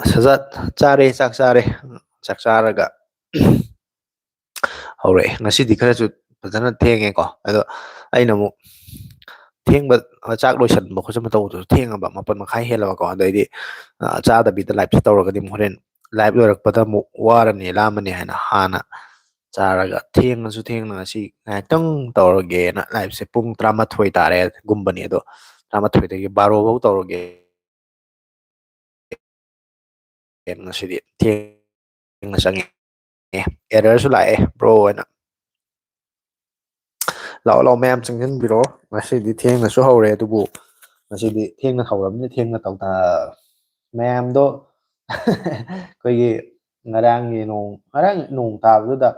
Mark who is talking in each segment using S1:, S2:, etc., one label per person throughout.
S1: Sajat chare chak chare chak charaga hore ngasidi kharasu fazana thengeko ado aina mu thengba chak loisanba khosama tawdu thengaba mapan makhai helaba ko adaidi chada bita live tawragadi horen live loirakpada mu warani lamani haina hana charaga thengnasu thengna ngasi ngaitang tawrage na live se pung 13 tare gumbani ado 13 dagi 12 bau tawrage ngasidi thengna sangi error su lae bro ana lao lao ma'am chingin biro ngasidi thengna su hore adubu ngasidi thengna hawramni thengna tawta ma'am do koigi ngarang nong tabduda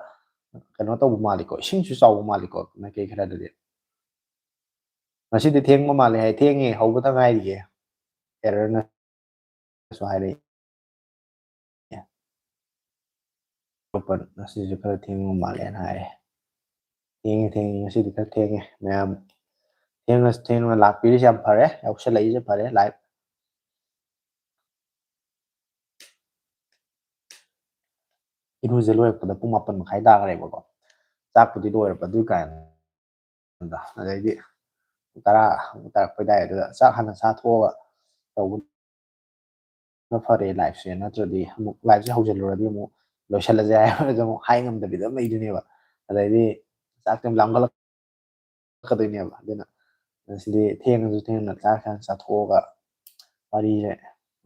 S1: kano tawbu maliko ising su chawu maliko na ke khara dadi ngasidi thengma male hai thengi hawbata ngai dige error na su hai re open ngasidi khara thengma male na hai theng ngasidi khara thenge ma'am thengna lakpiri jam phare yaushalai je phare live iruze loirakpada pung 8 makhai dagreba ko chakpudi loirapa dui kan da adaidi tara tarakpadai aduda chak hana sa thoga tawbuna fare live se natradi amuk live se haujaluradi amuk loisalaje hai amuk hai ngamdabida meiduneba adaidi chak tem lamgalak kadoineba aduna sidi thengnasu thengna chak han sa thoga wari je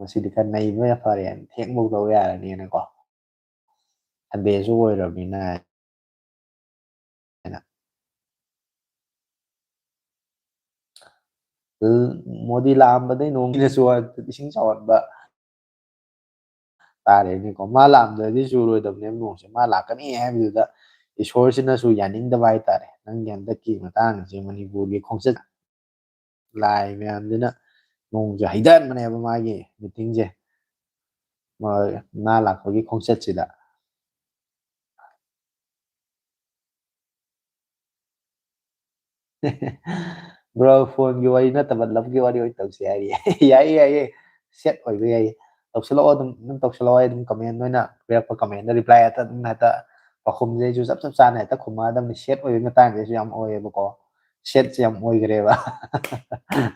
S1: masidi kan nei me fare thengmu daw yarani na ko ande su oirabina Modi laambadai nonginasu ising chawanba ꯇꯥꯔꯦꯅꯦ ꯀꯣ ꯃꯥ ꯂꯥꯛꯑꯝꯗ꯭ꯔꯗꯤ ꯆꯨꯔꯣꯏꯗꯕꯅꯦꯕ ꯅꯣꯡꯁꯦ ꯃꯥ ꯂꯥꯛꯀꯅꯤ ꯍꯥꯏꯕꯗꯨꯗ ꯏꯁꯣꯔꯁꯤꯅꯁꯨ ꯌꯥꯅꯤꯡꯗꯕ ꯍꯥꯏꯇꯥꯔꯦ ꯅꯪꯒꯤ ꯍꯟꯗꯛꯀꯤ ꯃꯇꯥꯡꯁꯦ ꯃꯅꯤꯄꯨꯔꯒꯤ ꯈꯣꯡꯆꯠ ꯂꯥꯏ ꯃꯌꯥꯝꯁꯤꯅ ꯅꯣꯡꯁꯦ ꯍꯩꯊꯍꯟꯕꯅꯦꯕ ꯃꯥꯒꯤ ꯃꯤꯇꯤꯡꯁꯦ ꯃꯥ ꯂꯥꯛꯄꯒꯤ ꯈꯣꯡꯆꯠꯁꯤꯗ ꯕ꯭ꯔꯣ ꯐꯣꯟꯒꯤ ꯋꯥꯔꯤ ꯅꯠꯇꯕ ꯂꯞꯀꯤ ꯋꯥꯔꯤ ꯑꯣꯏꯅ ꯇꯧꯁꯤ ꯍꯥꯏꯔꯤ ꯌꯥꯏꯌꯦ ꯌꯥꯏꯌꯦ ꯁꯦꯠ ꯑꯣꯏꯕ ꯌꯥꯏꯌꯦ ꯇꯧꯁꯤꯜꯂꯛꯑꯣ ꯑꯗꯨꯝ ꯇꯧꯁꯤꯜꯂꯛꯑꯣ ꯑꯩ ꯑꯗꯨꯝ ꯀꯃꯦꯟ ꯑꯣꯏꯅ ꯄꯤꯔꯛꯄ ꯀꯃꯦꯟꯗ ꯔꯤꯄ꯭ꯂꯥꯏ ꯍꯦꯛꯇ ꯑꯗꯨꯝ ꯍꯦꯛꯇ ꯄꯥꯎꯈꯨꯝꯁꯦ ꯑꯩꯁꯨ ꯆꯞ ꯆꯥꯅ ꯍꯦꯛꯇ ꯈꯨꯝꯃꯛꯑꯗꯕꯅꯤ ꯁꯦꯠ ꯑꯣꯏꯕꯒꯤ ꯃꯇꯥꯡꯁꯤꯁꯨ ꯌꯥꯝ ꯑꯣꯏꯌꯦꯕꯀꯣ ꯁꯦꯠꯁꯦ ꯌꯥꯝ ꯑꯣꯏꯈ꯭ꯔꯦꯕ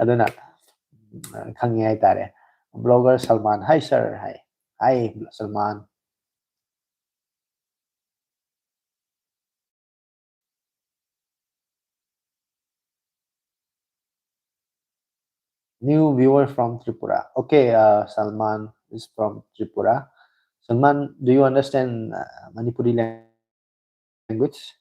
S1: ꯑꯗꯨꯅ ꯈꯪꯉꯦ ꯍꯥꯏꯇꯥꯔꯦ blogger Salman hi sir hi Salman new viewer from Tripura. Okay, Salman is from Tripura. Salman, do you understand Manipuri language?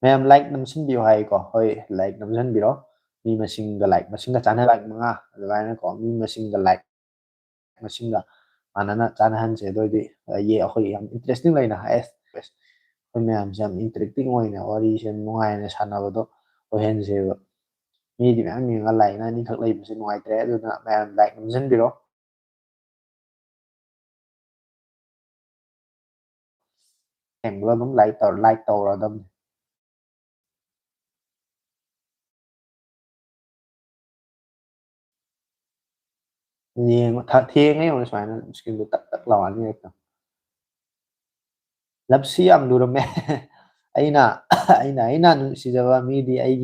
S1: Ma'am, like namsinbiyo hay ko. Hoy, like namsinbiro. Mi masinga like. Masinga chana like mga. Adivay ko. Mi masinga like. Masinga. Manana chana han se doy di. Ye hoy yam interesting lang na es. Hoy ma'am jam interacting hoy na. Wari siya nungay na sana ba do. Hoy hen se mi di ma'am yung like na ni thak lay masin nungay tre. Do na ma'am like namsinbiro. Em lo đúng like tàu rồi đâm nhiều thật thiên ấy mà xoài nó skin được tất tất lò như vậy lập si am đủ rồi mẹ aina aina nu si java mi di ai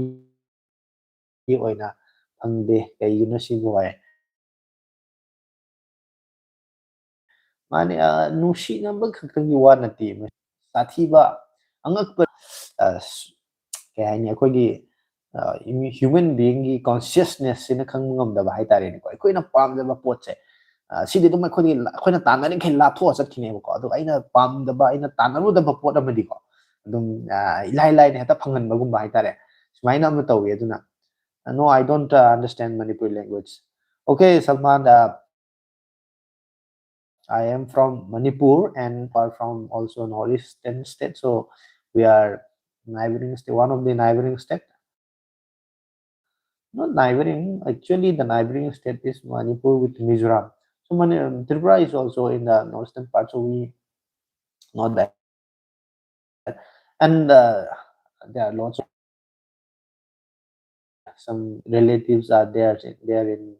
S1: di oina ang de kay yun si boy mani nu si na bag khakang yuwa na ti sathi ba angak pa kaya niya ko gi human being gi consciousness sina khang ngamdaba hai tare ni ko ko na pamdaba pot se ꯁꯤꯗꯤ ꯑꯗꯨꯝ ꯑꯩꯈꯣꯏꯅ ꯇꯥꯟꯅꯔꯤꯈꯩ ꯂꯥꯞꯊꯣꯛꯑ ꯆꯠꯈꯤꯅꯦꯕꯀꯣ ꯑꯗꯨꯒ ꯑꯩꯅ ꯄꯥꯝꯗꯕ ꯑꯩꯅ ꯇꯥꯟꯅꯔꯨꯗꯕ ꯄꯣꯠ ꯑꯃꯗꯤꯀꯣ ꯑꯗꯨꯝ ꯏꯂꯥꯏ ꯂꯥꯏꯅ ꯍꯦꯛꯇ ꯐꯪꯍꯟꯕꯒꯨꯝꯕ ꯍꯥꯏꯇꯥꯔꯦ ꯁꯨꯃꯥꯏꯅ ꯑꯃ ꯇꯧꯋꯤ ꯑꯗꯨꯅ no I don't understand Manipuri language okay Salman I am from Manipur and far from also northeastern state so we are neighboring state one of the neighboring state not neighboring actually the neighboring state is Manipur with Mizoram so Tripura is also in the northern part so we not that and there are lots of some relatives are there in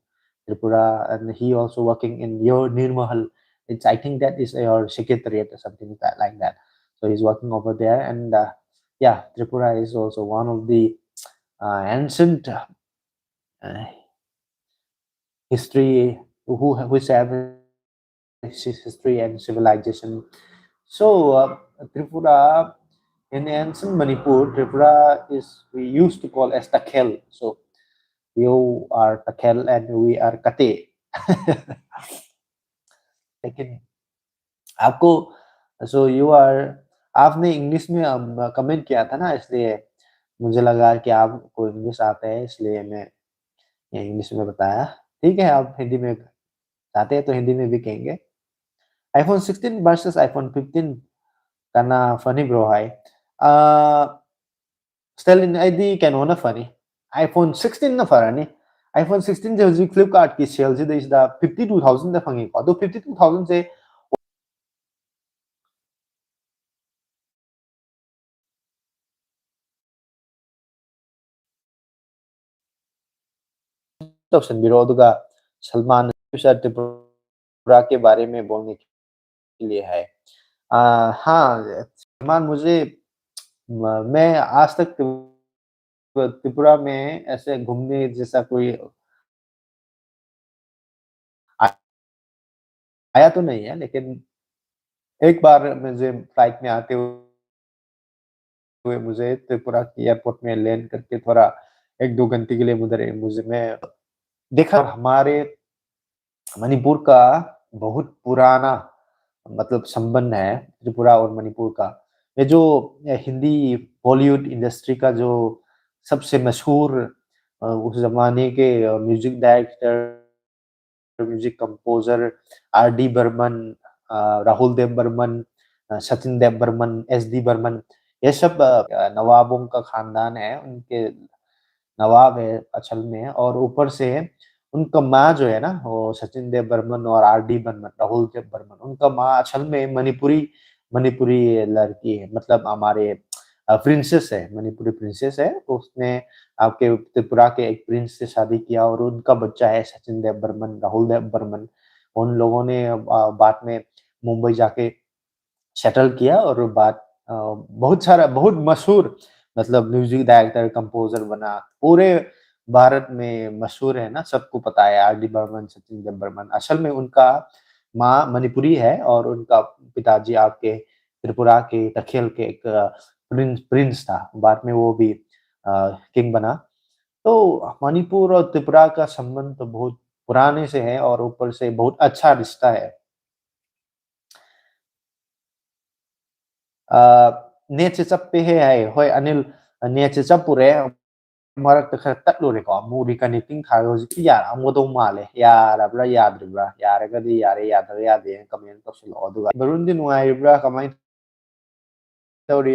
S1: Tripura, and he also working in your Nirmahal. It's I think that is your secretariat or something like that. So he's working over there, and yeah, Tripura is also one of the ancient history which have history and civilization. So Tripura in ancient Manipur, Tripura is we used to call as Takhel. So you are Takhel and we are Kate. लेकिन आपको so you are आपने English में comment किया था ना इसलिए मुझे लगा कि आपको इंग्लिश आता है इसलिए मैं ये इंग्लिश में बताया। ठीक है, आप हिंदी में चाहते हैं तो हिंदी में भी कहेंगे। iPhone 16 versus iPhone 15 karena funny bro hai. Sterling ID कैनोना funny. iPhone 16 ना फरानी. iPhone 16 जो जी फ्लिपकार्ट की सेल जी इस दा 52,000 दा फंगी को। तो 52,000 से तौसनबिरो अदुगा सलमान त्रिपुरा के बारे में बोलने के लिए है। हाँ, सलमान मुझे मैं आज तक त्रिपुरा में ऐसे घूमने जैसा कोई आया तो नहीं है, लेकिन एक बार मुझे फ्लाइट में आते हुए मुझे त्रिपुरा की एयरपोर्ट में लैंड करके थोड़ा 1-2 घंटे के लिए मुझे मैं देखा हमारे मणिपुर का बहुत पुराना मतलब संबंध है त्रिपुरा और मणिपुर का। ये जो हिंदी बॉलीवुड इंडस्ट्री का जो सबसे मशहूर उस ज़माने के music director, music composer R D Burman, Rahul Dev Burman, Sachin Dev Burman, S D Burman, ये सब नवाबों का खानदान है, उनके नवाब है असल में और ऊपर से उनका माँ जो है ना वो सचिन देव बर्मन और आर डी बर्मन, राहुल देव बर्मन, उनका माँ असल में मणिपुरी मणिपुरी लड़की है, मतलब हमारे प्रिंसेस है, मणिपुरी प्रिंसेस है। तो उसने आपके त्रिपुरा के एक प्रिंस से शादी किया और उनका बच्चा है सचिन देव बर्मन, राहुल देव बर्मन। उन लोगों ने बाद में मुंबई जाके सेटल किया और बहुत सारा बहुत मशहूर मतलब म्यूजिक डायरेक्टर कंपोजर बना पूरे भारत में मशहूर है ना, सबको पता है आर डी बर्मन, सचिन देव बर्मन। असल में उनका माँ मणिपुरी है और उनका पिताजी आपके त्रिपुरा के तखेल के एक प्रिंस था, बाद में वो भी किंग बना। तो मणिपुर और त्रिपुरा का संबंध तो बहुत पुराने से है और ऊपर से बहुत अच्छा रिश्ता है। नेटसे चप्पे हाय होय अनिल, नेटसे चप्पुरे मरक्ꯇ खरा तꯠꯂꯨꯔꯦꯀꯣ ꯑꯃꯨꯛ ꯔꯤꯀꯅꯦꯛꯇꯤꯡ ꯊꯥꯔꯒ ꯍꯧꯖꯤꯛꯇꯤ ꯌꯥꯔꯛꯑꯝꯒꯗꯧ ꯃꯥꯜꯂꯦ ꯌꯥꯔꯕ꯭ꯔꯥ ꯌꯥꯗ꯭ꯔꯤꯕ꯭ꯔꯥ ꯌꯥꯔꯒꯗꯤ ꯌꯥꯔꯦ ꯌꯥꯗ꯭ꯔꯒ ꯌꯥꯗꯦꯅ ꯀꯃꯦꯟ ꯇꯧꯁꯤꯜꯂꯛꯑꯣ ꯑꯗꯨꯒ ꯕꯔꯨꯟꯗꯤ ꯅꯨꯡꯉꯥꯏꯔꯤꯕ꯭ꯔꯥ ꯀꯃꯥꯏꯅ ꯇꯧꯔꯤ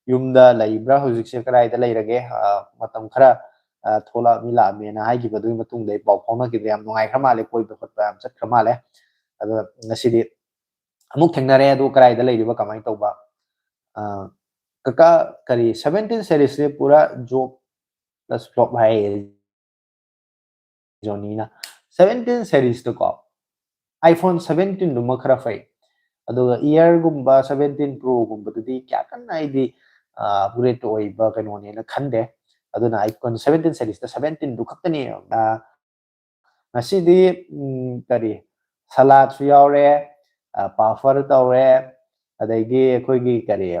S1: ꯌꯨꯝꯗ ꯂꯩꯕ꯭ꯔꯥ ꯍꯧꯖꯤꯛꯁꯦ ꯀꯗꯥꯏꯗ ꯂꯩꯔꯒꯦ ꯃꯇꯝ ꯈꯔ ꯊꯣꯛꯂꯛꯑꯃꯤ ꯂꯥꯛꯑꯃꯤꯅ ꯍꯥꯏꯈꯤꯕꯗꯨꯒꯤ ꯃꯇꯨꯡꯗ ꯑꯩ ꯄꯥꯎ ꯐꯥꯎꯅꯈꯤꯗ꯭ꯔꯦ ꯌꯥꯝ ꯅꯨꯡꯉꯥꯏꯈ꯭ꯔ ꯃꯥꯜꯂꯦ ꯀꯣꯏꯕ ꯈꯣꯠꯄ ꯌꯥꯝ ꯆꯠꯈ꯭ꯔ ꯃꯥꯜꯂꯦ ꯑꯗꯣ ꯉꯁꯤꯗꯤ ꯑꯃꯨꯛ ꯊꯦꯡꯅꯔꯦ ꯑꯗꯨ ꯀꯗꯥꯏꯗ ꯂꯩꯔꯤꯕ ꯀꯃꯥꯏꯅ ꯇꯧꯕ कका करी 17 सीरीज से पूरा जो प्लस फ्लॉप है जोनीना 17 सीरीज तो को iPhone 17 दुमा खरा फै अदुगा ईयर गुम्बा 17 प्रो गुम्बा दुदी क्या करना इदी अपग्रेड ओइबा कनोने ना खंदे अदुना iPhone 17 सीरीज ता 17 दु खक्तनी ngasidi kari salad su yaure pafar tawre adagi akoigi kari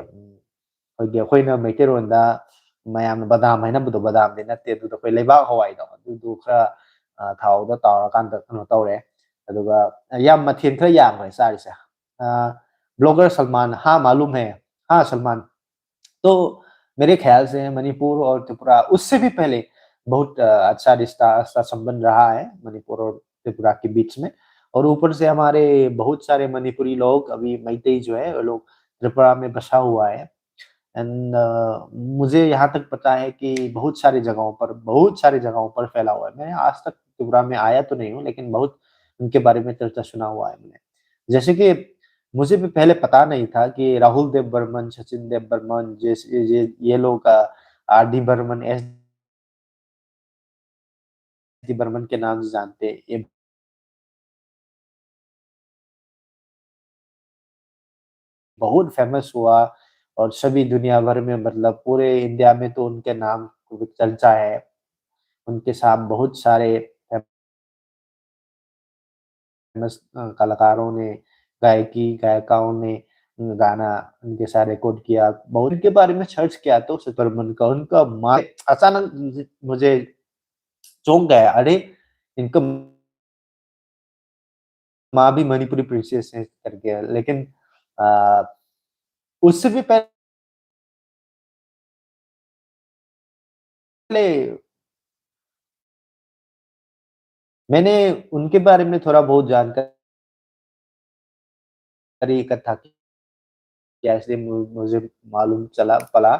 S1: ꯑꯩꯈꯣꯏꯒꯤ ꯑꯩꯈꯣꯏꯅ ꯃꯩꯇꯩꯔꯣꯟꯗ ꯃꯌꯥꯝꯅ ꯕꯗꯥꯝ ꯍꯥꯏꯅꯕꯗꯣ ꯕꯗꯥꯝꯗꯤ ꯅꯠꯇꯦ ꯑꯗꯨꯗꯣ ꯑꯩꯈꯣꯏ ꯂꯩꯕꯥꯛ ꯍꯋꯥꯏꯗꯣ ꯑꯗꯨꯗꯣ ꯈꯔ ꯊꯥꯎꯗ ꯇꯥꯎꯔꯀꯥꯟꯗ ꯀꯩꯅꯣ ꯇꯧꯔꯦ ꯑꯗꯨꯒ ꯌꯥꯝ ꯃꯊꯦꯜ खरा यामख꯭ꯔꯦ ꯆꯥꯔꯤꯁꯦ ब्लॉगर सलमान हाँ मालूम है हाँ सलमान तो मेरे ख्याल से मणिपुर और त्रिपुरा उससे भी पहले बहुत अच्छा रिश्ता अच्छा संबंध रहा है मणिपुर और त्रिपुरा के बीच में और ऊपर से हमारे बहुत सारे मणिपुरी लोग अभी मैतेई जो है वो लोग त्रिपुरा में बसा हुआ है एंड मुझे यहाँ तक पता है कि बहुत सारी जगहों पर फैला हुआ है। मैं आज तक त्रिपुरा में आया तो नहीं हूँ, लेकिन बहुत उनके बारे में चर्चा सुना हुआ है मैंने। जैसे कि मुझे भी पहले पता नहीं था कि राहुल देव बर्मन, सचिन देव बर्मन जैसे ये लोग R D Burman, S D Burman के नाम से जानते हैं। ये बहुत फेमस हुआ और सभी दुनिया भर में मतलब पूरे इंडिया में तो उनके नाम को चर्चा है। उनके साथ बहुत सारे फेमस कलाकारों ने, गायिकाओं ने गाना उनके साथ रिकॉर्ड किया। बहुत उनके बारे में सर्च किया तो सुपरमन का उनका माँ अचानक मुझे चौंक गया, अरे! इनका माँ भी मणिपुरी प्रिंसेस है करके। लेकिन अ, उससे भी पहले मैंने उनके बारे में थोड़ा बहुत जानकारी इकट्ठा की, ऐसे मुझे मालूम चला पड़ा।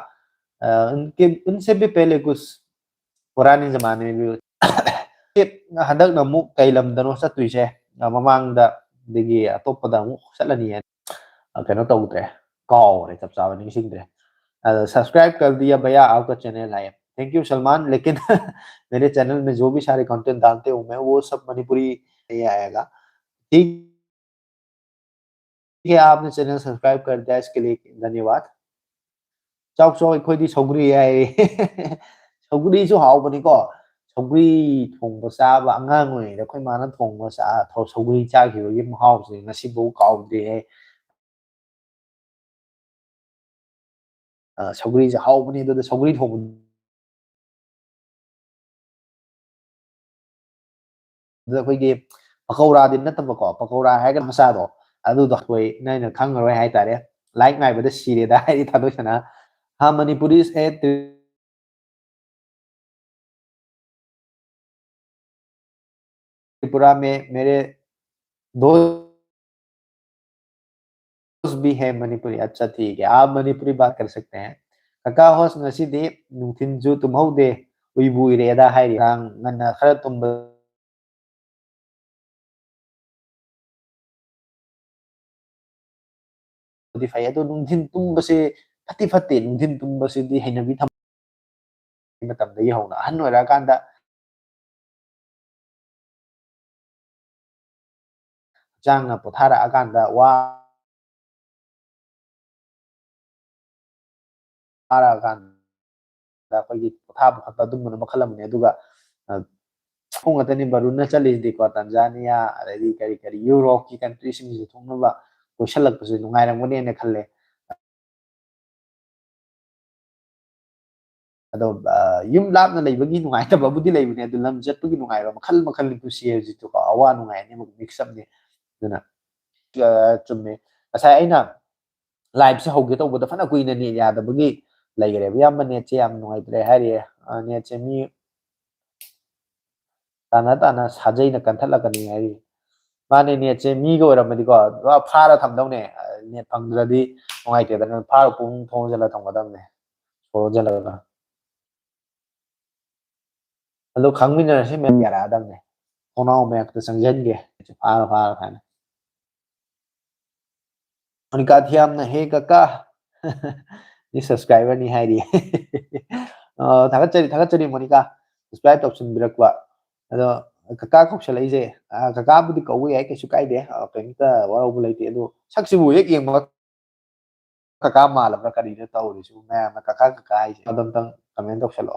S1: उनके उनसे भी पहले कुछ पुराने ज़माने में भी हꯟꯗꯛꯅ ꯑꯃꯨꯛ ꯀꯩ ꯂꯝꯗꯅꯣ ꯆꯠꯇꯣꯏꯁꯦ ꯃꯃꯥꯡꯗꯒꯤ ꯑꯇꯣꯞꯄꯗ ꯑꯃꯨꯛ ꯆꯠꯂꯅꯤꯌꯦ ꯀꯩꯅꯣ ꯇꯧꯗ꯭रे कावरे चप चाप निकसिंद्रे सब्सक्राइब कर दिया भैया आपका चैनल है थैंक यू सलमान लेकिन मेरे चैनल में जो भी सारे कंटेंट डालते हूँ मैं वो सब मणिपुरी नहीं आएगा ठीक है आपने चैनल सब्सक्राइब कर दिया इसके लिए धन्यवाद ꯆꯥꯎ ꯆꯥꯎ ꯑꯩꯈꯣꯏꯗꯤ ꯁꯧꯒ꯭ꯔꯤ ꯍꯥꯏꯔꯦ ꯁꯧꯒ꯭ꯔꯤꯁꯨ ꯍꯥꯎꯕꯅꯤꯀꯣ ꯁꯧꯒ꯭ꯔꯤ ꯊꯣꯡꯕ ꯆꯥꯕ ꯑꯉꯥꯡ ꯑꯣꯏꯔꯤꯉꯩꯗ ꯑꯩꯈꯣꯏ ꯃꯥꯅ ꯊꯣꯡꯕ ꯁꯧꯒ꯭ꯔꯤ ꯆꯥꯈꯤꯕꯒꯤ ꯃꯍꯥꯎꯁꯦ ꯉꯁꯤꯐꯥꯎ ꯀꯥꯎꯗ꯭ꯔꯤꯍꯦ ꯁꯧꯒ꯭ꯔꯤꯁꯦ ꯍꯥꯎꯕꯅꯤ ꯑꯗꯨꯗ ꯁꯧꯒ꯭ꯔꯤ ꯊꯣꯡꯕꯗ ꯑꯩꯈꯣꯏꯒꯤ ꯄꯀꯧꯔꯥꯗꯤ ꯅꯠꯇꯕꯀꯣ ꯄꯀꯧꯔꯥ ꯍꯥꯏꯔꯒ ꯃꯆꯥꯗꯣ ꯑꯗꯨꯗꯣ ꯑꯩꯈꯣꯏ ꯅꯣꯏꯅ ꯈꯪꯉꯔꯣꯏ ꯍꯥꯏꯇꯥꯔꯦ ꯂꯥꯏꯛ ꯉꯥꯏꯕꯗ ꯁꯤꯔꯦꯗ ꯍꯥꯏꯗꯤ ꯊꯥꯗꯣꯛꯁꯅ हाँ मणिपुरी है त्रिपुरा में मेरे दोस्त भी है मणिपुरी अच्छा ठीक है आप मणिपुरी बात कर सकते हैं काका होस ngasidi nungthinju tumhaude uibu ireda hairi rang ngana khara tumba di fai ado nungthin tumbase phati phati nungthin tumbase di hainabi tham matamdagi hawna ahan oira kanda hꯛꯆꯥꯡꯅ ꯄꯣꯊꯥꯔꯛꯑꯀꯥꯟꯗ ꯋꯥꯔꯛꯑꯀꯥꯟꯗ ꯑꯩꯈꯣꯏꯒꯤ ꯄꯣꯊꯥꯕ ꯈꯣꯠꯄ ꯑꯗꯨꯝꯕꯅ ꯃꯈꯜ ꯑꯃꯅꯤ ꯑꯗꯨꯒ ꯊꯣꯡ ꯉꯥꯛꯇꯅꯤ ꯕꯥꯔꯨꯟꯅ ꯆꯠꯂꯤꯁꯤꯗꯤꯀꯣ ꯇꯥꯟꯖꯥꯅꯤꯌꯥ ꯑꯗꯩꯗꯤ ꯀꯔꯤ ꯌꯨꯔꯣꯞꯀꯤ ꯀꯟꯇ꯭ꯔꯤꯁꯤꯡꯁꯤ ꯊꯣꯡꯅꯕ ꯀꯣꯏꯁꯤꯜꯂꯛꯄꯁꯦ ꯅꯨꯡꯉꯥꯏꯔꯝꯒꯅꯤꯅ ꯈꯜꯂꯦ ꯑꯗꯣ ꯌꯨꯝ ꯂꯥꯞꯅ ꯂꯩꯕꯒꯤ ꯅꯨꯡꯉꯥꯏꯇꯕꯕꯨꯗꯤ ꯂꯩꯕꯅꯦ ꯑꯗꯨ ꯂꯝ ꯆꯠꯄꯒꯤ ꯅꯨꯡꯉꯥꯏꯕ ꯃꯈꯜ ꯃꯈꯜꯅꯤ ꯄꯨꯟꯁꯤ ꯍꯧꯖꯤꯛꯇꯤꯀꯣ ꯑꯋꯥ ꯅꯨꯡꯉꯥꯏ ꯑꯅꯤꯃꯛ ꯃꯤꯛꯁ ꯑꯞꯅꯤ ꯑꯗꯨꯅ ꯆꯨꯝꯃꯦ ꯉꯁꯥꯏ ꯑꯩꯅ ꯂꯥꯏꯚꯁꯦ ꯍꯧꯒꯦ ꯇꯧꯕꯗ ꯐꯅ ꯀꯨꯏꯅ ꯅꯦꯠ ꯌꯥꯗꯕꯒꯤ ꯂꯩꯈ꯭ꯔꯦꯕ ꯏꯌꯥꯝꯕ ꯅꯦꯠꯁꯦ ꯌꯥꯝ ꯅꯨꯡꯉꯥꯏꯇ꯭ꯔꯦ ꯍꯥꯏꯔꯤꯌꯦ ꯅꯦꯠꯁꯦ ꯃꯤ ꯇꯥꯅ ꯁꯥꯖꯩꯅ ꯀꯟꯊꯠꯂꯛꯀꯅꯤ ꯍꯥꯏꯔꯤ ꯃꯥꯅꯦ ꯅꯦꯠꯁꯦ ꯃꯤꯒ ꯑꯣꯏꯔꯝꯃꯗꯤꯀꯣ ꯄꯨꯔꯥ ꯐꯥꯔ ꯊꯝꯗꯧꯅꯦ ꯅꯦꯠ ꯐꯪꯗ꯭ꯔꯗꯤ ꯅꯨꯡꯉꯥꯏꯇꯦꯗꯅ ꯐꯥꯔ ꯄꯨꯡ ꯊꯣꯡ ꯂꯣꯟꯁꯤꯜꯂ ꯊꯝꯒꯗꯕꯅꯦ ꯁꯣꯔ ꯂꯣꯟꯁꯤꯜꯂꯒ ꯑꯗꯣ ꯈꯪꯃꯤꯟꯅꯔꯁꯤ ꯃꯦꯝ ꯌꯥꯔꯛꯑꯗꯕꯅꯦ ꯊꯣꯡꯅꯥꯎ ꯃꯌꯥꯛꯇ ꯆꯪꯁꯤꯟꯒꯦ ꯐꯥꯔ ꯀꯥꯏꯅ मोनिका थियामना हे काका नी सब्सक्राइबरनी हाइरी थागतचरी मोनिका सब्सक्राइब तौसनबिरक्वा अदो काका कौशलैसे काकाबुदि कौबा याइ कैसु काइदे कैमता वाराउबु लेते अदो सक्सिबु हेक येंबा काका मालबा करिनो तौरिसु मैम काका काका हाइसे अदमतंग कमेंट तौसलो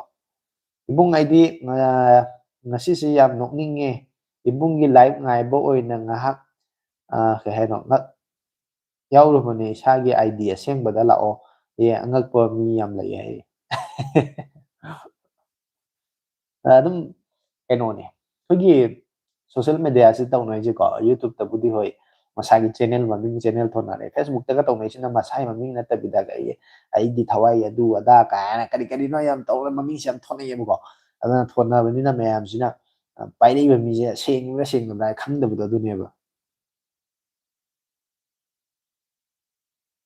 S1: इबुंग आइदि ngasi yam nokninge ibunggi live ngaiba oina ngahak kay haino ꯌꯥꯎꯔꯨꯕꯅꯦ ꯏꯁꯥꯒꯤ ꯑꯥꯏꯗꯤ ꯑꯁꯦꯡꯕꯗ ꯂꯥꯛꯑꯣ ꯑꯉꯛꯄ ꯃꯤ ꯌꯥꯝ ꯂꯩ ꯍꯥꯏꯌꯦ ꯑꯗꯨꯝ ꯀꯩꯅꯣꯅꯦ ꯑꯩꯈꯣꯏꯒꯤ ꯁꯣꯁꯤꯌꯦꯜ ꯃꯦꯗꯤꯌꯥꯁꯤ ꯇꯧꯅꯩꯁꯦꯀꯣ ꯌꯨꯇ꯭ꯌꯨꯕꯇꯕꯨꯗꯤ ꯍꯣꯏ ꯃꯁꯥꯒꯤ ꯆꯦꯅꯦꯜ ꯃꯃꯤꯡ ꯆꯦꯅꯦꯜ ꯊꯣꯟꯅꯔꯦ ꯐꯦꯁꯕꯨꯛꯇꯒ ꯇꯧꯅꯩꯁꯤꯅ ꯃꯁꯥꯒꯤ ꯃꯃꯤꯡ ꯅꯠꯇꯕꯤꯗ ꯑꯩꯒꯤ ꯊꯋꯥꯏ ꯑꯗꯨ ꯑꯗꯥ ꯀꯥꯏꯅ ꯀꯔꯤꯅꯣ ꯌꯥꯝ ꯇꯧꯔ ꯃꯃꯤꯡꯁꯦ ꯌꯥꯝ ꯊꯣꯟꯅꯩꯌꯦꯕꯀꯣ ꯑꯗꯨꯅ ꯊꯣꯟꯅꯕꯅꯤꯅ ꯃꯌꯥꯝꯁꯤꯅ ꯄꯥꯏꯔꯛꯏꯕ ꯃꯤꯁꯦ ꯁꯦꯡꯉꯤꯕ꯭ꯔꯥ ꯁꯦꯡꯗꯕ꯭ꯔꯥ ꯈꯪꯗꯕꯗꯣ ꯑꯗꯨꯅꯦꯕ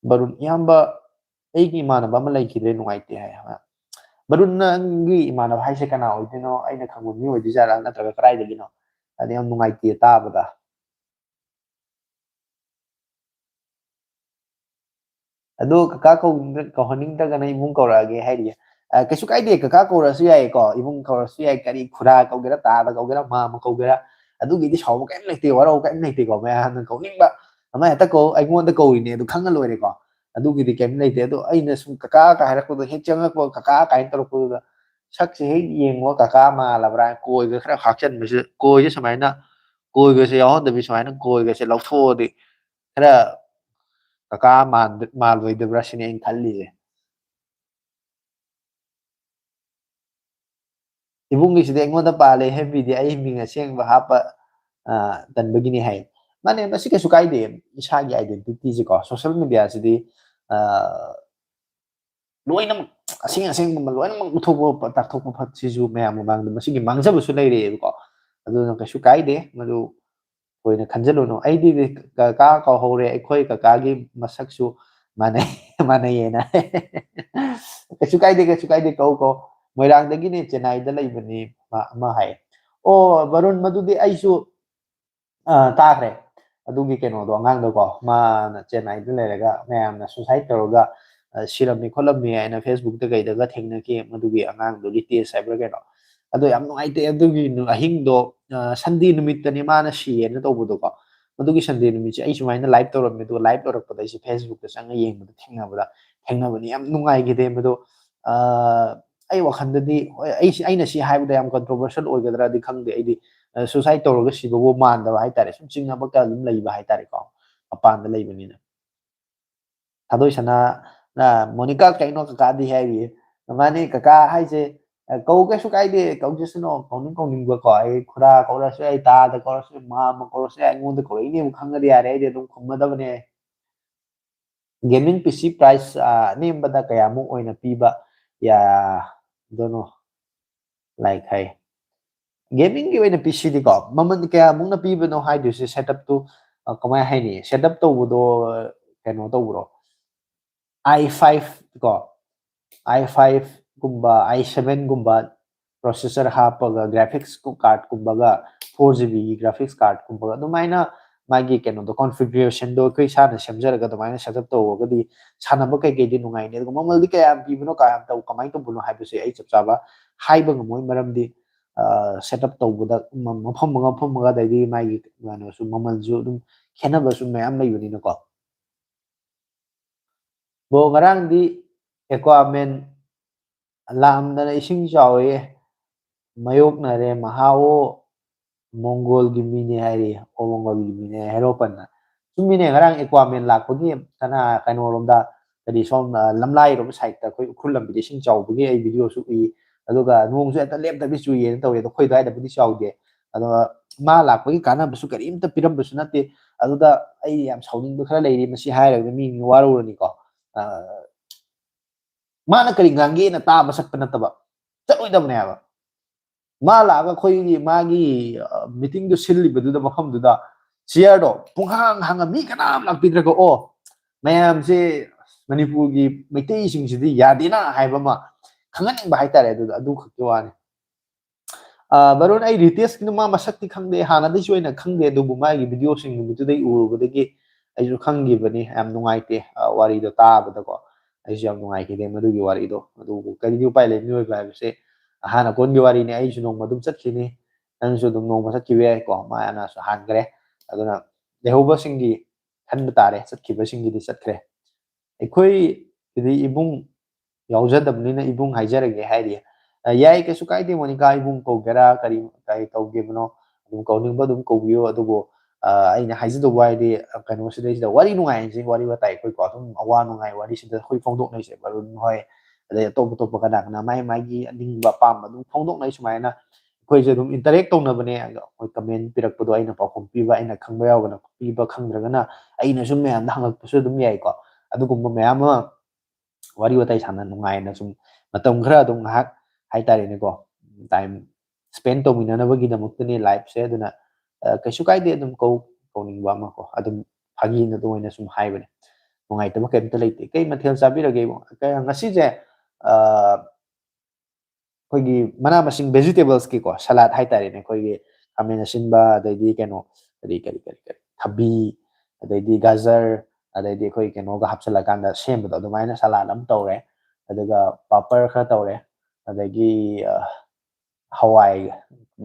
S1: ꯕꯔꯨꯟ ꯏꯌꯥꯝꯕ ꯑꯩꯒꯤ ꯏꯃꯥꯟꯅꯕ ꯑꯃ ꯂꯩꯈꯤꯗ꯭ꯔꯦ ꯅꯨꯡꯉꯥꯏꯇꯦ ꯍꯥꯏ ꯕꯔꯨꯟ ꯅꯪꯒꯤ ꯏꯃꯥꯟꯅꯕ ꯍꯥꯏꯁꯦ ꯀꯅꯥ ꯑꯣꯏꯗꯣꯏꯅꯣ ꯑꯩꯅ ꯈꯪꯕ ꯃꯤ ꯑꯣꯏꯗꯣꯏꯖꯥꯠꯂꯥ ꯅꯠꯇ꯭ꯔꯒ ꯀꯗꯥꯏꯗꯒꯤꯅꯣ ꯑꯗ ꯌꯥꯝ ꯅꯨꯡꯉꯥꯏꯇꯦ ꯇꯥꯕꯗ ꯑꯗꯣ ꯀꯀꯥ ꯀꯧꯍꯟꯅꯤꯡꯗ꯭ꯔꯒꯅ ꯏꯕꯨꯡ ꯀꯧꯔꯛꯑꯒꯦ ꯍꯥꯏꯔꯤꯌꯦ ꯀꯩꯁꯨ ꯀꯥꯏꯗꯦ ꯀꯀꯥ ꯀꯧꯔꯁꯨ ꯌꯥꯏꯀꯣ ꯏꯕꯨꯡ ꯀꯧꯔꯁꯨ ꯌꯥꯏ ꯀꯔꯤ ꯈꯨꯔꯥ ꯀꯧꯒꯦꯔꯥ ꯇꯥꯗ ꯀꯧꯒꯦꯔꯥ ꯃꯥꯃ ꯀꯧꯒꯦꯔꯥ ꯑꯗꯨꯒꯤꯗꯤ ꯁꯥꯎꯕ ꯀꯩꯝ ꯂꯩꯇꯦ ꯋꯥꯔꯧ ꯀꯩꯝ ꯂꯩꯇꯦꯀꯣ ꯃꯌꯥꯝꯅ ꯀꯧꯅꯤꯡꯕ ꯑꯃ ꯍꯦꯛꯇ ꯀꯧ ꯑꯩꯉꯣꯟꯗ ꯀꯧꯔꯤꯅꯦ ꯑꯗꯨ ꯈꯪꯉ ꯂꯣꯏꯔꯦꯀꯣ ꯑꯗꯨꯒꯤꯗꯤ ꯀꯩꯝ ꯂꯩꯇꯦ ꯑꯗꯣ ꯑꯩꯅ ꯁꯨꯝ ꯀꯀꯥ ꯍꯥꯏꯔꯛꯄꯗꯣ ꯍꯦꯛ ꯆꯪꯉꯛꯄ ꯀꯀꯥ ꯀꯥꯏꯅ ꯇꯧꯔꯛꯄꯗꯨꯗ ꯁꯛꯁꯦ ꯍꯦꯛ ꯌꯦꯡꯉꯣ ꯀꯀꯥ ꯃꯥꯜꯂꯕ꯭ꯔꯥ ꯀꯣꯏꯒ ꯈꯔ ꯍꯥꯞꯆꯟꯕꯁꯦ ꯀꯣꯏꯁꯦ ꯁꯨꯃꯥꯏꯅ ꯀꯣꯏꯒꯁꯦ ꯌꯥꯎꯍꯟꯗꯕꯤ ꯁꯨꯃꯥꯏꯅ ꯀꯣꯏꯒꯁꯦ ꯂꯧꯊꯣꯛꯑꯗꯤ ꯈꯔ ꯀꯀꯥ ꯃꯥꯜꯂꯣꯏꯗꯕ꯭ꯔꯥ ꯁꯤꯅꯤ ꯑꯩꯅ ꯈꯜꯂꯤꯁꯦ ꯏꯕꯨꯡꯒꯤꯁꯤꯗꯤ ꯑꯩꯉꯣꯟꯗ ꯄꯥꯜꯂꯦ ꯍꯦꯕꯤꯗꯤ ꯑꯩ ꯃꯤꯡ ꯑꯁꯦꯡꯕ ꯍꯥꯞꯄ ꯇꯟꯕꯒꯤꯅꯤ ꯍꯥꯏ ꯃꯥꯅꯦ ꯃꯁꯤ ꯀꯩꯁꯨ ꯀꯥꯏꯗꯦ ꯏꯁꯥꯒꯤ ꯑꯥꯏꯗꯦꯟꯇꯤꯇꯤꯁꯦꯀꯣ ꯁꯣꯁꯦꯜ ꯃꯦꯗꯤꯌꯥꯁꯤꯗꯤ ꯂꯣꯏꯅꯃꯛ ꯑꯁꯦꯡ ꯑꯁꯦꯡꯕ ꯂꯣꯏꯅꯃꯛ ꯎꯠꯊꯣꯛꯄ ꯇꯥꯛꯊꯣꯛꯄ ꯐꯠꯁꯤꯁꯨ ꯃꯌꯥꯝ ꯃꯃꯥꯡꯗ ꯃꯁꯤꯒꯤ ꯃꯥꯡꯖꯕꯁꯨ ꯂꯩꯔꯛꯑꯦꯕꯀꯣ ꯑꯗꯨꯅ ꯀꯩꯁꯨ ꯀꯥꯏꯗꯦ ꯃꯗꯨ ꯊꯣꯏꯅ ꯈꯟꯖꯤꯜꯂꯨꯅꯨ ꯑꯩꯗꯤ ꯀꯀꯥ ꯀꯧꯍꯧꯔꯦ ꯑꯩꯈꯣꯏ ꯀꯀꯥꯒꯤ ꯃꯁꯛꯁꯨ ꯃꯥꯟꯅꯩ ꯃꯥꯟꯅꯩꯌꯦꯅ ꯀꯩꯁꯨ ꯀꯥꯏꯗꯦ ꯀꯧ ꯃꯣꯏꯔꯥꯡꯗꯒꯤꯅꯦ ꯆꯦꯟꯅꯥꯏꯗ ꯂꯩꯕꯅꯤ ꯑꯃ ꯍꯥꯏ ꯑꯣ ꯕꯔꯨꯟ ꯃꯗꯨꯗꯤ ꯑꯩꯁꯨ ꯇꯥꯈ꯭ꯔꯦ ꯑꯗꯨꯒꯤ ꯀꯩꯅꯣꯗꯣ ꯑꯉꯥꯡꯗꯣꯀꯣ ꯃꯥꯅ ꯆꯦꯟꯅꯥꯏꯗ ꯂꯩꯔꯒ ꯃꯌꯥꯝꯅ ꯁꯨꯁꯥꯏꯠ ꯇꯧꯔꯒ ꯁꯤꯔꯝꯃꯤ ꯈꯣꯠꯂꯝꯃꯤ ꯍꯥꯏꯅ ꯐꯦꯁꯕꯨꯛꯇ ꯀꯩꯗꯒ ꯊꯦꯡꯅꯈꯤ ꯃꯗꯨꯒꯤ ꯑꯉꯥꯡꯗꯨꯒꯤ ꯇꯦꯁ ꯍꯥꯏꯕ꯭ꯔꯥ ꯀꯩꯅꯣ ꯑꯗꯣ ꯌꯥꯝ ꯅꯨꯡꯉꯥꯏꯇꯦ ꯑꯗꯨꯒꯤ ꯑꯍꯤꯡꯗꯣ ꯁꯟꯗꯦ ꯅꯨꯃꯤꯠꯇꯅꯤ ꯃꯥꯅ ꯁꯤꯌꯦꯅ ꯇꯧꯕꯗꯣꯀꯣ ꯃꯗꯨꯒꯤ ꯁꯟꯗꯦ ꯅꯨꯃꯤꯠꯁꯦ ꯑꯩ ꯁꯨꯃꯥꯏꯅ ꯂꯥꯏꯚ ꯇꯧꯔꯝꯃꯤ ꯑꯗꯨꯒ ꯂꯥꯏꯚ ꯇꯧꯔꯛꯄꯗ ꯑꯩꯁꯦ ꯐꯦꯁꯕꯨꯛꯇ ꯆꯪꯉ ꯌꯦꯡꯕꯗ ꯊꯦꯡꯅꯕꯅꯤ ꯌꯥꯝ ꯅꯨꯡꯉꯥꯏꯈꯤꯗꯦ ꯃꯗꯣ ꯑꯩ ꯋꯥꯈꯜꯗꯗꯤ ꯍꯣꯏ ꯑꯩꯅ ꯁꯤ ꯍꯥꯏꯕꯗ ꯌꯥꯝ ꯀꯟꯇ꯭ꯔꯣꯚꯔꯁꯤꯌꯦꯜ ꯑꯣꯏꯒꯗ꯭ꯔꯥꯗꯤ ꯈꯪꯗꯦ ꯑꯩꯗꯤ ꯁꯨꯁꯥꯏꯠ ꯇꯧꯔꯒ ꯁꯤꯕꯕꯨ ꯃꯥꯟꯗꯕ ꯍꯥꯏꯇꯥꯔꯦ ꯁꯨꯝ ꯆꯤꯡꯅꯕꯒ ꯑꯗꯨꯝ ꯂꯩꯕ ꯍꯥꯏꯇꯥꯔꯦꯀꯣ ꯃꯄꯥꯟꯗ ꯂꯩꯕꯅꯤꯅ ꯊꯥꯗꯣꯏꯁꯅꯥ ꯃꯣꯅꯤꯀꯥ ꯀꯩꯅꯣ ꯀꯀꯥꯗꯤ ꯍꯥꯏꯔꯤꯌꯦ ꯃꯥꯅꯤ ꯀꯀꯥ ꯍꯥꯏꯁꯦ ꯀꯩꯁꯨ ꯀꯥꯏꯗꯦ ꯀꯧꯖꯁꯅꯨ ꯀꯧꯅꯤꯡꯕꯀꯣ ꯑꯩ ꯈꯨꯔꯥ ꯀꯧꯔꯁꯨ ꯑꯩ ꯇꯥꯗ ꯀꯧꯔꯁꯨ ꯃꯥꯃ ꯀꯧꯔꯁꯨ ꯑꯩꯉꯣꯟꯗ ꯀꯧꯔꯛꯏꯅꯦꯕꯨ ꯈꯪꯉꯗꯤ ꯌꯥꯔꯦ ꯑꯩꯗꯤ ꯑꯗꯨꯝ ꯈꯨꯝꯃꯗꯕꯅꯦ ꯒꯦꯃꯤꯡ ꯄꯤ ꯁꯤ ꯄ꯭ꯔꯥꯏꯁ ꯑꯅꯦꯝꯕꯗ ꯀꯌꯥꯃꯨꯛ ꯑꯣꯏꯅ ꯄꯤꯕ ꯗꯣꯅꯣ ꯂꯥꯏꯛ ꯍꯥꯏ ꯒꯦꯃꯤꯡꯒꯤ ꯑꯣꯏꯅ ꯄꯤ ꯁꯤꯗꯤꯀꯣ ꯃꯃꯜ ꯀꯌꯥꯃꯨꯛꯅ ꯄꯤꯕꯅꯣ ꯍꯥꯏꯗꯣꯏꯁꯦ ꯁꯦꯠꯑꯞꯇꯨ ꯀꯃꯥꯏꯅ ꯍꯥꯏꯅꯤ ꯁꯦꯠꯑꯞ ꯇꯧꯕꯗꯣ ꯀꯩꯅꯣ ꯇꯧꯕ꯭ꯔꯣ i5 ꯀꯣ i5 ꯒꯨꯝꯕ i7ꯒꯨꯝꯕ ꯄ꯭ꯔꯣꯁꯦꯁꯔ ꯍꯥꯞꯄꯒ ꯒ꯭ꯔꯥꯐꯤꯛꯁ ꯀꯥꯔꯠꯀꯨꯝꯕꯒ 4 GB ꯒ꯭ꯔꯥꯐꯤꯛꯁ ꯀꯥꯔꯠꯀꯨꯝꯕꯒ ꯑꯗꯨꯃꯥꯏꯅ ꯃꯥꯒꯤ ꯀꯩꯅꯣꯗꯣ ꯀꯣꯟꯐꯤꯒꯔꯦꯁꯟꯗꯣ ꯑꯩꯈꯣꯏ ꯏꯁꯥꯅ ꯁꯦꯝꯖꯔꯒ ꯑꯗꯨꯃꯥꯏꯅ ꯁꯦꯠꯑꯞ ꯇꯧꯔꯒꯗꯤ ꯁꯥꯟꯅꯕ ꯀꯩꯀꯩꯗꯤ ꯅꯨꯡꯉꯥꯏꯅꯤ ꯑꯗꯨꯒ ꯃꯃꯜꯗꯤ ꯀꯌꯥꯝ ꯄꯤꯕꯅꯣ ꯀꯃꯥꯏꯅ ꯇꯧꯕꯅꯣ ꯍꯥꯏꯕꯁꯦ ꯑꯩ ꯆꯞ ꯆꯥꯕ ꯍꯥꯏꯕ ꯉꯝꯃꯣꯏ ꯃꯔꯝꯗꯤ ꯁꯦꯠꯑꯞ ꯇꯧꯕꯗ ꯃꯐꯝ ꯑꯗꯩꯗꯤ ꯃꯥꯒꯤ ꯀꯩꯅꯣꯁꯨ ꯃꯃꯜꯁꯨ ꯑꯗꯨꯝ ꯈꯦꯠꯅꯕꯁꯨ ꯃꯌꯥꯝ ꯂꯩꯕꯅꯤꯅꯀꯣ ꯕ꯭ꯔꯣ ꯉꯔꯥꯡꯗꯤ ꯑꯦꯀ꯭ꯋꯥꯃꯦꯟ ꯂꯥꯛꯑꯝꯗꯅ ꯏꯁꯤꯡ ꯆꯥꯎꯋꯦ ꯃꯥꯌꯣꯛꯅꯔꯦ ꯃꯍꯥꯎ ꯃꯣꯡꯒꯣꯜꯒꯤ ꯃꯤꯅꯤ ꯍꯥꯏꯔꯤ ꯃꯣꯡꯒꯣꯜꯒꯤ ꯃꯤꯅꯦ ꯍꯦꯔꯣꯄꯟꯅ ꯆꯨꯝꯃꯤꯅꯦ ꯉꯔꯥꯡ ꯑꯦꯀ꯭ꯋꯥꯃꯦꯟ ꯂꯥꯛꯄꯒꯤ ꯀꯩꯅꯣꯔꯣꯝꯗ ꯁꯣꯝ ꯂꯝꯂꯥꯏꯔꯣꯝ ꯁꯥꯏꯗꯠꯇ ꯑꯩꯈꯣꯏ ꯎꯈ꯭ꯔꯨꯜ ꯂꯝꯕꯤꯗ ꯏꯁꯤꯡ ꯆꯥꯎꯕꯒꯤ ꯑꯩ ꯚꯤꯗꯤꯑꯣꯁꯨ ꯎꯏ ꯑꯗꯨꯒ ꯅꯣꯡꯁꯨ ꯍꯦꯛꯇ ꯂꯦꯞꯇꯕꯤ ꯆꯨꯏꯌꯦꯅ ꯇꯧꯋꯦ ꯑꯗꯣ ꯑꯩꯈꯣꯏ ꯑꯗꯨꯋꯥꯏꯗꯕꯨꯗꯤ ꯆꯥꯎꯗꯦ ꯑꯗꯣ ꯃꯥ ꯂꯥꯛꯄꯒꯤ ꯀꯥꯟꯅꯕꯁꯨ ꯀꯔꯤꯝꯇ ꯄꯤꯔꯝꯕꯁꯨ ꯅꯠꯇꯦ ꯑꯗꯨꯗ ꯑꯩ ꯌꯥꯝ ꯁꯥꯎꯅꯤꯡꯕ ꯈꯔ ꯂꯩꯔꯤ ꯃꯁꯤ ꯍꯥꯏꯔꯒ ꯃꯤ ꯋꯥꯔꯧꯔꯅꯤꯀꯣ ꯃꯥꯅ ꯀꯔꯤ ꯉꯥꯡꯒꯦꯅ ꯇꯥꯕ ꯆꯠꯄ ꯅꯠꯇꯕ ꯆꯠꯂꯣꯏꯗꯕꯅꯦ ꯍꯥꯏꯕ ꯃꯥ ꯂꯥꯛꯑꯒ ꯑꯩꯈꯣꯏꯒꯤ ꯃꯥꯒꯤ ꯃꯤꯇꯤꯡꯗꯨ ꯁꯤꯜꯂꯤꯕꯗꯨꯗ ꯃꯐꯝꯗꯨꯗ ꯆꯤꯌꯔꯗꯣ ꯄꯨꯡꯍꯥꯡ ꯍꯥꯡꯉ ꯃꯤ ꯀꯅꯥꯝ ꯂꯥꯛꯄꯤꯗ꯭ꯔꯒ ꯃꯌꯥꯝꯁꯦ ꯃꯅꯤꯄꯨꯔꯒꯤ ꯃꯩꯇꯩꯁꯤꯡꯁꯤꯗꯤ ꯌꯥꯗꯦꯅ ꯍꯥꯏꯕ ꯑꯃ ꯈꯪꯍꯟꯅꯤꯡꯕ ꯍꯥꯏꯇꯥꯔꯦ ꯑꯗꯨꯗ ꯑꯗꯨ ꯈꯛꯀꯤ ꯋꯥꯅꯤ ꯕꯔꯣꯟ ꯑꯩ ꯔꯤꯇꯦꯁꯀꯤꯅ ꯃꯥ ꯃꯁꯛꯇꯤ ꯈꯪꯗꯦ ꯍꯥꯟꯅꯗꯩꯁꯨ ꯑꯣꯏꯅ ꯈꯪꯗꯦ ꯑꯗꯨꯕꯨ ꯃꯥꯒꯤ ꯚꯤꯗꯤꯑꯣꯁꯤꯡ ꯅꯨꯃꯤꯠꯇꯨꯗꯩ ꯎꯔꯨꯕꯗꯒꯤ ꯑꯩꯁꯨ ꯈꯪꯈꯤꯕꯅꯤ ꯌꯥꯝ ꯅꯨꯡꯉꯥꯏꯇꯦ ꯋꯥꯔꯤꯗꯣ ꯇꯥꯕꯗꯀꯣ ꯑꯩꯁꯨ ꯌꯥꯝ ꯅꯨꯡꯉꯥꯏꯈꯤꯗꯦ ꯃꯗꯨꯒꯤ ꯋꯥꯔꯤꯗꯣ ꯑꯗꯨꯕꯨ ꯀꯔꯤꯗꯤ ꯎꯄꯥꯏ ꯂꯩ ꯃꯤꯑꯣꯏꯕ ꯍꯥꯏꯕꯁꯦ ꯍꯥꯟꯅ ꯀꯣꯟꯒꯤ ꯋꯥꯔꯤꯅꯤ ꯑꯩꯁꯨ ꯅꯣꯡꯃ ꯑꯗꯨꯝ ꯆꯠꯈꯤꯅꯤ ꯅꯪꯁꯨ ꯑꯗꯨꯝ ꯅꯣꯡꯃ ꯆꯠꯈꯤꯕ ꯌꯥꯏꯀꯣ ꯃꯥꯅꯁꯨ ꯍꯥꯟꯈ꯭ꯔꯦ ꯑꯗꯨꯅ ꯂꯩꯍꯧꯕꯁꯤꯡꯒꯤ ꯈꯟꯕ ꯇꯥꯔꯦ ꯆꯠꯈꯤꯕꯁꯤꯡꯒꯤꯗꯤ ꯆꯠꯈ꯭ꯔꯦ ꯑꯩꯈꯣꯏꯒꯤꯗꯤ ꯏꯕꯨꯡ ꯌꯥꯎꯖꯗꯕꯅꯤꯅ ꯏꯕꯨꯡ ꯍꯥꯏꯖꯔꯒꯦ ꯍꯥꯏꯔꯤ ꯌꯥꯏ ꯀꯩꯁꯨ ꯀꯥꯏꯗꯦ ꯃꯣꯅꯤꯀꯥ ꯏꯕꯨꯡ ꯀꯧꯒꯦꯔꯥ ꯀꯔꯤ ꯇꯧꯒꯦꯕꯅꯣ ꯑꯗꯨꯝ ꯀꯧꯅꯤꯡꯕ ꯑꯗꯨꯝ ꯀꯧꯕꯤꯌꯨ ꯑꯗꯨꯕꯨ ꯑꯩꯅ ꯍꯥꯏꯖꯗꯧꯕ ꯍꯥꯏꯗꯤ ꯀꯩꯅꯣꯁꯤꯗꯩꯁꯤꯗ ꯋꯥꯔꯤ ꯅꯨꯡꯉꯥꯏꯁꯤ ꯋꯥꯔꯤ ꯋꯥꯇꯥꯏ ꯑꯩꯈꯣꯏꯀꯣ ꯑꯗꯨꯝ ꯑꯋꯥ ꯅꯨꯡꯉꯥꯏ ꯋꯥꯔꯤꯁꯤꯗ ꯑꯩꯈꯣꯏ ꯐꯣꯡꯗꯣꯛꯅꯩꯁꯦ ꯃꯔꯨꯞ ꯍꯣꯏ ꯑꯗꯩ ꯑꯇꯣꯞ ꯀꯅꯥ ꯃꯥꯒꯤ ꯑꯅꯤꯡꯕ ꯑꯄꯥꯝꯕ ꯑꯗꯨꯝ ꯐꯣꯡꯗꯣꯛꯅꯩ ꯁꯨꯃꯥꯏꯅ ꯑꯩꯈꯣꯏꯁꯦ ꯑꯗꯨꯝ ꯏꯟꯇꯔꯦꯛ ꯇꯧꯅꯕꯅꯦ ꯑꯗꯣ ꯑꯩꯈꯣꯏ ꯀꯃꯦꯟ ꯄꯤꯔꯛꯄꯗꯣ ꯑꯩꯅ ꯄꯥꯎꯈꯨꯝ ꯄꯤꯕ ꯑꯩꯅ ꯈꯪꯕ ꯌꯥꯎꯒꯅ ꯄꯤꯕ ꯈꯪꯗ꯭ꯔꯒꯅ ꯑꯩꯅ ꯁꯨꯝ ꯃꯌꯥꯝꯗ ꯍꯪꯉꯛꯄꯁꯨ ꯑꯗꯨꯝ ꯌꯥꯏꯀꯣ ꯑꯗꯨꯒꯨꯝꯕ ꯃꯌꯥꯝ ꯑꯃ ꯋꯥꯔꯤ ꯋꯥꯇꯥꯏ ꯁꯥꯟꯅ ꯅꯨꯡꯉꯥꯏꯅ ꯁꯨꯝ ꯃꯇꯝ ꯈꯔ ꯑꯗꯨꯝ ꯉꯥꯏꯍꯥꯛ ꯍꯥꯏꯇꯥꯔꯦꯅꯦꯀꯣ ꯇꯥꯏꯝ ꯁ꯭ꯄꯦꯟ ꯇꯧꯃꯤꯟꯅꯅꯕꯒꯤꯗꯃꯛꯇꯅꯤ ꯂꯥꯏꯐꯁꯦ ꯑꯗꯨꯅ ꯀꯩꯁꯨ ꯀꯥꯏꯗꯦ ꯑꯗꯨꯝ ꯀꯧꯅꯤꯡꯕ ꯑꯃ ꯀꯣ ꯑꯗꯨꯝ ꯐꯥꯒꯤꯅ ꯑꯣꯏꯅ ꯁꯨꯝ ꯍꯥꯏꯕꯅꯦ ꯅꯨꯡꯉꯥꯏꯇꯕ ꯀꯩꯝꯇ ꯂꯩꯇꯦ ꯀꯩ ꯃꯊꯦꯜ ꯆꯥꯕꯤꯔꯒꯦ ꯉꯁꯤꯁꯦ ꯑꯩꯈꯣꯏꯒꯤ ꯃꯅꯥ ꯃꯁꯤꯡ ꯚꯦꯖꯤꯇꯦꯕꯜꯁꯀꯤꯀꯣ ꯁꯂꯥꯠ ꯍꯥꯏꯇꯥꯔꯦꯅꯦ ꯑꯩꯈꯣꯏꯒꯤ ꯈꯥꯃꯦꯟ ꯑꯁꯤꯟꯕ ꯑꯗꯩꯗꯤ ꯀꯩꯅꯣ ꯀꯔꯤ ꯊꯕꯤ ꯑꯗꯩꯗꯤ ꯒꯖꯔ ꯑꯗꯩꯗꯤ ꯑꯩꯈꯣꯏ ꯀꯩꯅꯣꯒ ꯍꯥꯞꯆꯤꯜꯂꯀꯥꯟꯗ ꯁꯦꯝꯕꯗꯣ ꯑꯗꯨꯃꯥꯏꯅ ꯁꯂꯥꯠ ꯑꯃ ꯇꯧꯔꯦ ꯑꯗꯨꯒ ꯄꯥꯄꯔ ꯈꯔ ꯇꯧꯔꯦ ꯑꯗꯒꯤ ꯍꯋꯥꯏ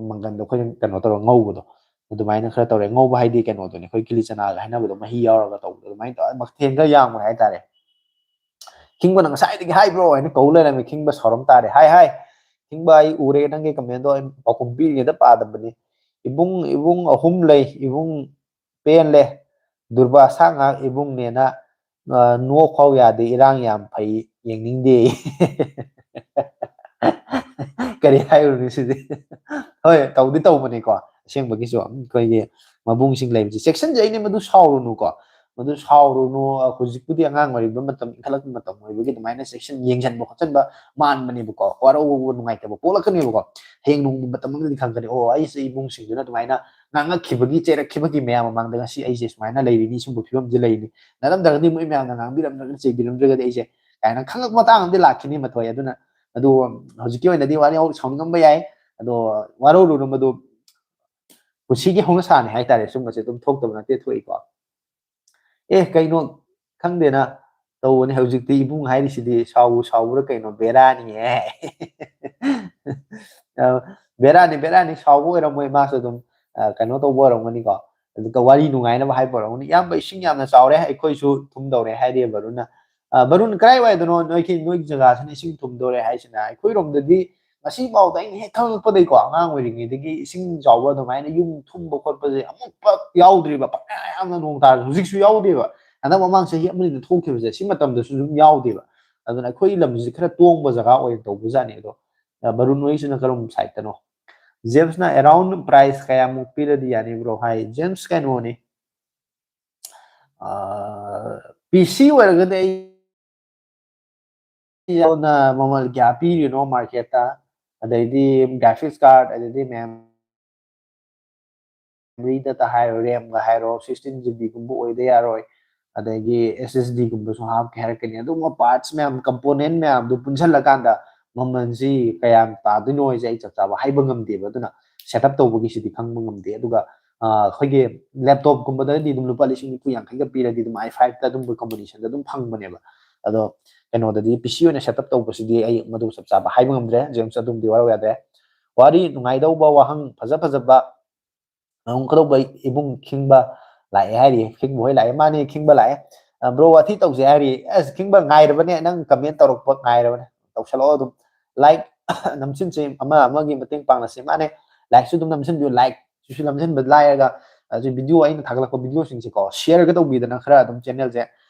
S1: ꯃꯪꯒꯟꯗꯣ ꯑꯩꯈꯣꯏꯅ ꯀꯩꯅꯣ ꯇꯧꯔꯒ ꯉꯧꯕꯗꯣ ꯑꯗꯨꯃꯥꯏꯅ ꯈꯔ ꯇꯧꯔꯦ ꯉꯧꯕ ꯍꯥꯏꯗꯤ ꯀꯩꯅꯣꯗꯨꯅꯦ ꯑꯩꯈꯣꯏ ꯀꯤꯂꯤ ꯆꯅꯥꯒ ꯍꯥꯏꯅꯕꯗꯣ ꯃꯍꯤ ꯌꯥꯎꯔꯒ ꯇꯧꯕꯗꯣ ꯑꯗꯨꯃꯥꯏꯅ ꯇꯧꯔ ꯃꯊꯦꯜ ꯈꯔ ꯌꯥꯝꯕ ꯍꯥꯏꯇꯥꯔꯦ ꯈꯤꯡꯕꯅ ꯉꯁꯥꯏꯗꯒꯤ ꯍꯥꯏꯕ꯭ꯔꯣ ꯍꯥꯏꯅ ꯀꯧ ꯂꯩꯔꯝꯃꯤ ꯈꯤꯡꯕ ꯁꯥꯎꯔꯝ ꯇꯥꯔꯦ ꯍꯥꯏ ꯈꯤꯡꯕ ꯑꯩ ꯎꯔꯦ ꯅꯪꯒꯤ ꯀꯃꯦꯟꯗꯣ ꯑꯩ ꯄꯥꯎꯈꯨꯝ ꯄꯤꯔꯤꯉꯩꯗ ꯄꯥꯗꯕꯅꯤ ꯏꯕꯨꯡ ꯑꯍꯨꯝ ꯂꯩ ꯏꯕꯨꯡ ꯄꯦꯟꯂꯦ ꯗꯨꯔꯕꯥ ꯁꯥ ꯉꯥꯛ ꯏꯕꯨꯡꯅꯦꯅ ꯅꯣꯛ ꯐꯥꯎ ꯌꯥꯗꯦ ꯏꯔꯥꯡ ꯌꯥꯝ ꯐꯩ ꯌꯦꯡꯅꯤꯡꯗꯦ ꯀꯔꯤ ꯍꯥꯏꯔꯨꯅꯤ ꯁꯤꯗꯤ ꯍꯣꯏ ꯇꯧꯗꯤ ꯇꯧꯕꯅꯤꯀꯣ ꯑꯁꯦꯡꯕꯒꯤꯁꯨ ꯑꯩꯈꯣꯏꯒꯤ ꯃꯕꯨꯡꯁꯤꯡ ꯂꯩꯕꯁꯤ ꯆꯦꯛꯁꯤꯟꯖꯩꯅꯦ ꯃꯗꯨ ꯁꯥꯎꯔꯨꯅꯨꯀꯣ ꯃꯗꯨ ꯁꯥꯎꯔꯨꯅꯨ ꯍꯧꯖꯤꯛꯄꯨꯗꯤ ꯑꯉꯥꯡ ꯑꯣꯏꯔꯤꯕ ꯃꯇꯝ ꯏꯟꯈꯠꯂꯛꯄ ꯃꯇꯝ ꯑꯣꯏꯕꯒꯤ ꯑꯗꯨꯃꯥꯏꯅ ꯆꯦꯛꯁꯤꯟ ꯌꯦꯡꯁꯤꯟꯕ ꯈꯣꯠꯆꯟꯕ ꯃꯥꯟꯕꯅꯦꯕꯀꯣ ꯋꯥꯔꯧꯕ ꯅꯨꯡꯉꯥꯏꯇꯕ ꯄꯣꯛꯂꯛꯀꯅꯦꯕꯀꯣ ꯍꯌꯦꯡ ꯅꯣꯡꯃ ꯃꯇꯝ ꯑꯃꯗꯗꯤ ꯈꯪꯒꯅꯤ ꯑꯣ ꯑꯩꯁꯦ ꯏꯕꯨꯡꯁꯤꯡꯗꯨꯅ ꯑꯗꯨꯃꯥꯏꯅ ꯉꯥꯡꯉꯛꯈꯤꯕꯒꯤ ꯆꯩꯔꯛꯈꯤꯕꯒꯤ ꯃꯌꯥꯝ ꯃꯃꯥꯡꯗ ꯉꯁꯤ ꯑꯩꯁꯦ ꯁꯨꯃꯥꯏꯅ ꯂꯩꯔꯤꯅꯤ ꯁꯨꯝꯕ ꯐꯤꯕꯝꯁꯦ ꯂꯩꯔꯤꯅꯤ ꯅꯠꯂꯝꯗ꯭ꯔꯒꯗꯤ ꯃꯣꯏ ꯃꯌꯥꯝꯅ ꯉꯥꯡꯕꯤꯔꯝꯗ꯭ꯔꯒꯗꯤ ꯆꯩꯕꯤꯔꯝꯗ꯭ꯔꯒꯗꯤ ꯑꯩꯁꯦ ꯀꯥꯏꯅ ꯈꯪꯉꯛꯄ ꯃꯇꯥꯡ ꯑꯃꯗꯤ ꯂꯥꯛꯈꯤꯅꯤ ꯃꯊꯣꯏ ꯑꯗꯨꯅ ꯑꯗꯣ ꯍꯧꯖꯤꯛꯀꯤ ꯑꯣꯏꯅꯗꯤ ꯋꯥꯔꯤ ꯁꯥꯎꯅꯤꯡꯉꯝꯕ ꯌꯥꯏ ꯑꯗꯣ ꯋꯥꯔꯧꯔꯨꯅꯨ ꯃꯗꯨ ꯄꯨꯟꯁꯤꯒꯤ ꯍꯧꯅꯁꯥꯅꯤ ꯍꯥꯏꯇꯥꯔꯦ ꯁꯨꯝꯕꯁꯦ ꯑꯗꯨꯝ ꯊꯣꯛꯇꯕ ꯅꯠꯇꯦ ꯊꯣꯛꯏꯀꯣ ꯑꯦ ꯀꯩꯅꯣ ꯈꯪꯗꯦꯅ ꯇꯧꯕꯅꯤ ꯍꯧꯖꯤꯛꯇꯤ ꯏꯕꯨꯡ ꯍꯥꯏꯔꯤꯁꯤꯗꯤ ꯁꯥꯎꯕ꯭ꯔꯥ ꯀꯩꯅꯣ ꯕꯦꯔꯥꯅꯤꯍꯦ ꯕꯦꯔꯥꯅꯤ ꯁꯥꯎꯕ ꯑꯣꯏꯔꯝꯃꯣꯏ ꯃꯥꯁꯨ ꯑꯗꯨꯝ ꯀꯩꯅꯣ ꯇꯧꯕ ꯑꯣꯏꯔꯝꯒꯅꯤꯀꯣ ꯑꯗꯨꯒ ꯋꯥꯔꯤ ꯅꯨꯡꯉꯥꯏꯅꯕ ꯍꯥꯏꯕ ꯑꯣꯏꯔꯝꯒꯅꯤ ꯏꯌꯥꯝꯕ ꯏꯁꯤꯡ ꯌꯥꯝꯅ ꯆꯥꯎꯔꯦ ꯑꯩꯈꯣꯏꯁꯨ ꯊꯨꯝꯗꯧꯔꯦ ꯍꯥꯏꯔꯤꯌꯦ ꯕꯔꯨꯟꯅ ꯕꯔꯨꯟ ꯀꯗꯥꯏꯋꯥꯏꯗꯅꯣ ꯅꯣꯏꯒꯤ ꯖꯒꯥꯁꯤꯅ ꯏꯁꯤꯡ ꯊꯨꯝꯗꯧꯔꯦ ꯍꯥꯏꯁꯤꯅ ꯑꯩꯈꯣꯏꯔꯣꯝꯗꯗꯤ ꯉꯁꯤꯐꯥꯎꯗ ꯑꯩꯅ ꯍꯦꯛ ꯈꯪꯉꯛꯄꯗꯒꯤꯀꯣ ꯑꯉꯥꯡ ꯑꯣꯏꯔꯤꯉꯩꯗꯒꯤ ꯏꯁꯤꯡ ꯆꯥꯎꯕ ꯑꯗꯨꯃꯥꯏꯅ ꯌꯨꯝ ꯊꯨꯝꯕ ꯈꯣꯠꯄꯁꯦ ꯑꯃꯨꯛ ꯌꯥꯎꯗ꯭ꯔꯤꯕ ꯌꯥꯝꯅ ꯅꯣꯡ ꯇꯥꯔꯁꯨ ꯍꯧꯖꯤꯛꯁꯨ ꯌꯥꯎꯗꯦꯕ ꯍꯟꯗꯛ ꯃꯃꯥꯡ ꯆꯍꯤ ꯑꯃꯅꯤꯗ ꯊꯣꯛꯈꯤꯕꯁꯦ ꯁꯤ ꯃꯇꯝꯗꯁꯨ ꯑꯗꯨꯝ ꯌꯥꯎꯗꯦꯕ ꯑꯗꯨꯅ ꯑꯩꯈꯣꯏꯒꯤ ꯂꯝꯁꯤ ꯈꯔ ꯇꯣꯡꯕ ꯖꯒꯥ ꯑꯣꯏꯅ ꯇꯧꯕꯖꯥꯠꯅꯤ ꯑꯗꯣ ꯕꯔꯨꯟ ꯍꯣꯏꯁꯤꯅ ꯀꯔꯝ ꯁꯥꯏꯠꯇꯅꯣ ꯖꯦꯝꯁꯅ ꯑꯦꯔꯥꯎꯟ ꯄ꯭ꯔꯥꯏꯁ ꯀꯌꯥꯃꯨꯛ ꯄꯤꯔꯗꯤ ꯌꯥꯅꯤꯕ꯭ꯔꯣ ꯍꯥꯏ ꯖꯦꯝꯁ ꯀꯩꯅꯣꯅꯤ ꯄꯤ ꯁꯤ ꯑꯣꯏꯔꯒꯗꯤ ꯑꯩ ꯌꯥꯎꯅ ꯃꯃꯜ ꯀꯌꯥ ꯄꯤꯔꯤꯅꯣ ꯃꯥꯔꯀꯦꯠꯇ ꯑꯗꯩꯗꯤ ꯒ꯭ꯔꯥꯐꯤꯛꯁ ꯀꯥꯔꯗ ꯑꯗꯩꯗꯤ ꯃꯌꯥꯝ ꯃꯦꯃꯣꯔꯤꯗꯇ ꯍꯥꯏꯔꯣ ꯔꯦꯝꯒ ꯍꯥꯏꯔꯣ 16 GB ꯑꯣꯏꯗ ꯌꯥꯔꯣꯏ ꯑꯗꯒꯤ SSD ꯍꯥꯞꯀꯦ ꯍꯥꯏꯔꯛꯀꯅꯤ ꯑꯗꯨꯒꯨꯝꯕ ꯄꯥꯔꯠꯁ ꯃꯌꯥꯝ ꯀꯝꯄꯣꯅꯦꯟ ꯃꯌꯥꯝꯗꯨ ꯄꯨꯟꯁꯤꯜꯂꯀꯥꯟꯗ ꯃꯃꯜꯁꯤ ꯀꯌꯥꯝ ꯇꯥꯗꯣꯏꯅꯣ ꯍꯥꯏꯁꯦ ꯑꯩ ꯆꯞ ꯆꯥꯕ ꯍꯥꯏꯕ ꯉꯝꯗꯦꯕ ꯑꯗꯨꯅ ꯁꯦꯠꯑꯞ ꯇꯧꯕꯒꯤꯁꯤꯗꯤ ꯈꯪꯕ ꯉꯝꯗꯦ ꯑꯗꯨꯒ ꯑꯩꯈꯣꯏꯒꯤ ꯂꯦꯞꯇꯣꯞꯀꯨꯝꯕꯗꯗꯤ ꯑꯗꯨꯝ ꯂꯨꯄꯥ 9,000-9,000ꯒ ꯄꯤꯔꯗꯤ ꯑꯗꯨꯝ i5ꯇ ꯑꯗꯨꯝꯕ ꯀꯝꯕꯤꯅꯦꯁꯟꯗ ꯑꯗꯨꯝ ꯐꯪꯕꯅꯦꯕ ꯑꯗꯣ ꯀꯩꯅꯣꯗꯗꯤ PC ꯑꯣꯏꯅ ꯁꯦꯠꯑꯞ ꯇꯧꯕꯁꯤꯗꯤ ꯑꯩ ꯃꯗꯨ ꯆꯞ ꯆꯥꯕ ꯍꯥꯏꯕ ꯉꯝꯗ꯭ꯔꯦ ꯖꯦꯝꯁ ꯑꯗꯨꯝꯗꯤ ꯋꯥꯔꯧ ꯌꯥꯗ꯭ꯔꯦ ꯋꯥꯔꯤ ꯅꯨꯡꯉꯥꯏꯗꯧꯕ ꯋꯥꯍꯪ ꯐꯖꯕ ꯀꯗꯧꯕ ꯏꯕꯨꯡ ꯈꯤꯡꯕ ꯂꯥꯛꯑꯦ ꯍꯥꯏꯔꯤ ꯈꯤꯡꯕ ꯍꯣꯏ ꯂꯥꯛꯑꯦ ꯃꯥꯅꯤ ꯈꯤꯡꯕ ꯂꯥꯛꯑꯦ ꯕ꯭ꯔꯣ ꯋꯥꯊꯤ ꯇꯧꯁꯦ ꯍꯥꯏꯔꯤ ꯑꯁ ꯈꯤꯡꯕ ꯉꯥꯏꯔꯕꯅꯦ ꯅꯪ ꯀꯃꯦꯟ ꯇꯧꯔꯛꯄ ꯉꯥꯏꯔꯕꯅꯦ ꯇꯧꯁꯜꯂꯛꯑꯣ ꯑꯗꯨꯝ ꯂꯥꯏꯛ ꯅꯝꯁꯤꯟꯁꯦ ꯑꯃꯒꯤ ꯃꯇꯦꯡ ꯄꯥꯡꯅꯁꯤ ꯃꯥꯅꯦ ꯂꯥꯏꯛꯁꯨ ꯑꯗꯨꯝ ꯅꯝꯁꯤꯟꯕꯤꯌꯨ ꯂꯥꯏꯛꯁꯨ ꯅꯝꯁꯤꯟꯕ ꯂꯥꯏꯔꯒ ꯚꯤꯗꯤꯑꯣ ꯑꯩꯅ ꯊꯥꯒꯠꯂꯛꯄ ꯚꯤꯗꯤꯑꯣꯁꯤꯡꯁꯦꯀꯣ ꯁꯤꯌꯔꯒ ꯇꯧꯕꯤꯗꯅ ꯈꯔ ꯑꯗꯨꯝ ꯆꯦꯅꯦꯜꯁꯦ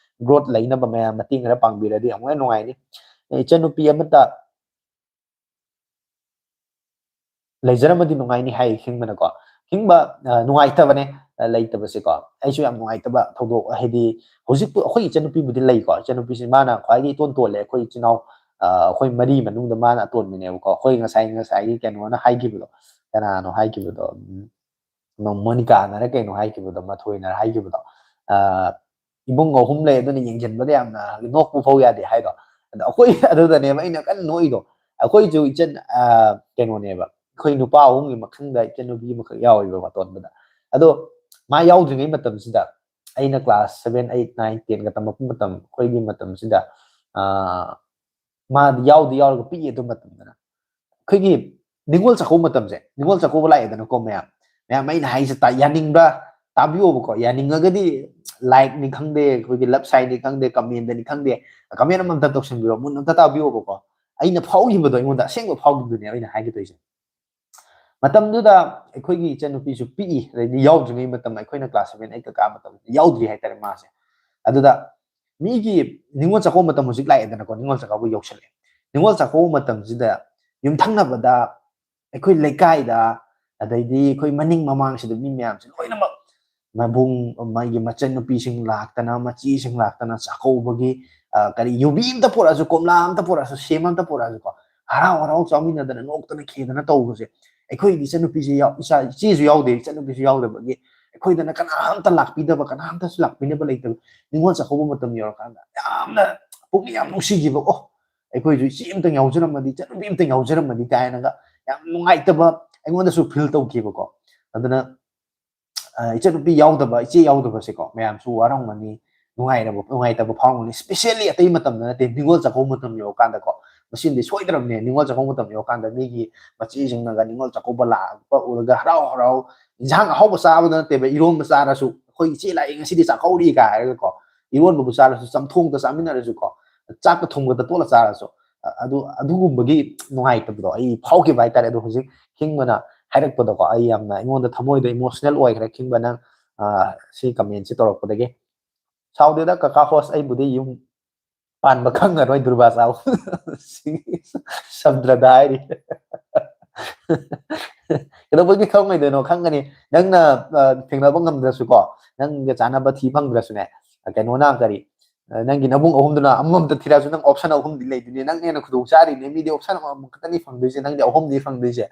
S1: ꯒ꯭ꯔꯣꯠ ꯂꯩꯅꯕ ꯃꯌꯥꯝ ꯃꯇꯦꯡ ꯈꯔ ꯄꯥꯡꯕꯤꯔꯗꯤ ꯑꯃꯨꯛ ꯍꯦꯟꯅ ꯅꯨꯡꯉꯥꯏꯅꯤ ꯏꯆꯟꯅꯨꯄꯤ ꯑꯃꯇ ꯂꯩꯖꯔꯝꯃꯗꯤ ꯅꯨꯡꯉꯥꯏꯅꯤ ꯍꯥꯏ ꯈꯤꯡꯕꯅꯀꯣ ꯈꯤꯡꯕ ꯅꯨꯡꯉꯥꯏꯇꯕꯅꯦ ꯂꯩꯇꯕꯁꯦꯀꯣ ꯑꯩꯁꯨ ꯌꯥꯝ ꯅꯨꯡꯉꯥꯏꯇꯕ ꯊꯧꯗꯣꯛ ꯍꯥꯏꯗꯤ ꯍꯧꯖꯤꯛꯄꯨ ꯑꯩꯈꯣꯏ ꯏꯆꯟꯅꯨꯄꯤꯕꯨꯗꯤ ꯂꯩꯀꯣ ꯏꯆꯟꯅꯨꯄꯤꯁꯤ ꯃꯥꯅ ꯈ꯭ꯋꯥꯏꯗꯒꯤ ꯏꯇꯣꯟ ꯇꯣꯜꯂꯦ ꯑꯩꯈꯣꯏ ꯏꯆꯤꯜ ꯏꯅꯥꯎ ꯑꯩꯈꯣꯏ ꯃꯔꯤ ꯃꯅꯨꯡꯗ ꯃꯥꯅ ꯑꯇꯣꯟꯕꯅꯦꯕꯀꯣ ꯑꯩꯈꯣꯏ ꯉꯁꯥꯏꯒꯤ ꯀꯩꯅꯣꯅ ꯍꯥꯏꯈꯤꯕꯗꯣ ꯀꯅꯥꯅꯣ ꯍꯥꯏꯈꯤꯕꯗꯣ ꯃꯣꯅꯤꯀꯥꯅꯔ ꯀꯩꯅꯣ ꯍꯥꯏꯈꯤꯕꯗꯣ ꯃꯊꯣꯏꯅꯔ ꯍꯥꯏꯈꯤꯕꯗꯣ ꯏꯕꯨꯡ ꯑꯍꯨꯝ ꯂꯩ ꯑꯗꯨꯅ ꯌꯦꯡꯁꯤꯟꯕꯗ ꯌꯥꯝꯅ ꯅꯣꯛꯄ ꯐꯧ ꯌꯥꯗꯦ ꯍꯥꯏꯗꯣ ꯑꯗꯣ ꯑꯩꯈꯣꯏ ꯑꯗꯨꯗꯅꯦꯕ ꯑꯩꯅ ꯀꯟꯅ ꯅꯣꯛꯏꯗꯣ ꯑꯩꯈꯣꯏꯁꯨ ꯏꯆꯟ ꯀꯩꯅꯣꯅꯦꯕ ꯑꯩꯈꯣꯏ ꯅꯨꯄꯥ ꯑꯍꯨꯝꯒꯤ ꯃꯈꯪꯗ ꯏꯆꯟꯅꯨꯄꯤ ꯑꯃꯈꯛ ꯌꯥꯎꯋꯦꯕ ꯃꯇꯣꯟꯕꯗ ꯑꯗꯣ ꯃꯥ ꯌꯥꯎꯗ꯭ꯔꯤꯉꯩ ꯃꯇꯝꯁꯤꯗ ꯑꯩꯅ ꯀ꯭ꯂꯥꯁ 7, 8, 9, 10ꯒ ꯇꯝꯃꯛꯄ ꯃꯇꯝ ꯑꯩꯈꯣꯏꯒꯤ ꯃꯇꯝꯁꯤꯗ ꯃꯥꯗꯤ ꯌꯥꯎꯔꯒ ꯄꯤꯛꯏ ꯑꯗꯨ ꯃꯇꯝꯗꯅ ꯑꯩꯈꯣꯏꯒꯤ ꯅꯤꯡꯉꯣꯜ ꯆꯥꯛꯀꯧꯕ ꯃꯇꯝꯁꯦ ꯅꯤꯡꯉꯣꯜ ꯆꯥꯛꯀꯧꯕ ꯂꯥꯛꯑꯦꯗꯅꯀꯣ ꯃꯌꯥꯝ ꯑꯩꯅ ꯍꯥꯏꯁꯦ ꯌꯥꯅꯤꯡꯕ꯭ꯔꯥ ꯇꯥꯕꯤꯌꯣꯕꯀꯣ ꯌꯥꯅꯤꯡꯉꯒꯗꯤ ꯂꯥꯏꯛꯅꯤ ꯈꯪꯗꯦ ꯑꯩꯈꯣꯏꯒꯤ ꯂꯞ ꯁꯥꯏꯟꯅꯤ ꯈꯪꯗꯦ ꯀꯃꯦꯟꯗꯅꯤ ꯈꯪꯗꯦ ꯀꯃꯦꯟ ꯑꯃ ꯇꯧꯁꯟꯕꯤꯔꯣ ꯃꯨꯟꯅ ꯑꯝꯇ ꯇꯥꯕꯤꯌꯣꯕꯀꯣ ꯑꯩꯅ ꯐꯥꯎꯈꯤꯕꯗꯣ ꯑꯩꯉꯣꯟꯗ ꯑꯁꯦꯡꯕ ꯐꯥꯎꯈꯤꯕꯗꯨꯅꯦ ꯑꯩꯅ ꯍꯥꯏꯒꯗꯣꯏꯁꯦ ꯃꯇꯝꯗꯨꯗ ꯑꯩꯈꯣꯏꯒꯤ ꯏꯆꯟꯅꯨꯄꯤꯁꯨ ꯄꯤꯛꯏ ꯑꯗꯩꯗꯤ ꯌꯥꯎꯗ꯭ꯔꯤꯉꯩ ꯃꯇꯝ ꯑꯩꯈꯣꯏꯅ ꯀ꯭ꯂꯥꯁ 7, 8 ꯀꯥꯕ ꯃꯇꯝꯗ ꯌꯥꯎꯗ꯭ꯔꯤ ꯍꯥꯏꯇꯥꯔꯦ ꯃꯥꯁꯦ ꯑꯗꯨꯗ ꯃꯤꯒꯤ ꯅꯤꯡꯉꯣꯜ ꯆꯥꯛꯀꯧꯕ ꯃꯇꯝ ꯍꯧꯖꯤꯛ ꯂꯥꯛꯑꯦꯗꯅꯀꯣ ꯅꯤꯡꯉꯣꯜ ꯆꯥꯛꯀꯧꯕ ꯌꯧꯁꯜꯂꯛꯑꯦ ꯅꯤꯡꯉꯣꯜ ꯆꯥꯛꯀꯧꯕ ꯃꯇꯝꯁꯤꯗ ꯌꯨꯝꯊꯪꯅꯕꯗ ꯑꯩꯈꯣꯏ ꯂꯩꯀꯥꯏꯗ ꯑꯗꯩꯗꯤ ꯑꯩꯈꯣꯏ ꯃꯅꯤꯡ ꯃꯃꯥꯡꯁꯤꯗ ꯃꯤ ꯃꯌꯥꯝꯁꯦ ꯂꯣꯏꯅꯃꯛ ꯃꯕꯨꯡ ꯃꯥꯒꯤ ꯃꯆꯟꯅꯨꯄꯤꯁꯤꯡ ꯂꯥꯛꯇꯅ ꯃꯆꯦꯁꯤꯡ ꯂꯥꯛꯇꯅ ꯆꯥꯛꯀꯧꯕꯒꯤ ꯀꯔꯤ ꯌꯨꯕꯤ ꯑꯝꯇ ꯄꯨꯔꯛꯑꯁꯨ ꯀꯣꯝꯂꯥ ꯑꯝꯇ ꯄꯨꯔꯛꯑꯁꯨ ꯁꯦꯝ ꯑꯝꯇ ꯄꯨꯔꯛꯑꯁꯨ ꯀꯣ ꯍꯔꯥꯎ ꯆꯥꯃꯤꯟꯅꯗꯅ ꯅꯣꯛꯇꯅ ꯈꯦꯗꯅ ꯇꯧꯕꯁꯦ ꯑꯩꯈꯣꯏꯒꯤ ꯏꯆꯟꯅꯨꯄꯤꯁꯦ ꯏꯆꯦꯁꯨ ꯌꯥꯎꯗꯦ ꯏꯆꯟꯅꯨꯄꯤꯁꯨ ꯌꯥꯎꯗꯕꯒꯤ ꯑꯩꯈꯣꯏꯗꯅ ꯀꯅꯥꯝꯇ ꯂꯥꯛꯄꯤꯗꯕ ꯀꯅꯥꯝꯇꯁꯨ ꯂꯥꯛꯄꯤꯅꯕ ꯂꯩꯇꯕ ꯅꯤꯡꯉꯣꯜ ꯆꯥꯛꯀꯧꯕ ꯃꯇꯝ ꯌꯧꯔꯀꯥꯟꯗ ꯌꯥꯝꯅ ꯄꯨꯛꯅꯤꯡ ꯌꯥꯝ ꯅꯨꯡꯁꯤꯈꯤꯕ ꯑꯩꯈꯣꯏꯁꯨ ꯏꯆꯦ ꯑꯃꯇꯪ ꯌꯥꯎꯖꯔꯝꯃꯗꯤ ꯏꯆꯟꯅꯨꯄꯤ ꯑꯃꯇꯪ ꯌꯥꯎꯖꯔꯝꯃꯗꯤ ꯀꯥꯏꯅꯒ ꯌꯥꯝ ꯅꯨꯡꯉꯥꯏꯇꯕ ꯑꯩꯉꯣꯟꯗꯁꯨ ꯐꯤꯜ ꯇꯧꯈꯤꯕꯀꯣ ꯑꯗꯨꯅ ꯏꯆꯟꯅꯨꯄꯤ ꯌꯥꯎꯗꯕ ꯏꯆꯦ ꯌꯥꯎꯗꯕꯁꯦꯀꯣ ꯃꯌꯥꯝꯁꯨ ꯋꯥꯔꯝꯒꯅꯤ ꯅꯨꯡꯉꯥꯏꯇꯕ ꯐꯥꯎꯔꯝꯒꯅꯤ ꯏꯁꯄꯦꯁꯤꯌꯦꯜꯂꯤ ꯑꯇꯩ ꯃꯇꯝꯗ ꯅꯠꯇꯦ ꯅꯤꯡꯉꯣꯜ ꯆꯥꯛꯀꯧꯕ ꯃꯇꯝ ꯌꯧꯔꯀꯥꯟꯗꯀꯣ ꯃꯁꯤꯃꯗꯤ ꯁꯣꯏꯗ꯭ꯔꯕꯅꯦ ꯅꯤꯡꯉꯣꯜ ꯆꯥꯛꯀꯧꯕ ꯃꯇꯝ ꯌꯧꯔꯀꯥꯟꯗ ꯃꯤꯒꯤ ꯃꯆꯦꯁꯤꯡꯅꯒ ꯅꯤꯡꯉꯣꯜ ꯆꯥꯛꯀꯧꯕ ꯂꯥꯛꯄ ꯎꯔꯒ ꯍꯔꯥꯎ ꯏꯟꯁꯥꯡ ꯑꯍꯥꯎꯕ ꯆꯥꯕꯗ ꯅꯠꯇꯦꯕ ꯏꯔꯣꯟꯕ ꯆꯥꯔꯁꯨ ꯑꯩꯈꯣꯏ ꯏꯆꯦ ꯂꯥꯛꯑꯦ ꯉꯁꯤꯗꯤ ꯆꯥꯛꯀꯧꯔꯤ ꯀꯥꯏ ꯍꯥꯏꯔꯒꯀꯣ ꯏꯔꯣꯟꯕꯕꯨ ꯆꯥꯔꯁꯨ ꯆꯝꯊꯣꯡꯗ ꯆꯥꯃꯤꯟꯅꯔꯁꯨꯀꯣ ꯆꯥꯛꯀ ꯊꯨꯝꯒꯗ ꯇꯣꯠꯂ ꯆꯥꯔꯁꯨ ꯑꯗꯨꯒꯨꯝꯕꯒꯤ ꯅꯨꯡꯉꯥꯏꯇꯕꯗꯣ ꯑꯩ ꯐꯥꯎꯈꯤꯕ ꯍꯥꯏꯇꯥꯔꯦ ꯑꯗꯣ ꯍꯧꯖꯤꯛ ꯈꯤꯡꯕꯅ ꯍꯥꯏꯔꯛꯄꯗꯀꯣ ꯑꯩ ꯌꯥꯝꯅ ꯑꯩꯉꯣꯟꯗ ꯊꯃꯣꯏꯗ ꯏꯃꯣꯁꯅꯦꯜ ꯑꯣꯏꯈ꯭ꯔꯦ ꯈꯤꯡꯕ ꯅꯪ ꯁꯤ ꯀꯃꯦꯟꯁꯤ ꯇꯧꯔꯛꯄꯗꯒꯤ ꯁꯥꯎꯗꯦꯗ ꯀꯀꯥ ꯍꯣꯁ ꯑꯩꯕꯨꯗꯤ ꯌꯨꯝ ꯄꯥꯟꯕ ꯈꯪꯉꯔꯣꯏ ꯗꯨꯔꯕꯥꯆꯥꯎ ꯁमुद्रꯗ ꯍꯥꯏꯔꯤ ꯀꯩꯗꯧꯕꯒꯤ ꯈꯪꯉꯣꯏꯗꯣꯏꯅꯣ ꯈꯪꯒꯅꯤ ꯅꯪꯅ ꯊꯦꯡꯅꯕ ꯉꯝꯗ꯭ꯔꯁꯨꯀꯣ ꯅꯪꯒ ꯆꯥꯅꯕ ꯊꯤ ꯐꯪꯗ꯭ꯔꯁꯨꯅꯦ ꯀꯩꯅꯣꯅ ꯀꯔꯤ ꯅꯪꯒꯤ ꯅꯕꯨꯡ ꯑꯍꯨꯝꯗꯨꯅ ꯑꯃꯃꯝꯇ ꯊꯤꯔꯛꯑꯁꯨ ꯅꯪ ꯑꯣꯞꯁꯟ ꯑꯍꯨꯝꯗꯤ ꯂꯩꯗꯣꯏꯅꯤ ꯅꯪ ꯍꯦꯟꯅ ꯈꯨꯗꯣꯡ ꯆꯥꯔꯤꯅꯦ ꯃꯤꯗꯤ ꯑꯣꯞꯁꯟ ꯑꯃꯃꯝ ꯈꯛꯇꯅꯤ ꯐꯪꯗꯣꯏꯁꯦ ꯅꯪꯗꯤ ꯑꯍꯨꯝꯗꯤ ꯐꯪꯗꯣꯏꯁꯦ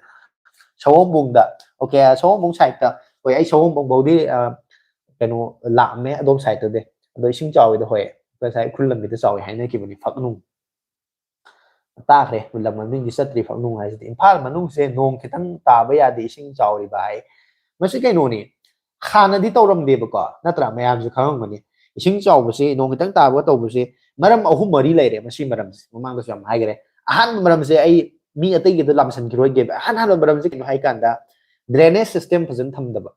S1: ꯁꯑꯣꯝꯕꯨꯡꯗ ꯑꯣꯀꯦ ꯁꯑꯣꯝꯕꯨꯡ ꯁꯥꯏꯗꯇ ꯍꯣꯏ ꯑꯩ ꯁꯑꯣꯝꯕꯨꯡ ꯐꯥꯎꯗꯤ ꯀꯩꯅꯣ ꯂꯥꯛꯑꯝꯃꯦ ꯑꯗꯣꯝ ꯁꯥꯏꯗꯇꯗꯤ ꯑꯗꯣ ꯏꯁꯤꯡ ꯆꯥꯎꯋꯤꯗ ꯍꯣꯏ ꯉꯁꯥꯏ ꯈꯨꯜ ꯂꯝꯕꯤꯗ ꯆꯥꯎꯋꯤ ꯍꯥꯏꯅꯈꯤꯕꯅꯤ ꯐꯛꯅꯨꯡ ꯇꯥꯈ꯭ꯔꯦ ꯂꯝ ꯃꯃꯤꯡꯗꯤ ꯆꯠꯇ꯭ꯔꯤ ꯐꯛꯅꯨꯡ ꯍꯥꯏꯁꯤꯗꯤ ꯏꯝꯐꯥꯜ ꯃꯅꯨꯡꯁꯦ ꯅꯣꯡ ꯈꯤꯇꯪ ꯇꯥꯕ ꯌꯥꯗꯦ ꯏꯁꯤꯡ ꯆꯥꯎꯔꯤꯕ ꯍꯥꯏ ꯃꯁꯤ ꯀꯩꯅꯣꯅꯤ ꯍꯥꯟꯅꯗꯤ ꯇꯧꯔꯝꯗꯦꯕꯀꯣ ꯅꯠꯇ꯭ꯔꯥ ꯃꯌꯥꯝꯁꯨ ꯈꯪꯉꯝꯒꯅꯤ ꯏꯁꯤꯡ ꯆꯥꯎꯕꯁꯤ ꯅꯣꯡ ꯈꯤꯇꯪ ꯇꯥꯕ ꯇꯧꯕꯁꯤ ꯃꯔꯝ ꯑꯍꯨꯝ ꯃꯔꯤ ꯂꯩꯔꯦ ꯃꯁꯤ ꯃꯔꯝꯁꯦ ꯃꯃꯥꯡꯗꯁꯨ ꯌꯥꯝ ꯍꯥꯏꯈꯔꯦ ꯑꯍꯥꯟꯕ ꯃꯔꯝꯁꯦ ꯑꯩ ꯃꯤ ꯑꯇꯩꯒꯤꯗ ꯂꯥꯝꯁꯟꯈꯤꯔꯣꯏꯒꯦꯕ ꯑꯍꯥꯟꯕ ꯃꯔꯝꯁꯦ ꯀꯩꯅꯣ ꯍꯥꯏ ꯀꯥꯟꯗ ꯗ꯭ꯔꯦꯅꯦꯖ ꯁꯤꯁꯇꯦꯝ ꯐꯖꯅ ꯊꯝꯗꯕ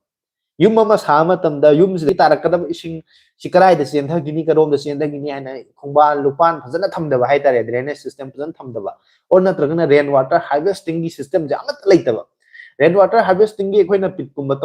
S1: ꯌꯨꯝ ꯑꯃ ꯁꯥꯕ ꯃꯇꯝꯗ ꯌꯨꯝꯁꯤꯗꯒꯤ ꯇꯥꯔꯛꯀꯗꯕ ꯏꯁꯤꯡ ꯁꯤ ꯀꯗꯥꯏꯗ ꯆꯦꯟꯊꯈꯤꯅꯤ ꯀꯔꯣꯝꯗ ꯆꯦꯟꯊꯈꯤꯅꯤ ꯍꯥꯏꯅ ꯈꯣꯡꯕꯥꯟ ꯂꯨꯄꯥꯟ ꯐꯖꯅ ꯊꯝꯗꯕ ꯍꯥꯏꯇꯥꯔꯦ ꯗ꯭ꯔꯦꯅꯦꯖ ꯁꯤꯁꯇꯦꯝ ꯐꯖꯅ ꯊꯝꯗꯕ ꯑꯣꯔ ꯅꯠꯇ꯭ꯔꯒꯅ ꯔꯦꯟ ꯋꯥꯇꯔ ꯍꯥꯔꯚꯦꯁꯇꯤꯡꯒꯤ ꯁꯤꯁꯇꯦꯝꯁꯦ ꯑꯃꯠꯇ ꯂꯩꯇꯕ ꯔꯦꯟ ꯋꯥꯇꯔ ꯍꯥꯔꯚꯦꯁꯇꯤꯡꯒꯤ ꯑꯩꯈꯣꯏꯅ ꯄꯤꯠꯀꯨꯝꯕ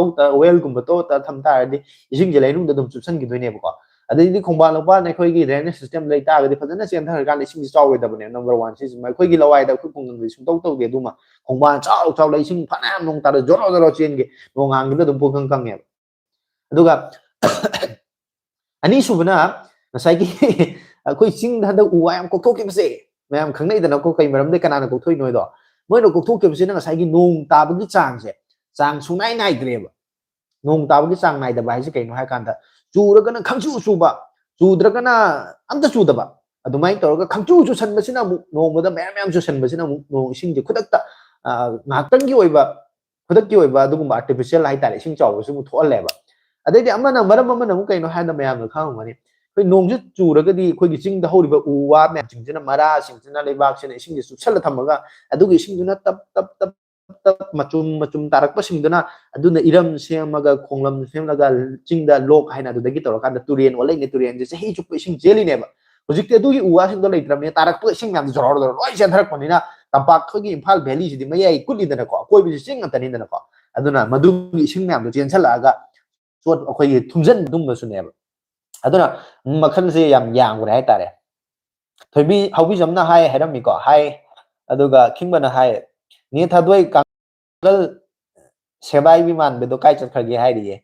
S1: ꯋꯦꯜꯒꯨꯝꯕ ꯇꯧꯔ ꯊꯝ ꯇꯥꯔꯗꯤ ꯏꯁꯤꯡꯁꯦ ꯂꯩꯅꯨꯡꯗ ꯑꯗꯨꯝ ꯆꯨꯞꯁꯟꯈꯤꯗꯣꯏꯅꯦꯕꯀꯣ ꯑꯗꯩꯗꯤ ꯈꯣꯡꯕꯥꯟ ꯂꯨꯄꯥꯟ ꯑꯩꯈꯣꯏꯒꯤ ꯗ꯭ꯔꯦꯅꯦꯖ ꯁꯤꯁꯇꯦꯝ ꯂꯩ ꯇꯥꯔꯒꯗꯤ ꯐꯖꯅ ꯆꯦꯟꯊꯔꯀꯥꯟꯗ ꯏꯁꯤꯡꯁꯤ ꯆꯥꯎꯔꯣꯏꯗꯕꯅꯦ ꯅꯝꯕꯔ ꯋꯥꯟ ꯁꯤꯁꯤꯃ ꯑꯩꯈꯣꯏꯒꯤ ꯂꯋꯥꯏꯗ ꯑꯩꯈꯣꯏ ꯈꯨꯡꯒꯪꯗꯗꯤ ꯁꯨꯡꯇꯧ ꯇꯧꯗꯦ ꯑꯗꯨꯃ ꯈꯣꯡꯕꯥꯟ ꯆꯥꯎ ꯏꯁꯤꯡ ꯐꯅꯌꯥꯝ ꯅꯣꯡ ꯇꯥꯔ ꯖꯣꯔꯣ ꯖꯣꯔꯣ ꯆꯦꯟꯒꯦ ꯅꯣꯡ ꯍꯥꯡꯈꯤꯕꯗ ꯑꯗꯨꯝ ꯄꯨꯡꯀꯪ ꯀꯪꯉꯦꯕ ꯑꯗꯨꯒ ꯑꯅꯤꯁꯨꯕꯅ ꯉꯁꯥꯏꯒꯤ ꯑꯩꯈꯣꯏ ꯆꯤꯡꯗ ꯍꯟꯗꯛ ꯎ ꯋꯥ ꯌꯥꯝ ꯀꯣꯛꯊꯣꯛꯈꯤꯕꯁꯦ ꯃꯌꯥꯝ ꯈꯪꯅꯩꯗꯅꯀꯣ ꯀꯩ ꯃꯔꯝꯗꯩ ꯀꯅꯥꯅ ꯀꯣꯛꯊꯣꯛꯏꯅꯣꯗꯣ ꯃꯣꯏꯅ ꯀꯣꯛꯊꯣꯛꯈꯤꯕꯁꯤꯅ ꯉꯁꯥꯏꯒꯤ ꯅꯣꯡ ꯇꯥꯕꯒꯤ ꯆꯥꯡꯁꯦ ꯆꯥꯡ ꯁꯨꯡꯅꯥꯏ ꯅꯥꯏꯗ꯭ꯔꯦꯕ ꯅꯣꯡ ꯇꯥꯕꯒꯤ ꯆꯥꯡ ꯅꯥꯏꯗꯕ ꯍꯥꯏꯁꯦ ꯀꯩꯅꯣ ꯍꯥꯏ ꯀꯥꯟꯗ ꯆꯨꯔꯒꯅ ꯈꯪꯆꯨ ꯆꯨꯕ ꯆꯨꯗ꯭ꯔꯒꯅ ꯑꯝꯇ ꯆꯨꯗꯕ ꯑꯗꯨꯃꯥꯏꯅ ꯇꯧꯔꯒ ꯈꯪꯆꯨ ꯆꯨꯁꯟꯕꯁꯤꯅ ꯑꯃꯨꯛ ꯅꯣꯡꯃꯗ ꯃꯌꯥꯝ ꯆꯨꯁꯟꯕꯁꯤꯅ ꯑꯃꯨꯛ ꯅꯣꯡ ꯏꯁꯤꯡꯁꯦ ꯈꯨꯗꯛꯇ ꯉꯥꯏꯍꯥꯛꯇꯪꯒꯤ ꯑꯣꯏꯕ ꯈꯨꯗꯛꯀꯤ ꯑꯣꯏꯕ ꯑꯗꯨꯒꯨꯝꯕ ꯑꯥꯔꯇꯤꯐꯤꯁꯤꯌꯦꯜ ꯍꯥꯏꯇꯥꯔꯦ ꯏꯁꯤꯡ ꯆꯥꯎꯕꯁꯨ ꯑꯃꯨꯛ ꯊꯣꯛꯍꯜꯂꯦꯕ ꯑꯗꯩꯗꯤ ꯃꯔꯝ ꯑꯃꯅ ꯑꯃꯨꯛ ꯀꯩꯅꯣ ꯍꯥꯏꯕꯗ ꯃꯌꯥꯝꯅ ꯈꯪꯉꯝꯒꯅꯤ ꯑꯩꯈꯣꯏ ꯅꯣꯡꯁꯤ ꯆꯨꯔꯒꯗꯤ ꯑꯩꯈꯣꯏꯒꯤ ꯆꯤꯡꯗ ꯍꯧꯔꯤꯕ ꯎ ꯋꯥ ꯃꯌꯥꯝꯁꯤꯡꯁꯤꯅ ꯃꯔꯥꯁꯤꯡꯁꯤꯅ ꯂꯩꯕꯥꯛꯁꯤꯅ ꯏꯁꯤꯡꯁꯦ ꯆꯨꯞꯁꯜꯂ ꯊꯝꯃꯒ ꯑꯗꯨꯒꯤ ꯏꯁꯤꯡꯗꯨꯅ ꯇꯞ ꯃꯆꯨꯝ ꯇꯥꯔꯛꯄꯁꯤꯡꯗꯨꯅ ꯑꯗꯨꯅ ꯏꯔꯝ ꯁꯦꯝꯃꯒ ꯈꯣꯡꯂꯝ ꯁꯦꯝꯂꯒ ꯆꯤꯡꯗ ꯂꯣꯛ ꯍꯥꯏꯅ ꯑꯗꯨꯗꯒꯤ ꯇꯧꯔꯀꯥꯟꯗꯗ ꯇꯨꯔꯦꯟ ꯑꯣꯜꯂꯛꯏꯅꯦ ꯇꯨꯔꯦꯟꯁꯦ ꯆꯍꯤ ꯆꯨꯞꯄ ꯏꯁꯤꯡ ꯆꯦꯜꯂꯤꯅꯦꯕ ꯍꯧꯖꯤꯛꯇꯤ ꯑꯗꯨꯒꯤ ꯎ ꯋꯥꯁꯤꯡꯗꯣ ꯂꯩꯇ꯭ꯔꯕꯅꯤꯅ ꯇꯥꯔꯛꯄ ꯏꯁꯤꯡ ꯃꯌꯥꯝꯁꯦ ꯖꯣꯔꯣ ꯖꯣꯔꯣ ꯂꯣꯏ ꯆꯦꯟꯊꯔꯛꯄꯅꯤꯅ ꯇꯝꯄꯥꯛ ꯑꯩꯈꯣꯏꯒꯤ ꯏꯝꯐꯥꯜ ꯚꯦꯂꯤꯁꯤꯗꯤ ꯃꯌꯥꯏ ꯀꯨꯠꯂꯤꯗꯅꯀꯣ ꯑꯀꯣꯏꯕꯁꯤ ꯆꯤꯡ ꯉꯥꯛꯇꯅꯤꯗꯅꯀꯣ ꯑꯗꯨꯅ ꯃꯗꯨꯒꯤ ꯏꯁꯤꯡ ꯃꯌꯥꯝꯗꯣ ꯆꯦꯟꯁꯜꯂꯛꯑꯒ ꯑꯩꯈꯣꯏꯒꯤ ꯊꯨꯝꯖꯟꯕꯗꯨꯝꯕꯁꯨꯅꯦꯕ ꯑꯗꯨꯅ ꯃꯈꯜꯁꯦ ꯌꯥꯝ ꯌꯥꯝꯈ꯭ꯔꯦ ꯍꯥꯏꯇꯥꯔꯦ ꯊꯣꯏꯕꯤ ꯍꯧꯕꯤꯖꯝꯅ ꯍꯥꯏꯔꯝꯃꯤꯀꯣ ꯑꯗꯨꯒ ꯈꯤꯡꯕꯅ ꯍꯥꯏ ꯅꯦ ꯊꯥꯗꯣꯏ ꯀꯥꯡꯒꯜ ꯁꯦꯕꯥꯏꯕꯤ ꯃꯥꯟꯕꯗꯣ ꯀꯥꯏ ꯆꯠꯈ꯭ꯔꯒꯦ ꯍꯥꯏꯔꯤꯌꯦ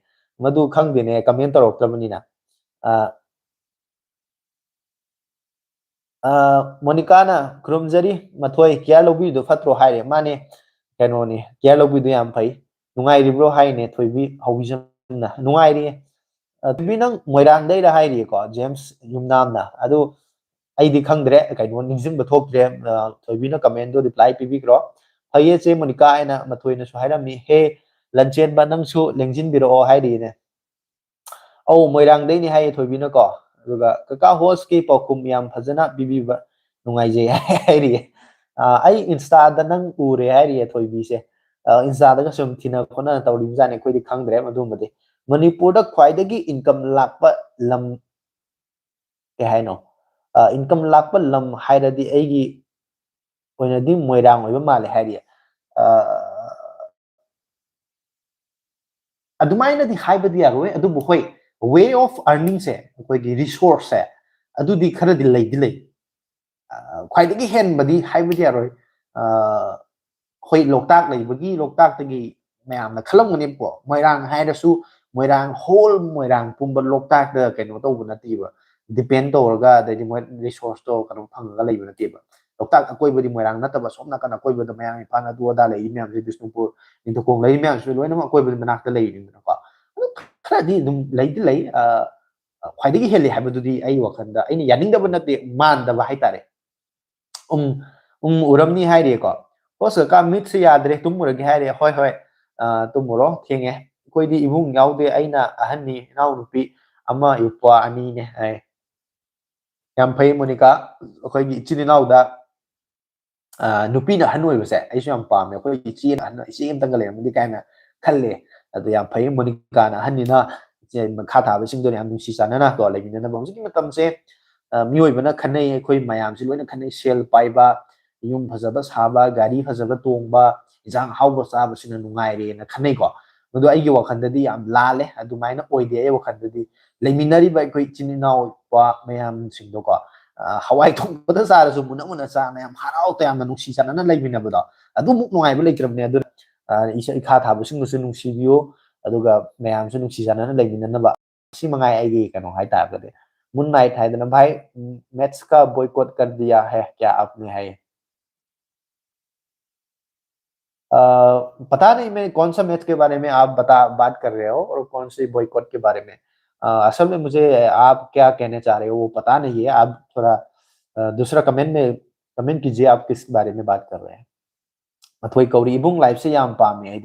S1: ꯃꯗꯨ ꯈꯪꯗꯦꯅꯦ ꯀꯃꯦꯟ ꯇꯧꯔꯛꯇ꯭ꯔꯕꯅꯤꯅ ꯃꯣꯅꯤꯀꯥꯅ ꯈꯨꯔꯨꯝꯖꯔꯤ ꯃꯊꯣꯏ ꯀꯤꯌꯥꯔ ꯂꯧꯕꯤꯗꯨ ꯐꯠꯇ꯭ꯔꯣ ꯍꯥꯏꯔꯦ ꯃꯥꯅꯦ ꯀꯩꯅꯣꯅꯤ ꯀꯤꯌꯥꯔ ꯂꯧꯕꯤꯗꯨ ꯌꯥꯝ ꯐꯩ ꯅꯨꯡꯉꯥꯏꯔꯤꯕ꯭ꯔꯣ ꯍꯥꯏꯅꯦ ꯊꯣꯏꯕꯤ ꯍꯧꯕꯤꯖꯝꯅ ꯅꯨꯡꯉꯥꯏꯔꯤꯌꯦ ꯊꯣꯏꯕꯤ ꯅꯪ ꯃꯣꯏꯔꯥꯡꯗꯩꯔ ꯍꯥꯏꯔꯤꯌꯦꯀꯣ ꯖꯦꯝꯁ ꯌꯨꯝꯅꯥꯝꯅ ꯑꯗꯨ ꯑꯩꯗꯤ ꯈꯪꯗ꯭ꯔꯦ ꯀꯩꯅꯣ ꯅꯤꯡꯁꯤꯡꯕ ꯊꯣꯛꯇ꯭ꯔꯦ ꯊꯣꯏꯕꯤꯅ ꯀꯃꯦꯟꯗꯣ ꯔꯤꯄ꯭ꯂꯥꯏ ꯄꯤꯕꯤꯈ꯭ꯔꯣ ꯐꯩꯌꯦ ꯆꯦ ꯃꯣꯅꯤꯀꯥ ꯍꯥꯏꯅ ꯃꯊꯣꯏꯅꯁꯨ ꯍꯥꯏꯔꯝꯃꯤ ꯍꯦ ꯂꯟꯆꯦꯟꯕ ꯅꯪꯁꯨ ꯂꯦꯡꯁꯤꯟꯕꯤꯔꯛꯑꯣ ꯍꯥꯏꯔꯤꯅꯦ ꯃꯣꯏꯔꯥꯡꯗꯩꯅꯤ ꯍꯥꯏꯌꯦ ꯊꯣꯏꯕꯤꯅꯀꯣ ꯑꯗꯨꯒ ꯀꯀꯥ ꯍꯣꯁꯀꯤ ꯄꯥꯎꯈꯨꯝ ꯌꯥꯝ ꯐꯖꯅ ꯄꯤꯕꯤꯕ ꯅꯨꯡꯉꯥꯏꯖꯩ ꯍꯥꯏꯔꯤꯌꯦ ꯑꯩ ꯏꯟꯁꯇꯥꯗ ꯅꯪ ꯎꯔꯦ ꯍꯥꯏꯔꯤꯌꯦ ꯊꯣꯏꯕꯤꯁꯦ ꯏꯟꯁꯇꯥꯗꯒ ꯁꯨꯝ ꯊꯤꯅ ꯈꯣꯠꯅ ꯇꯧꯔꯤꯕꯖꯥꯠꯅꯤ ꯑꯩꯈꯣꯏꯗꯤ ꯈꯪꯗ꯭ꯔꯦ ꯃꯗꯨꯃꯗꯤ ꯃꯅꯤꯄꯨꯔꯗ ꯈ꯭ꯋꯥꯏꯗꯒꯤ ꯏꯟꯀꯝ ꯂꯥꯛꯄ ꯂꯝ ꯀꯩ ꯍꯥꯏꯅꯣ ꯏꯟꯀꯝ ꯂꯥꯛꯄ ꯂꯝ ꯍꯥꯏꯔꯗꯤ ꯑꯩꯒꯤ ꯑꯣꯏꯅꯗꯤ ꯃꯣꯏꯔꯥꯡ ꯑꯣꯏꯕ ꯃꯥꯜꯂꯦ ꯍꯥꯏꯔꯤꯌꯦ ꯑꯗꯨꯃꯥꯏꯅꯗꯤ ꯍꯥꯏꯕꯗꯤ ꯌꯥꯔꯣꯏ ꯑꯗꯨꯕꯨ ꯍꯣꯏ ꯋꯦ ꯑꯣꯐ ꯑꯔꯅꯤꯡꯁꯦ ꯑꯩꯈꯣꯏꯒꯤ ꯔꯤꯁꯣꯔꯁꯁꯦ ꯑꯗꯨꯗꯤ ꯈꯔꯗꯤ ꯂꯩꯗꯤ ꯂꯩ ꯈ꯭ꯋꯥꯏꯗꯒꯤ ꯍꯦꯟꯕꯗꯤ ꯍꯥꯏꯕꯗꯤ ꯌꯥꯔꯣꯏ ꯍꯣꯏ ꯂꯣꯛꯇꯥꯛ ꯂꯩꯕꯒꯤ ꯂꯣꯛꯇꯥꯛꯇꯒꯤ ꯃꯌꯥꯝꯅ ꯈꯜꯂꯝꯒꯅꯦꯕꯀꯣ ꯃꯣꯏꯔꯥꯡ ꯍꯥꯏꯔꯁꯨ ꯃꯣꯏꯔꯥꯡ ꯍꯣꯜ ꯃꯣꯏꯔꯥꯡ ꯄꯨꯝꯕ ꯂꯣꯛꯇꯥꯛꯇ ꯀꯩꯅꯣ ꯇꯧꯕ ꯅꯠꯇꯦꯕ ꯗꯤꯄꯦꯟ ꯇꯧꯔꯒ ꯑꯗꯩꯗꯤ ꯃꯣꯏ ꯔꯤꯁꯣꯔꯁꯇꯣ ꯀꯩꯅꯣ ꯐꯪꯉꯒ ꯂꯩꯕ ꯅꯠꯇꯦꯕ ꯂꯣꯛꯇꯥꯛ ꯑꯀꯣꯏꯕꯗꯤ ꯃꯣꯏꯔꯥꯡ ꯅꯠꯇꯕ ꯁꯣꯝ ꯅꯥꯀꯟ ꯑꯀꯣꯏꯕꯗ ꯃꯌꯥꯡ ꯏꯝꯐꯥꯜ ꯑꯗꯨ ꯑꯗꯥ ꯂꯩꯔꯤ ꯃꯌꯥꯝꯁꯦ ꯕꯤꯁꯅꯨꯄꯨꯔ ꯅꯤꯡꯊꯧꯈꯣꯡ ꯂꯩꯔꯤ ꯃꯌꯥꯝꯁꯨ ꯂꯣꯏꯅꯃꯛ ꯑꯀꯣꯏꯕꯗ ꯃꯅꯥꯛꯇ ꯂꯩꯔꯤꯗꯅꯀꯣ ꯑꯗꯨ ꯈꯔꯗꯤ ꯑꯗꯨꯝ ꯂꯩꯗꯤ ꯂꯩ ꯈ꯭ꯋꯥꯏꯗꯒꯤ ꯍꯦꯜꯂꯤ ꯍꯥꯏꯕꯗꯨꯗꯤ ꯑꯩ ꯋꯥꯈꯜꯗ ꯑꯩꯅ ꯌꯥꯅꯤꯡꯗꯕ ꯅꯠꯇꯦ ꯃꯥꯟꯗꯕ ꯍꯥꯏꯇꯥꯔꯦ ꯎꯔꯝꯅꯤ ꯍꯥꯏꯔꯤꯀꯣ ꯍꯣꯁ ꯀꯀꯥ ꯃꯤꯠꯁꯦ ꯌꯥꯗ꯭ꯔꯦ ꯇꯨꯝꯃꯨꯔꯒꯦ ꯍꯥꯏꯔꯦ ꯍꯣꯏ ꯍꯣꯏ ꯇꯨꯝꯃꯨꯔꯣ ꯊꯦꯡꯉꯦ ꯑꯩꯈꯣꯏꯗꯤ ꯏꯕꯨꯡ ꯌꯥꯎꯗꯦ ꯑꯩꯅ ꯑꯍꯟꯅꯤ ꯏꯅꯥꯎꯅꯨꯄꯤ ꯑꯃ ꯏꯄ꯭ꯋꯥ ꯑꯅꯤꯅꯦ ꯍꯥꯏ ꯌꯥꯝ ꯐꯩ ꯃꯣꯅꯤꯀꯥ ꯑꯩꯈꯣꯏꯒꯤ ꯏꯆꯤꯟ ꯏꯅꯥꯎꯗ ꯅꯨꯄꯤꯅ ꯑꯍꯟ ꯑꯣꯏꯕꯁꯦ ꯑꯩꯁꯨ ꯌꯥꯝ ꯄꯥꯝꯃꯦ ꯑꯩꯈꯣꯏ ꯏꯆꯦ ꯑꯃꯇꯪꯒ ꯂꯩꯔꯝꯃꯗꯤ ꯀꯥꯏꯅ ꯈꯜꯂꯦ ꯑꯗꯨ ꯌꯥꯝ ꯐꯩ ꯃꯣꯅꯤꯀꯥꯅ ꯑꯍꯟꯅꯤꯅ ꯃꯈꯥ ꯊꯥꯕꯁꯤꯡꯗꯨꯅ ꯌꯥꯝ ꯅꯨꯡꯁꯤ ꯆꯥꯟꯅꯅ ꯂꯩꯃꯤꯟꯅꯅꯕ ꯍꯧꯖꯤꯛꯀꯤ ꯃꯇꯝꯁꯦ ꯃꯤꯑꯣꯏꯕꯅ ꯈꯟꯅꯩ ꯑꯩꯈꯣꯏ ꯃꯌꯥꯝꯁꯤ ꯂꯣꯏꯅ ꯈꯟꯅꯩ ꯁꯦꯜ ꯄꯥꯏꯕ ꯌꯨꯝ ꯐꯖꯕ ꯁꯥꯕ ꯒꯥꯔꯤ ꯐꯖꯕ ꯇꯣꯡꯕ ꯏꯟꯖꯥꯡ ꯑꯍꯥꯎꯕ ꯆꯥꯕꯁꯤꯅ ꯅꯨꯡꯉꯥꯏꯔꯦꯅ ꯈꯟꯅꯩꯀꯣ ꯃꯗꯨ ꯑꯩꯒꯤ ꯋꯥꯈꯜꯗꯗꯤ ꯌꯥꯝ ꯂꯥꯜꯂꯦ ꯑꯗꯨꯃꯥꯏꯅ ꯑꯣꯏꯗꯦ ꯑꯩ ꯋꯥꯈꯜꯗꯗꯤ ꯂꯩꯃꯤꯟꯅꯔꯤꯕ ꯑꯩꯈꯣꯏ ꯏꯆꯤꯟ ꯏꯅꯥꯎ ꯃꯌꯥꯝꯁꯤꯡꯗꯣꯀꯣ ꯍꯋꯥꯏ ꯊꯣꯡꯕꯗ ꯆꯥꯔꯁꯨ ꯃꯨꯟꯅ ꯃꯨꯟꯅ ꯆꯥ ꯃꯌꯥꯝ ꯍꯔꯥꯎ ꯇꯌꯥꯝꯅ ꯅꯨꯡꯁꯤ ꯆꯥꯟꯅꯅ ꯂꯩꯃꯤꯟꯅꯕꯗꯣ ꯑꯗꯨꯃꯨꯛ ꯅꯨꯡꯉꯥꯏꯕ ꯂꯩꯇ꯭ꯔꯕꯅꯦ ꯑꯗꯨꯅ ꯏꯈꯥ ꯊꯥꯕꯁꯤꯡꯕꯨꯁꯨ ꯅꯨꯡꯁꯤꯕꯤꯌꯨ ꯑꯗꯨꯒ ꯃꯌꯥꯝꯁꯨ ꯅꯨꯡꯁꯤ ꯆꯥꯟꯅꯅ ꯂꯩꯃꯤꯟꯅꯅꯕ ꯁꯤ ꯃꯉꯥꯏ ꯑꯩꯒꯤ ꯀꯩꯅꯣ ꯍꯥꯏꯇꯥꯔꯒꯗꯤ मून नाइट है ना भाई मैथ्स का बॉयकॉट कर दिया है क्या आपने है पता नहीं मैं कौन सा मैथ के बारे में आप बात कर रहे हो और कौन सी बॉयकॉट के बारे में असल में मुझे आप क्या कहना चाह रहे हो वो पता नहीं है आप थोड़ा दूसरा कमेंट कीजिए आप किस बारे में बात कर रहे हैं मथोई कौरी इबुंग लाइफ से याम पामे है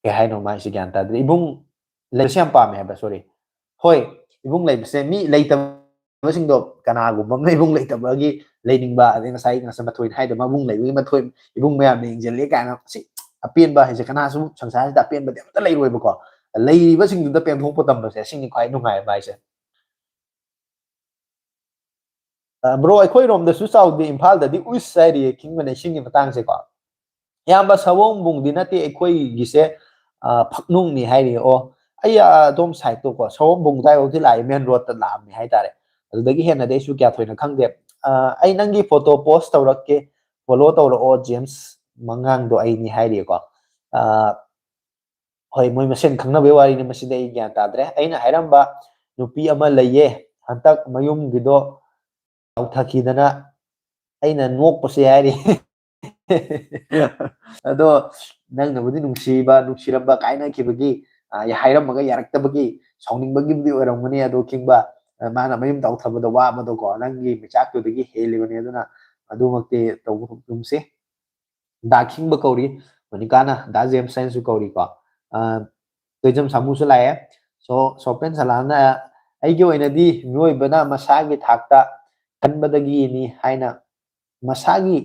S1: क्या है नो माइसे ज्ञान तादरे इबुंग लाइफ से याम पामे है सॉरी होय इबुंग लाइफ से मी ꯂꯩꯇꯕꯁꯤꯡꯗꯣ ꯀꯅꯥꯒꯨꯝꯕ ꯑꯃꯅ ꯏꯕꯨꯡ ꯂꯩꯇꯕꯒꯤ ꯂꯩꯅꯤꯡꯕ ꯑꯗꯩ ꯉꯁꯥꯏ ꯃꯊꯣꯏꯅ ꯍꯥꯏꯗꯣ ꯃꯕꯨꯡ ꯂꯩꯕꯒꯤ ꯃꯊꯣꯏ ꯏꯕꯨꯡ ꯃꯌꯥꯝꯅ ꯌꯦꯡꯁꯤꯜꯂꯦ ꯀꯥꯏꯅ ꯁꯤ ꯑꯄꯦꯟꯕ ꯍꯥꯏꯁꯦ ꯀꯅꯥꯁꯨ ꯁꯪꯁꯥꯔꯁꯤꯗ ꯑꯄꯦꯟꯕꯗꯤ ꯑꯝꯇ ꯂꯩꯔꯣꯏꯕꯀꯣ ꯂꯩꯔꯤꯕꯁꯤꯡꯗꯨꯗ ꯄꯦꯟꯊꯣꯛꯄ ꯇꯝꯕꯁꯦ ꯁꯤꯅꯤ ꯈ꯭ꯋꯥꯏ ꯅꯨꯡꯉꯥꯏꯕ ꯍꯥꯏꯁꯦ ꯕ꯭ꯔꯣ ꯑꯩꯈꯣꯏꯔꯣꯝꯗꯁꯨ ꯆꯥꯎꯗꯦ ꯏꯝꯐꯥꯜꯗꯗꯤ ꯎꯏꯁ ꯍꯥꯏꯔꯤꯌꯦ ꯈꯤꯡꯕꯅꯦ ꯁꯤꯒꯤ ꯃꯇꯥꯡꯁꯦꯀꯣ ꯏꯌꯥꯝꯕ ꯁꯑꯣꯝꯕꯨꯡꯗꯤ ꯅꯠꯇꯦ ꯑꯩꯈꯣꯏꯒꯤꯁꯦ ꯐꯛꯅꯨꯡꯅꯤ ꯍꯥꯏꯔꯤ ꯑꯣ ꯑꯩ ꯑꯗꯣꯝ ꯁꯥꯏꯠꯇꯣꯀꯣ ꯁꯑꯣꯝꯕꯨꯡ ꯑꯗꯨꯋꯥꯏꯐꯥꯎꯗꯤ ꯂꯥꯛꯑꯦ ꯃꯦꯟ ꯔꯣꯗꯇ ꯂꯥꯛꯑꯝꯃꯦ ꯍꯥꯏꯇꯥꯔꯦ ꯑꯗꯨꯗꯒꯤ ꯍꯦꯟꯅꯗꯤ ꯑꯩꯁꯨ ꯀꯌꯥ ꯊꯣꯏꯅ ꯈꯪꯗꯦ ꯑꯩ ꯅꯪꯒꯤ ꯐꯣꯇꯣ ꯄꯣꯁ ꯇꯧꯔꯛꯀꯦ ꯐꯣꯂꯣ ꯇꯧꯔꯛꯑꯣ ꯖꯦꯝꯁ ꯃꯉꯥꯡꯗꯣ ꯑꯩꯅꯤ ꯍꯥꯏꯔꯤꯀꯣ ꯍꯣꯏ ꯃꯣꯏ ꯃꯁꯦꯟ ꯈꯪꯅꯕꯩ ꯋꯥꯔꯤꯅꯤ ꯃꯁꯤꯗꯤ ꯑꯩ ꯒ꯭ꯌꯥꯟ ꯇꯥꯗ꯭ꯔꯦ ꯑꯩꯅ ꯍꯥꯏꯔꯝꯕ ꯅꯨꯄꯤ ꯑꯃ ꯂꯩꯌꯦ ꯍꯟꯇꯛ ꯃꯌꯨꯝꯒꯤꯗꯣ ꯆꯥꯎꯊꯈꯤꯗꯅ ꯑꯩꯅ ꯅꯣꯛꯄꯁꯦ ꯍꯥꯏꯔꯤ ꯑꯗꯣ ꯅꯪꯅꯕꯨꯗꯤ ꯅꯨꯡꯁꯤꯔꯝꯕ ꯀꯥꯏꯅꯈꯤꯕꯒꯤ ꯍꯥꯏꯔꯝꯃꯒ ꯌꯥꯔꯛꯇꯕꯒꯤ ꯁꯥꯎꯅꯤꯡꯕꯒꯤꯕꯨꯗꯤ ꯑꯣꯏꯔꯝꯒꯅꯤ ꯑꯗꯣ ꯈꯤꯡꯕ ꯃꯥꯅ ꯃꯌꯨꯝ ꯆꯥꯎꯊꯕꯗ ꯋꯥꯕꯗꯣꯀꯣ ꯅꯪꯒꯤ ꯃꯤꯆꯥꯛꯇꯨꯗꯒꯤ ꯍꯦꯜꯂꯤꯕꯅꯤ ꯑꯗꯨꯅ ꯑꯗꯨꯃꯛꯇꯤ ꯇꯧꯕ ꯉꯝꯁꯤ ꯗꯥ ꯈꯤꯡꯕ ꯀꯧꯔꯤ ꯃꯣꯅꯤꯀꯥꯅ ꯗꯥ ꯖꯦꯝꯁ ꯍꯥꯏꯅꯁꯨ ꯀꯧꯔꯤꯀꯣ ꯇꯣꯏꯖꯝ ꯁꯥꯃꯨꯁꯨ ꯂꯥꯛꯑꯦ ꯁꯣꯄꯦꯟ ꯁꯂꯥꯝꯅ ꯑꯩꯒꯤ ꯑꯣꯏꯅꯗꯤ ꯃꯤꯑꯣꯏꯕꯅ ꯃꯁꯥꯒꯤ ꯊꯥꯛꯇ ꯈꯟꯕꯗꯒꯤꯅꯤ ꯍꯥꯏꯅ ꯃꯁꯥꯒꯤ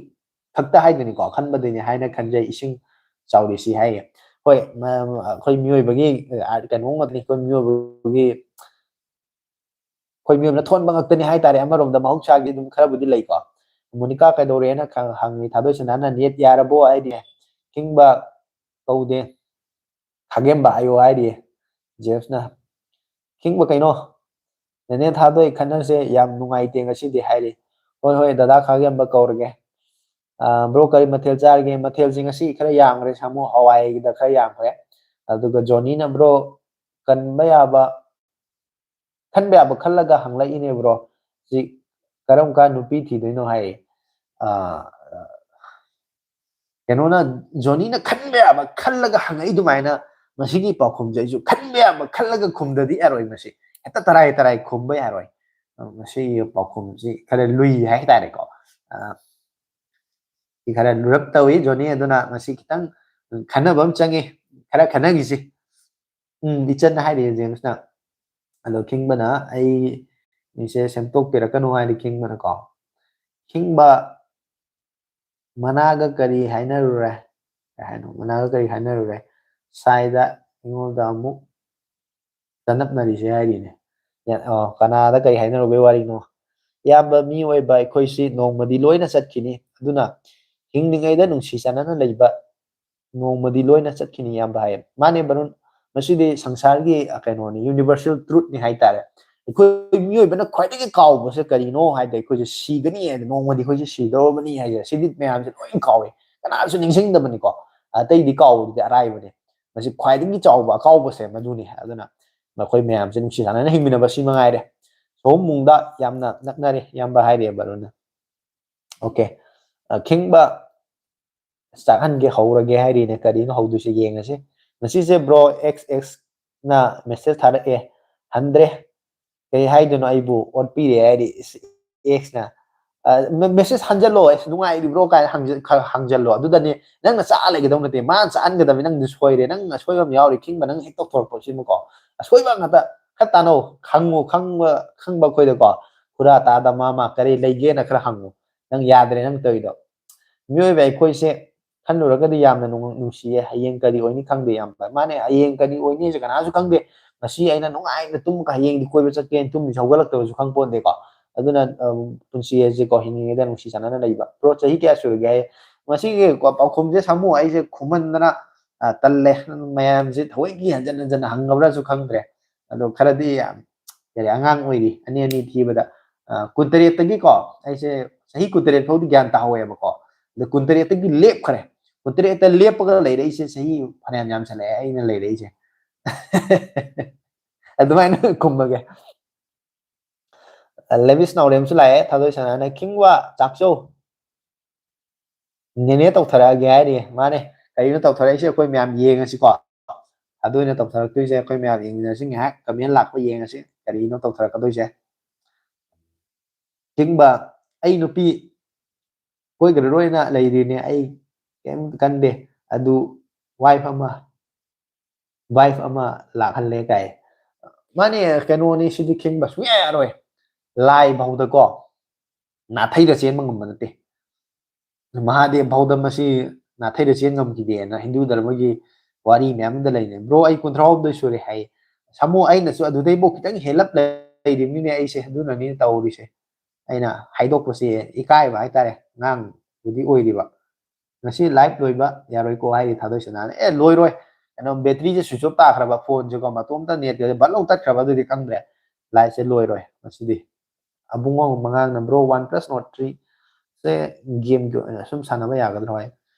S1: ꯈꯛꯇ ꯍꯥꯏꯗꯣꯏꯅꯤꯀꯣ ꯈꯟꯕꯗꯒꯤꯅꯤ ꯍꯥꯏꯅ ꯈꯟꯖꯩ ꯏꯁꯤꯡ ꯆꯥꯎꯔꯤꯁꯤ ꯍꯥꯏꯌꯦ ꯍꯣꯏ ꯑꯩꯈꯣꯏ ꯃꯤꯑꯣꯏꯕꯒꯤ ꯀꯩꯅꯣꯃꯛꯇꯅꯤ ꯑꯩꯈꯣꯏ ꯃꯤꯑꯣꯏꯕꯒꯤ ꯑꯩꯈꯣꯏ ꯃꯤꯑꯣꯏꯕꯅ ꯊꯣꯟꯕ ꯉꯛꯇꯅꯤ ꯍꯥꯏꯇꯥꯔꯦ ꯑꯃꯔꯣꯝꯗ ꯃꯍꯧꯁꯥꯒꯤ ꯑꯗꯨꯝ ꯈꯔꯕꯨꯗꯤ ꯂꯩꯀꯣ ꯃꯣꯅꯤꯀꯥ ꯀꯩꯗꯧꯔꯦꯅ ꯍꯪꯉꯤ ꯊꯥꯗꯣꯏꯁꯅꯥꯅ ꯅꯦꯠ ꯌꯥꯔꯕꯣ ꯍꯥꯏꯗꯤ ꯈꯤꯡꯕ ꯀꯧꯗꯦ ꯈꯥꯒꯦꯝꯕ ꯍꯥꯏꯌꯣ ꯍꯥꯏꯔꯤꯌꯦ ꯖꯦꯝꯁꯅ ꯈꯤꯡꯕ ꯀꯩꯅꯣ ꯅꯦꯅꯦ ꯊꯥꯗꯣꯏ ꯈꯟꯅꯁꯦ ꯌꯥꯝ ꯅꯨꯡꯉꯥꯏꯇꯦ ꯉꯁꯤꯗꯤ ꯍꯥꯏꯔꯤ ꯍꯣꯏ ꯍꯣꯏ ꯗꯗꯥ ꯈꯥꯒꯦꯝꯕ ꯀꯧꯔꯒꯦ ꯕ꯭ꯔꯣ ꯀꯔꯤ ꯃꯊꯦꯜ ꯆꯥꯔꯒꯦ ꯃꯊꯦꯜꯁꯤ ꯉꯁꯤ ꯈꯔ ꯌꯥꯝꯈ꯭ꯔꯦ ꯁꯥꯃꯨ ꯍꯋꯥꯏꯒꯤꯗ ꯈꯔ ꯌꯥꯝꯈ꯭ꯔꯦ ꯑꯗꯨꯒ ꯖꯣꯅꯤꯅ ꯕ꯭ꯔꯣ ꯈꯟꯕ ꯌꯥꯕ ꯈꯜꯂꯒ ꯍꯪꯂꯛꯏꯅꯦ ꯕ꯭ꯔꯣ ꯁꯤ ꯀꯔꯝ ꯀꯥꯟ ꯅꯨꯄꯤ ꯊꯤꯗꯣꯏꯅꯣ ꯍꯥꯏ ꯀꯩꯅꯣꯅ ꯖꯣꯅꯤꯅ ꯈꯟꯕ ꯌꯥꯕ ꯈꯜꯂꯒ ꯍꯪꯉꯛꯏ ꯑꯗꯨꯃꯥꯏꯅ ꯃꯁꯤꯒꯤ ꯄꯥꯎꯈꯨꯝꯁꯦ ꯑꯩꯁꯨ ꯈꯟꯕ ꯌꯥꯕ ꯈꯜꯂꯒ ꯈꯨꯝꯗꯗꯤ ꯌꯥꯔꯣꯏ ꯃꯁꯤ ꯍꯦꯛꯇ ꯇꯔꯥꯏ ꯈꯨꯝꯕ ꯌꯥꯔꯣꯏ ꯃꯁꯤꯒꯤ ꯄꯥꯎꯈꯨꯝꯁꯤ ꯈꯔ ꯂꯨꯏ ꯍꯥꯏꯇꯥꯔꯦꯀꯣ ꯈꯔ ꯂꯨꯔꯞ ꯇꯧꯏ ꯖꯣꯅꯤ ꯑꯗꯨꯅ ꯃꯁꯤ ꯈꯤꯇꯪ ꯈꯟꯅꯕ ꯑꯃ ꯆꯪꯉꯤ ꯈꯔ ꯈꯟꯅꯈꯤꯁꯤ ꯏꯆꯟꯅ ꯍꯥꯏꯔꯤꯑꯦ ꯖꯦꯝꯁꯅ ꯑꯗꯣ ꯈꯤꯡꯕꯅ ꯑꯩꯁꯦ ꯁꯦꯝꯗꯣꯛꯄꯤꯔꯛꯀꯅꯨ ꯍꯥꯏꯗꯤ ꯈꯤꯡꯕꯅꯀꯣ ꯈꯤꯡꯕ ꯃꯅꯥꯒ ꯀꯔꯤ ꯍꯥꯏꯅꯔꯨꯔꯦ ꯍꯥꯏꯅꯣ ꯃꯅꯥꯒ ꯀꯔꯤ ꯍꯥꯏꯅꯔꯨꯔꯦ ꯁꯥꯏꯗ ꯑꯩꯉꯣꯟꯗ ꯑꯃꯨꯛ ꯆꯅꯞꯅꯔꯤꯁꯦ ꯍꯥꯏꯔꯤꯅꯦ ꯀꯅꯥꯗ ꯀꯔꯤ ꯍꯥꯏꯅꯔꯨꯕꯩ ꯋꯥꯔꯤꯅꯣ ꯏꯌꯥꯝꯕ ꯃꯤ ꯑꯣꯏꯕ ꯑꯩꯈꯣꯏꯁꯤ ꯅꯣꯡꯃꯗꯤ ꯂꯣꯏꯅ ꯆꯠꯈꯤꯅꯤ ꯑꯗꯨꯅ ꯍꯤꯡꯂꯤꯉꯩꯗ ꯅꯨꯡꯁꯤ ꯆꯥꯟꯅꯅ ꯂꯩꯕ ꯅꯣꯡꯃꯗꯤ ꯂꯣꯏꯅ ꯆꯠꯈꯤꯅꯤ ꯏꯌꯥꯝꯕ ꯍꯥꯏꯌꯦ ꯃꯥꯅꯦ ꯕꯔꯨꯟ ꯃꯁꯤꯗꯤ ꯁꯪꯁꯥꯔꯒꯤ ꯀꯩꯅꯣꯅꯤ ꯌꯨꯅꯤꯚꯔꯁꯦꯜ ꯇ꯭ꯔꯨꯠꯅꯤ ꯍꯥꯏꯇꯥꯔꯦ ꯑꯩꯈꯣꯏ ꯃꯤꯑꯣꯏꯕꯅ ꯈ꯭ꯋꯥꯏꯗꯒꯤ ꯀꯥꯎꯕꯁꯦ ꯀꯔꯤꯅꯣ ꯍꯥꯏꯕꯗ ꯑꯩꯈꯣꯏꯁꯦ ꯁꯤꯒꯅꯤ ꯍꯥꯏꯗꯤ ꯅꯣꯡꯃꯗꯤ ꯑꯩꯈꯣꯏꯁꯦ ꯁꯤꯗꯧꯔꯕꯅꯤ ꯍꯥꯏꯁꯦ ꯁꯤꯗꯤ ꯃꯌꯥꯝꯁꯦ ꯂꯣꯏ ꯀꯥꯎꯋꯦ ꯀꯅꯥꯁꯨ ꯅꯤꯡꯁꯤꯡꯗꯕꯅꯤꯀꯣ ꯑꯇꯩꯗꯤ ꯀꯥꯎꯕꯗꯨꯗꯤ ꯑꯔꯥꯏꯕꯅꯦ ꯃꯁꯤ ꯈ꯭ꯋꯥꯏꯗꯒꯤ ꯆꯥꯎꯕ ꯑꯀꯥꯎꯕꯁꯦ ꯃꯗꯨꯅꯤ ꯑꯗꯨꯅ ꯃꯈꯣꯏ ꯃꯌꯥꯝꯁꯦ ꯅꯨꯡꯁꯤ ꯆꯥꯟꯅꯅ ꯍꯤꯡꯃꯤꯟꯅꯕ ꯁꯤ ꯃꯉꯥꯏꯔꯦ ꯁꯣꯝꯕꯨꯡꯗ ꯌꯥꯝꯅ ꯅꯛꯅꯔꯦ ꯏꯌꯥꯝꯕ ꯍꯥꯏꯔꯦ ꯕꯔꯨꯟꯅ ꯑꯣꯀꯦ ꯈꯤꯡꯕ ꯆꯥꯛꯍꯟꯒꯦ ꯍꯧꯔꯒꯦ ꯍꯥꯏꯔꯤꯅꯦ ꯀꯔꯤꯅꯣ ꯍꯧꯗꯣꯏꯁꯦ ꯌꯦꯡꯉꯁꯤ ꯉꯁꯤꯁꯦ ꯕ꯭ꯔꯣ XX ꯅ ꯃꯦꯁꯦꯖ ꯊꯥꯔꯛꯑꯦ ꯍꯟꯗ꯭ꯔꯦ ꯀꯩ ꯍꯥꯏꯗꯣꯏꯅꯣ ꯑꯩꯕꯨ ꯑꯣꯠꯄꯤꯔꯦ ꯍꯥꯏꯗꯤ Xꯅ ꯃꯦꯁꯦꯖ ꯍꯟꯖꯜꯂꯣ ꯑꯁ ꯅꯨꯡꯉꯥꯏꯔꯤꯕ꯭ꯔꯣ ꯀꯥꯏꯅ ꯍꯪꯖꯜꯂꯣ ꯑꯗꯨꯗꯅꯦ ꯅꯪꯅ ꯆꯥꯛꯑ ꯂꯩꯒꯗꯧ ꯅꯠꯇꯦ ꯃꯥꯅ ꯆꯥꯛꯍꯟꯒꯗꯕꯅꯤ ꯅꯪꯗꯤ ꯁꯣꯏꯔꯦ ꯅꯪ ꯑꯁꯣꯏꯕ ꯑꯃ ꯌꯥꯎꯔꯤ ꯈꯤꯡꯕ ꯅꯪ ꯍꯦꯛ ꯇꯧꯊꯣꯔꯛꯄ ꯁꯤꯃꯀꯣ ꯑꯁꯣꯏꯕ ꯉꯥꯛꯇ ꯈꯔ ꯇꯥꯅꯧ ꯈꯪꯕ ꯑꯩꯈꯣꯏꯗꯀꯣ ꯍꯨꯔꯥ ꯇꯥꯗ ꯃꯥꯃ ꯀꯔꯤ ꯂꯩꯒꯦꯅ ꯈꯔ ꯍꯪꯉꯨ ꯅꯪ ꯌꯥꯗ꯭ꯔꯦ ꯅꯪ ꯇꯧꯔꯤꯗꯣ ꯃꯤꯑꯣꯏꯕ ꯑꯩꯈꯣꯏꯁꯦ ꯈꯜꯂꯨꯔꯒꯗꯤ ꯌꯥꯝꯅ ꯅꯨꯡꯁꯤꯌꯦ ꯍꯌꯦꯡ ꯀꯔꯤ ꯑꯣꯏꯅꯤ ꯈꯪꯗꯦ ꯌꯥꯝ ꯃꯥꯅꯦ ꯍꯌꯦꯡ ꯀꯔꯤ ꯑꯣꯏꯅꯤꯁꯦ ꯀꯅꯥꯁꯨ ꯈꯪꯗꯦ ꯉꯁꯤ ꯑꯩꯅ ꯅꯨꯡꯉꯥꯏꯅ ꯇꯨꯝꯃꯒ ꯍꯌꯦꯡꯗꯤ ꯀꯣꯏꯕ ꯆꯠꯀꯦꯅ ꯇꯨꯝꯃꯤꯁꯦ ꯍꯧꯒꯠꯂꯛꯇꯕꯁꯨ ꯈꯪꯄꯣꯟꯇꯦꯀꯣ ꯑꯗꯨꯅ ꯄꯨꯟꯁꯤ ꯍꯥꯏꯁꯦꯀꯣ ꯍꯤꯡꯉꯤꯉꯩꯗ ꯅꯨꯡꯁꯤ ꯆꯥꯟꯅꯅ ꯂꯩꯕ ꯕ꯭ꯔꯣ ꯆꯍꯤ ꯀꯌꯥ ꯁꯨꯔꯒꯦ ꯍꯥꯏ ꯃꯁꯤꯒꯤ ꯄꯥꯎꯈꯨꯝꯁꯦ ꯁꯥꯃꯨ ꯑꯩꯁꯦ ꯈꯨꯃꯟꯗꯅ ꯇꯜꯂꯦ ꯃꯌꯥꯝꯁꯦ ꯊꯑꯣꯏꯒꯤ ꯍꯟꯖꯟ ꯍꯟꯖꯟ ꯍꯪꯉꯕ꯭ꯔꯥꯁꯨ ꯈꯪꯗ꯭ꯔꯦ ꯑꯗꯣ ꯈꯔꯗꯤ ꯀꯔꯤ ꯑꯉꯥꯡ ꯑꯣꯏꯔꯤ ꯑꯅꯤ ꯑꯅꯤ ꯊꯤꯕꯗ ꯀꯨꯟꯇꯔꯦꯠꯇꯒꯤꯀꯣ ꯑꯩꯁꯦ ꯆꯍꯤ ꯀꯨꯟꯇꯔꯦꯠ ꯐꯥꯎꯗꯤ ꯒ꯭ꯌꯥꯟ ꯇꯥꯍꯧꯋꯦꯕꯀꯣ ꯑꯗꯣ ꯀꯨꯟꯇꯔꯦꯠꯇꯒꯤ ꯂꯦꯞꯈ꯭ꯔꯦ ꯀꯨꯟꯇꯔꯦꯠꯇ ꯂꯦꯞꯄꯒ ꯂꯩꯔꯛꯏꯁꯦ ꯆꯍꯤ ꯐꯅꯌꯥꯝ ꯌꯥꯝꯁꯜꯂꯛꯑꯦ ꯑꯩꯅ ꯂꯩꯔꯛꯏꯁꯦ ꯑꯗꯨꯃꯥꯏꯅ ꯈꯨꯝꯃꯒꯦ ꯂꯦꯕꯤꯁ ꯅꯥꯎꯔꯦꯝꯁꯨ ꯂꯥꯛꯑꯦ ꯊꯥꯗꯣꯏ ꯁꯅꯥꯅ ꯈꯤꯡꯕ ꯆꯥꯛꯆꯧ ꯅꯦꯅꯦ ꯇꯧꯊꯔꯛꯑꯒꯦ ꯍꯥꯏꯔꯤ ꯃꯥꯅꯦ ꯀꯔꯤꯅꯣ ꯇꯧꯊꯔꯛꯏꯁꯦ ꯑꯩꯈꯣꯏ ꯃꯌꯥꯝ ꯌꯦꯡꯉꯁꯤꯀꯣ ꯑꯗꯨ ꯑꯣꯏꯅ ꯇꯧꯊꯔꯛꯇꯣꯏꯁꯦ ꯑꯩꯈꯣꯏ ꯃꯌꯥꯝ ꯌꯦꯡꯃꯤꯟꯅꯔꯁꯤ ꯉꯥꯏꯍꯥꯛ ꯀꯃꯦꯟ ꯂꯥꯛꯄ ꯌꯦꯡꯉꯁꯤ ꯀꯔꯤꯅꯣ ꯇꯧꯊꯔꯛꯀꯗꯣꯏꯁꯦ ꯈꯤꯡꯕ ꯑꯩ ꯅꯨꯄꯤ ꯀꯣꯏꯒ꯭ꯔꯔꯣꯏꯅ ꯂꯩꯔꯤꯅꯦ ꯑꯩ ꯀꯩꯝ ꯀꯟꯗꯦ ꯑꯗꯨ ꯋꯥꯏꯐ ꯑꯃ ꯂꯥꯛꯍꯜꯂꯦ ꯀꯥꯏ ꯃꯥꯅꯦ ꯀꯩꯅꯣꯅꯤ ꯁꯤꯗꯤ ꯈꯤꯡꯕ ꯁꯨꯡꯌꯥ ꯌꯥꯔꯣꯏ ꯂꯥꯏ ꯐꯥꯎꯗꯀꯣ ꯅꯥꯊꯩꯔ ꯆꯦꯟꯕ ꯉꯝꯕ ꯅꯠꯇꯦ ꯃꯍꯥꯗꯦꯕ ꯐꯥꯎꯗ ꯃꯁꯤ ꯅꯥꯊꯩꯔ ꯆꯦꯟ ꯉꯝꯈꯤꯗꯦꯅ ꯍꯤꯟꯗꯨ ꯙꯔꯃꯒꯤ ꯋꯥꯔꯤ ꯃꯌꯥꯝꯗ ꯂꯩꯅꯩ ꯕ꯭ꯔꯣ ꯑꯩ 38 ꯁꯨꯔꯦ ꯍꯥꯏ ꯁꯥꯃꯨ ꯑꯩꯅꯁꯨ ꯑꯗꯨꯗꯩꯕꯨ ꯈꯤꯇꯪ ꯍꯦꯜꯂꯞ ꯂꯩꯔꯤꯕꯅꯤꯅꯦ ꯑꯩꯁꯦ ꯑꯗꯨꯅꯅꯤ ꯇꯧꯔꯤꯁꯦ ꯑꯩꯅ ꯍꯥꯏꯗꯣꯛꯄꯁꯦ ꯏꯀꯥꯏꯕ ꯍꯥꯏꯇꯥꯔꯦ ꯑꯉꯥꯡꯕꯨꯗꯤ ꯑꯣꯏꯔꯤꯕ ꯉꯁꯤ ꯂꯥꯏꯚ ꯂꯣꯏꯕ ꯌꯥꯔꯣꯏꯀꯣ ꯍꯥꯏꯔꯤ ꯊꯥꯗꯣꯏꯁꯅꯥꯅ ꯂꯣꯏꯔꯣꯏ ꯀꯩꯅꯣ ꯕꯦꯇ꯭ꯔꯤꯁꯦ ꯁ꯭ꯋꯤꯆ ꯑꯣꯐ ꯇꯥꯈ꯭ꯔꯕ ꯐꯣꯟꯁꯦꯀꯣ ꯃꯇꯣꯝꯇ ꯅꯦꯠꯀꯁꯦ ꯕꯠ ꯂꯧ ꯇꯠꯈ꯭ꯔꯕ ꯑꯗꯨꯗꯤ ꯈꯪꯗ꯭ꯔꯦ ꯂꯥꯏꯚꯁꯦ ꯂꯣꯏꯔꯣꯏ ꯉꯁꯤꯗꯤ ꯑꯕꯨꯡꯉꯣ ꯃꯉꯥꯡꯅ ꯕ꯭ꯔꯣ ꯋꯥꯟ ꯄ꯭ꯂꯁ ꯅꯣꯠ 3 ꯁꯦ ꯒꯦꯝꯒꯤ ꯑꯣꯏꯅ ꯁꯨꯝ ꯁꯥꯟꯅꯕ ꯌꯥꯒꯗ꯭ꯔꯥ ꯍꯣꯏ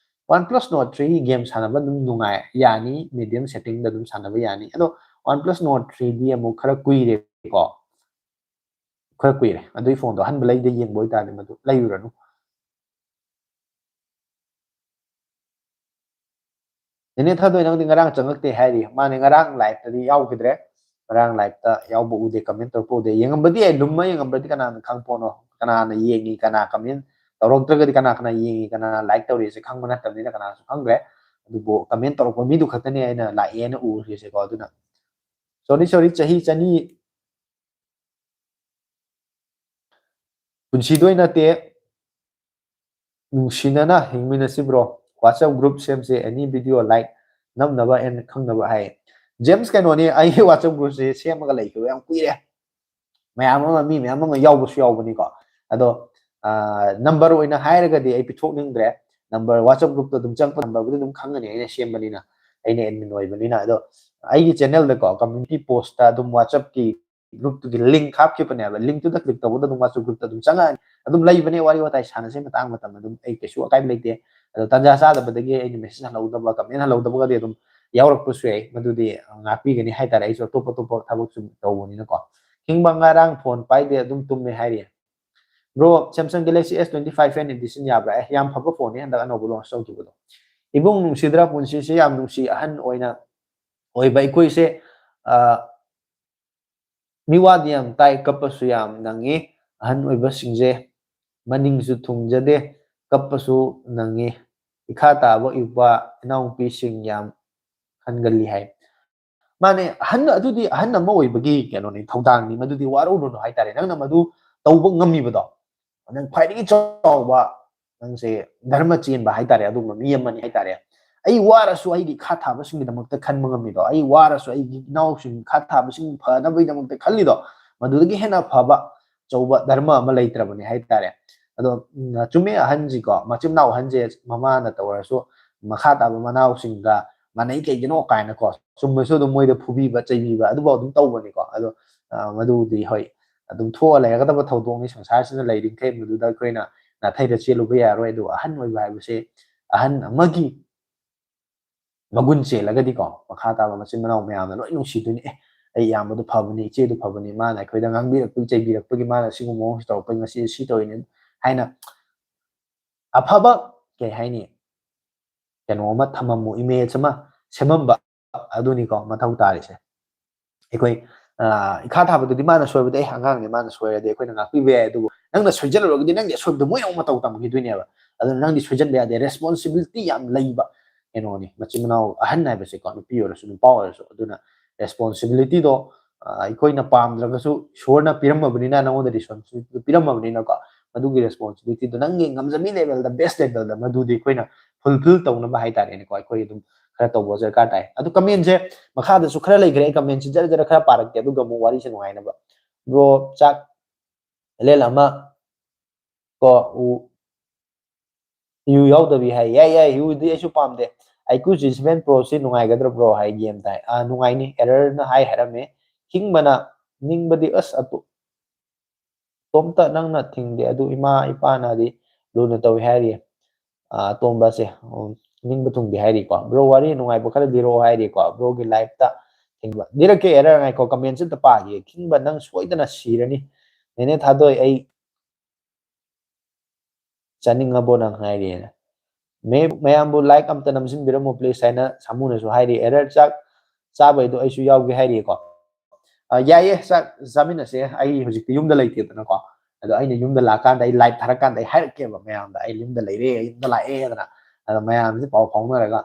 S1: ꯋꯥꯟ ꯄ꯭ꯂꯁ ꯅꯣꯠ 3 ꯒꯦꯝ ꯁꯥꯟꯅꯕ ꯑꯗꯨꯝ ꯅꯨꯡꯉꯥꯏ ꯌꯥꯅꯤ ꯃꯤडियम ꯁꯦꯠꯇꯤꯡꯗ ꯑꯗꯨꯝ ꯁꯥꯟꯅꯕ ꯌꯥꯅꯤ ꯑꯗꯣ ꯋꯥꯟ ꯄ꯭ꯂꯁ ꯅꯣꯠ 3ꯗꯤ ꯑꯃꯨꯛ ꯈꯔ ꯀꯨꯏꯔꯦꯀꯣ ꯈꯔ ꯀꯨꯏꯔꯦ ꯑꯗꯨꯒꯤ ꯐꯣꯟꯗꯣ ꯑꯍꯟꯕ ꯂꯩꯗ ꯌꯦꯡꯕ ꯑꯣꯏꯇꯥꯔꯗꯤ ꯃꯗꯨ ꯂꯩꯔꯨꯔꯅꯨ ꯅꯦꯅꯦ ꯊꯥꯗꯣꯏ ꯅꯪꯗꯤ ꯉꯔꯥꯡ ꯆꯪꯉꯛꯇꯦ ꯍꯥꯏꯔꯤ ꯃꯥꯅꯦ ꯉꯔꯥꯡ ꯂꯥꯏꯚꯇꯗꯤ ꯌꯥꯎꯈꯤꯗ꯭ꯔꯦ ꯉꯔꯥꯡ ꯂꯥꯏꯚꯇ ꯌꯥꯎꯕ ꯎꯗꯦ ꯀꯃꯦꯟ ꯇꯧꯔꯛꯄ ꯎꯗꯦ ꯌꯦꯡꯉꯝꯕꯗꯤ ꯌꯥꯏ ꯂꯨꯝꯃ ꯌꯦꯡꯉꯝꯕꯗꯤ ꯀꯅꯥꯅ ꯈꯪꯄꯣꯠꯅꯣ ꯀꯅꯥꯅ ꯌꯦꯡꯉꯤ ꯀꯅꯥ ꯀꯃꯦꯟ ꯇꯧꯔꯛꯇ꯭ꯔꯒꯗꯤ ꯀꯅꯥ ꯀꯅꯥ ꯌꯦꯡꯉꯤ ꯀꯅꯥ ꯂꯥꯏꯛ ꯇꯧꯔꯤꯁꯦ ꯈꯪꯕ ꯅꯠꯇꯕꯅꯤꯅ ꯀꯅꯥꯁꯨ ꯈꯪꯗ꯭ꯔꯦ ꯑꯗꯨꯕꯨ ꯀꯃꯦꯟ ꯇꯧꯔꯛꯄ ꯃꯤꯗꯨ ꯈꯛꯇꯅꯤ ꯑꯩꯅ ꯂꯥꯛꯑꯦꯅ ꯎꯔꯤꯁꯦꯀꯣ ꯑꯗꯨꯅ ꯁꯣꯔꯤ ꯆꯍꯤ ꯆꯅꯤ ꯄꯨꯟꯁꯤꯗꯣꯏ ꯅꯠꯇꯦ ꯅꯨꯡꯁꯤꯅꯅ ꯍꯤꯡꯃꯤꯟꯅꯁꯤꯕ꯭ꯔꯣ ꯋꯥꯆꯞ ꯒ꯭ꯔꯨꯞ ꯁꯦꯝꯁꯦ ꯑꯦꯅꯤ ꯚꯤꯗꯤꯑꯣ ꯂꯥꯏꯛ ꯅꯝꯅꯕ ꯑꯦꯟ ꯈꯪꯅꯕ ꯍꯥꯏ ꯖꯦꯝꯁ ꯀꯩꯅꯣꯅꯤ ꯑꯩꯒꯤ ꯋꯥꯆꯞ ꯒ꯭ꯔꯨꯞꯁꯦ ꯁꯦꯝꯃꯒ ꯂꯩꯈꯤꯕ ꯌꯥꯝ ꯀꯨꯏꯔꯦ ꯃꯌꯥꯝ ꯑꯃ ꯃꯤ ꯃꯌꯥꯝ ꯑꯃ ꯌꯥꯎꯕꯁꯨ ꯌꯥꯎꯕꯅꯤꯀꯣ ꯑꯗꯣ ꯅꯝꯕꯔ ꯑꯣꯏꯅ ꯍꯥꯏꯔꯒꯗꯤ ꯑꯩ ꯄꯤꯊꯣꯛꯅꯤꯡꯗ꯭ꯔꯦ ꯅꯝꯕꯔ ꯋꯥꯆꯞ ꯒ꯭ꯔꯨꯞꯇ ꯑꯗꯨꯝ ꯆꯪꯕ ꯅꯝꯕꯔꯕꯨꯗꯤ ꯑꯗꯨꯝ ꯈꯪꯒꯅꯤ ꯑꯩꯅ ꯁꯦꯝꯕꯅꯤꯅ ꯑꯩꯅ ꯑꯦꯗꯃꯤꯟ ꯑꯣꯏꯕꯅꯤꯅ ꯑꯗꯣ ꯑꯩꯒꯤ ꯆꯦꯅꯦꯜꯗꯀꯣ ꯀꯝꯃ꯭ꯌꯨꯅꯤꯇꯤ ꯄꯣꯁꯇ ꯑꯗꯨꯝ ꯋꯥꯆꯞꯀꯤ ꯒ꯭ꯔꯨꯞꯇꯨꯒꯤ ꯂꯤꯡꯛ ꯍꯥꯞꯈꯤꯕꯅꯦꯕ ꯂꯤꯡꯛꯇꯨꯗ ꯀ꯭ꯂꯤꯛ ꯇꯧꯕꯗ ꯑꯗꯨꯝ ꯋꯥꯆꯞ ꯒ꯭ꯔꯨꯞꯇ ꯑꯗꯨꯝ ꯆꯪꯉꯛꯑꯅꯤ ꯑꯗꯨꯝ ꯂꯩꯕꯅꯦ ꯋꯥꯔꯤ ꯋꯥꯇꯥꯏ ꯁꯥꯟꯅꯁꯦ ꯃꯇꯥꯡ ꯃꯇꯝ ꯑꯗꯨꯝ ꯑꯩ ꯀꯩꯁꯨ ꯑꯀꯥꯏꯕ ꯂꯩꯇꯦ ꯑꯗꯣ ꯇꯟꯖꯥ ꯆꯥꯗꯕꯗꯒꯤ ꯑꯩꯅ ꯃꯦꯁꯦꯖ ꯍꯜꯍꯧꯗꯕ ꯀꯃꯦꯟ ꯍꯜꯍꯧꯗꯕꯒꯗꯤ ꯑꯗꯨꯝ ꯌꯥꯎꯔꯛꯄꯁꯨ ꯌꯥꯏ ꯃꯗꯨꯗꯤ ꯉꯥꯛꯄꯤꯒꯅꯤ ꯍꯥꯏꯇꯥꯔꯦ ꯑꯩꯁꯨ ꯑꯇꯣꯞ ꯑꯇꯣꯞꯄ ꯊꯕꯛꯁꯨ ꯇꯧꯕꯅꯤꯅꯀꯣ ꯍꯤꯡꯕ ꯉꯔꯥꯡ ꯐꯣꯟ ꯄꯥꯏꯗꯦ ꯑꯗꯨꯝ ꯇꯨꯝꯃꯦ ꯍꯥꯏꯔꯤ ꯕ꯭ꯔோ ꯁꯦꯝꯁꯪ ꯒꯦꯂꯦꯛꯁꯤ S25 ꯐꯦꯟ ꯑꯦꯗꯤꯁꯟ ꯌꯥꯕ꯭ꯔꯥ ꯌꯥꯝ ꯐꯕ ꯐꯣꯟꯅꯤ ꯍꯟꯗꯛ ꯑꯅꯧꯕ ꯂꯣꯟꯆ ꯇꯧꯈꯤꯕꯗꯣ ꯏꯕꯨꯡ ꯅꯨꯡꯁꯤꯗ꯭ꯔꯥ ꯄꯨꯟꯁꯤꯁꯦ ꯌꯥꯝ ꯅꯨꯡꯁꯤ ꯑꯍꯟ ꯑꯣꯏꯅ ꯑꯣꯏꯕ ꯑꯩꯈꯣꯏꯁꯦ ꯃꯤꯋꯥꯗꯤ ꯌꯥꯝ ꯇꯥꯏ ꯀꯞꯄꯁꯨ ꯌꯥꯝ ꯅꯪꯉꯤ ꯑꯍꯟ ꯑꯣꯏꯕꯁꯤꯡꯁꯦ ꯃꯅꯤꯡꯁꯨ ꯊꯨꯡꯖꯗꯦ ꯀꯞꯄꯁꯨ ꯅꯪꯉꯤ ꯏꯈꯥ ꯇꯥꯕ ꯏꯄ꯭ꯋꯥ ꯏꯅꯥꯎꯄꯤꯁꯤꯡ ꯌꯥꯝ ꯈꯟꯒꯜꯂꯤ ꯍꯥꯏ ꯃꯥꯅꯦ ꯑꯍꯟ ꯑꯗꯨꯗꯤ ꯑꯍꯟ ꯑꯃ ꯑꯣꯏꯕꯒꯤ ꯀꯩꯅꯣꯅꯤ ꯊꯧꯗꯥꯡꯅꯤ ꯃꯗꯨꯗꯤ ꯋꯥꯔꯧꯔꯨꯅꯨ ꯍꯥꯏꯇꯥꯔꯦ ꯅꯪꯅ ꯃꯗꯨ ꯇꯧꯕ ꯉꯝꯃꯤꯕꯗꯣ ꯅꯪ ꯈ꯭ꯋꯥꯏꯗꯒꯤ ꯆꯥꯎꯕ ꯅꯪꯁꯦ ꯙꯔꯃ ꯆꯦꯟꯕ ꯍꯥꯏꯇꯥꯔꯦ ꯑꯗꯨꯒꯨꯝꯕ ꯃꯤ ꯑꯃꯅꯤ ꯍꯥꯏꯇꯥꯔꯦ ꯑꯩ ꯋꯥꯔꯁꯨ ꯑꯩꯒꯤ ꯏꯈꯥ ꯊꯥꯕꯁꯤꯡꯒꯤꯗꯃꯛꯇ ꯈꯟꯕ ꯉꯝꯃꯤꯗꯣ ꯑꯩ ꯋꯥꯔꯁꯨ ꯑꯩꯒꯤ ꯏꯅꯥꯎꯁꯤꯡ ꯏꯈꯥ ꯊꯥꯕꯁꯤꯡ ꯐꯅꯕꯒꯤꯗꯃꯛꯇ ꯈꯜꯂꯤꯗꯣ ꯃꯗꯨꯗꯒꯤ ꯍꯦꯟꯅ ꯐꯕ ꯑꯆꯧꯕ ꯙꯔꯃ ꯑꯃ ꯂꯩꯇ꯭ꯔꯕꯅꯤ ꯍꯥꯏꯇꯥꯔꯦ ꯑꯗꯣ ꯆꯨꯝꯃꯦ ꯑꯍꯟꯁꯤꯀꯣ ꯃꯆꯤꯟ ꯃꯅꯥꯎ ꯑꯍꯟꯁꯦ ꯃꯃꯥꯅ ꯇꯧꯔꯁꯨ ꯃꯈꯥ ꯇꯥꯕ ꯃꯅꯥꯎꯁꯤꯡꯒ ꯃꯥꯟꯅꯩ ꯀꯩꯒꯤꯅꯣ ꯀꯥꯏꯅꯀꯣ ꯆꯨꯝꯕꯁꯨ ꯑꯗꯨꯝ ꯃꯣꯏꯗ ꯐꯨꯕꯤꯕ ꯆꯩꯕꯤꯕ ꯑꯗꯨꯐꯥꯎ ꯑꯗꯨꯝ ꯇꯧꯕꯅꯤꯀꯣ ꯑꯗꯣ ꯃꯗꯨꯗꯤ ꯍꯣꯏ ꯑꯗꯨꯝ ꯊꯣꯛꯑ ꯂꯩꯔꯒꯗꯕ ꯊꯧꯗꯣꯛꯅꯤ ꯁꯪꯁꯥꯔꯁꯤꯗ ꯂꯩꯔꯤꯈꯩ ꯃꯗꯨꯗ ꯑꯩꯈꯣꯏꯅ ꯅꯥꯊꯩꯔ ꯆꯦꯜꯂꯨꯕ ꯌꯥꯔꯣꯏ ꯑꯗꯨꯒ ꯑꯍꯟ ꯑꯣꯏꯕ ꯍꯥꯏꯕꯁꯦ ꯑꯍꯟ ꯑꯃꯒꯤ ꯃꯒꯨꯟ ꯆꯦꯜꯂꯒꯗꯤꯀꯣ ꯃꯈꯥ ꯇꯥꯕ ꯃꯆꯤꯟ ꯃꯅꯥꯎ ꯃꯌꯥꯝꯅ ꯂꯣꯏ ꯅꯨꯡꯁꯤꯗꯣꯏꯅꯤ ꯑꯩ ꯏꯌꯥꯝꯕꯗꯨ ꯐꯕꯅꯤ ꯏꯆꯦꯗꯨ ꯐꯕꯅꯤ ꯃꯥꯅ ꯑꯩꯈꯣꯏꯗ ꯉꯥꯡꯕꯤꯔꯛꯄꯒꯤ ꯆꯩꯕꯤꯔꯛꯄꯒꯤ ꯃꯥꯅ ꯁꯤꯒꯨꯝꯕ ꯃꯑꯣꯡꯁꯤ ꯇꯧꯔꯛꯄꯒꯤ ꯉꯁꯤ ꯁꯤ ꯇꯧꯔꯤꯅꯤ ꯍꯥꯏꯅ ꯑꯐꯕ ꯀꯩ ꯍꯥꯏꯅꯤ ꯀꯩꯅꯣ ꯑꯃ ꯊꯝꯃꯝꯃꯨ ꯏꯃꯦꯖ ꯑꯃ ꯁꯦꯝꯃꯝꯕ ꯑꯗꯨꯅꯤꯀꯣ ꯃꯊꯧ ꯇꯥꯔꯤꯁꯦ ꯑꯩꯈꯣꯏ ꯏꯈꯥ ꯊꯥꯕꯗꯨꯗꯤ ꯃꯥꯅ ꯁꯣꯏꯕꯗꯤ ꯑꯩ ꯑꯉꯥꯡꯅꯤ ꯃꯥꯅ ꯁꯣꯏꯔꯗꯤ ꯑꯩꯈꯣꯏꯅ ꯉꯥꯛꯄꯤꯕ ꯌꯥꯏ ꯑꯗꯨꯕꯨ ꯅꯪꯅ ꯁꯣꯏꯖꯜꯂꯨꯔꯒꯗꯤ ꯅꯪꯒꯤ ꯑꯁꯣꯏꯕꯗꯣ ꯃꯣꯏꯅ ꯑꯃꯨꯛ ꯃꯇꯧ ꯇꯝꯈꯤꯗꯣꯏꯅꯦꯕ ꯑꯗꯨꯅ ꯅꯪꯗꯤ ꯁꯣꯏꯖꯟꯕ ꯌꯥꯗꯦ ꯔꯦꯁꯄꯣꯟꯁꯤꯕꯤꯂꯤꯇꯤ ꯌꯥꯝ ꯂꯩꯕ ꯀꯩꯅꯣꯅꯤ ꯃꯆꯤꯟ ꯃꯅꯥꯎ ꯑꯍꯟ ꯍꯥꯏꯕꯁꯦꯀꯣ ꯅꯨꯄꯤ ꯑꯣꯏꯔꯁꯨ ꯅꯨꯄꯥ ꯑꯣꯏꯔꯁꯨ ꯑꯗꯨꯅ ꯔꯦꯁꯄꯣꯟꯁꯤꯕꯤꯂꯤꯇꯤꯗꯣ ꯑꯩꯈꯣꯏꯅ ꯄꯥꯝꯗ꯭ꯔꯒꯁꯨ ꯏꯁꯣꯔꯅ ꯄꯤꯔꯝꯃꯕꯅꯤꯅ ꯅꯪꯉꯣꯟꯗ ꯔꯦꯁꯄꯣꯟꯁꯤꯕꯤꯂꯤꯇꯤ ꯄꯤꯔꯝꯃꯕꯅꯤꯅꯀꯣ ꯃꯗꯨꯒꯤ ꯔꯦꯁꯄꯣꯟꯁꯤꯕꯤꯂꯤꯇꯤꯗꯣ ꯅꯪꯒꯤ ꯉꯝꯖꯕꯤ ꯂꯦꯚꯦꯜꯗ ꯕꯦꯁ ꯂꯦꯚꯦꯜꯗ ꯃꯗꯨꯗꯤ ꯑꯩꯈꯣꯏꯅ ꯐꯨꯜꯐꯤꯜ ꯇꯧꯅꯕ ꯍꯥꯏꯇꯥꯔꯦꯅꯦꯀꯣ ꯑꯩꯈꯣꯏ ꯑꯗꯨꯝ खरा तौबो दरकार ताई अदु कमेंट से मखा दसु खरा लेग्रे कमेंट से जरा जरा खरा पारकते अदु गमु वारी से नुगाइनबा ब्रो चाक लेल अमा को yu yaudabhi hai ya yu di asu pamde ai ku G7 Pro si nungai gadra bro hai game tai nungai ni error na hai harame king bana ning badi as atu tomta nang na thing de adu ima ipa na di lu na tawi hari tomba se ning batung di hari ko bro wari nungai ba kala diro hari ko bro gi life ta thing ba dira ke error ngai ko comment se ta pa gi king ba nang soidana sirani nene thadoi ai chaning abo nang hari na mayambu like amta namsin biramo please haina samuna su hairi error chak chabai do aisu yawge hairi ko yaye chak zamina se ai hojik yumda leite tana ko ado aina yumda la kan dai live tharakan dai hairke ba mayam da ai yumda leire yumda la e dana ado mayam se pau phongna raga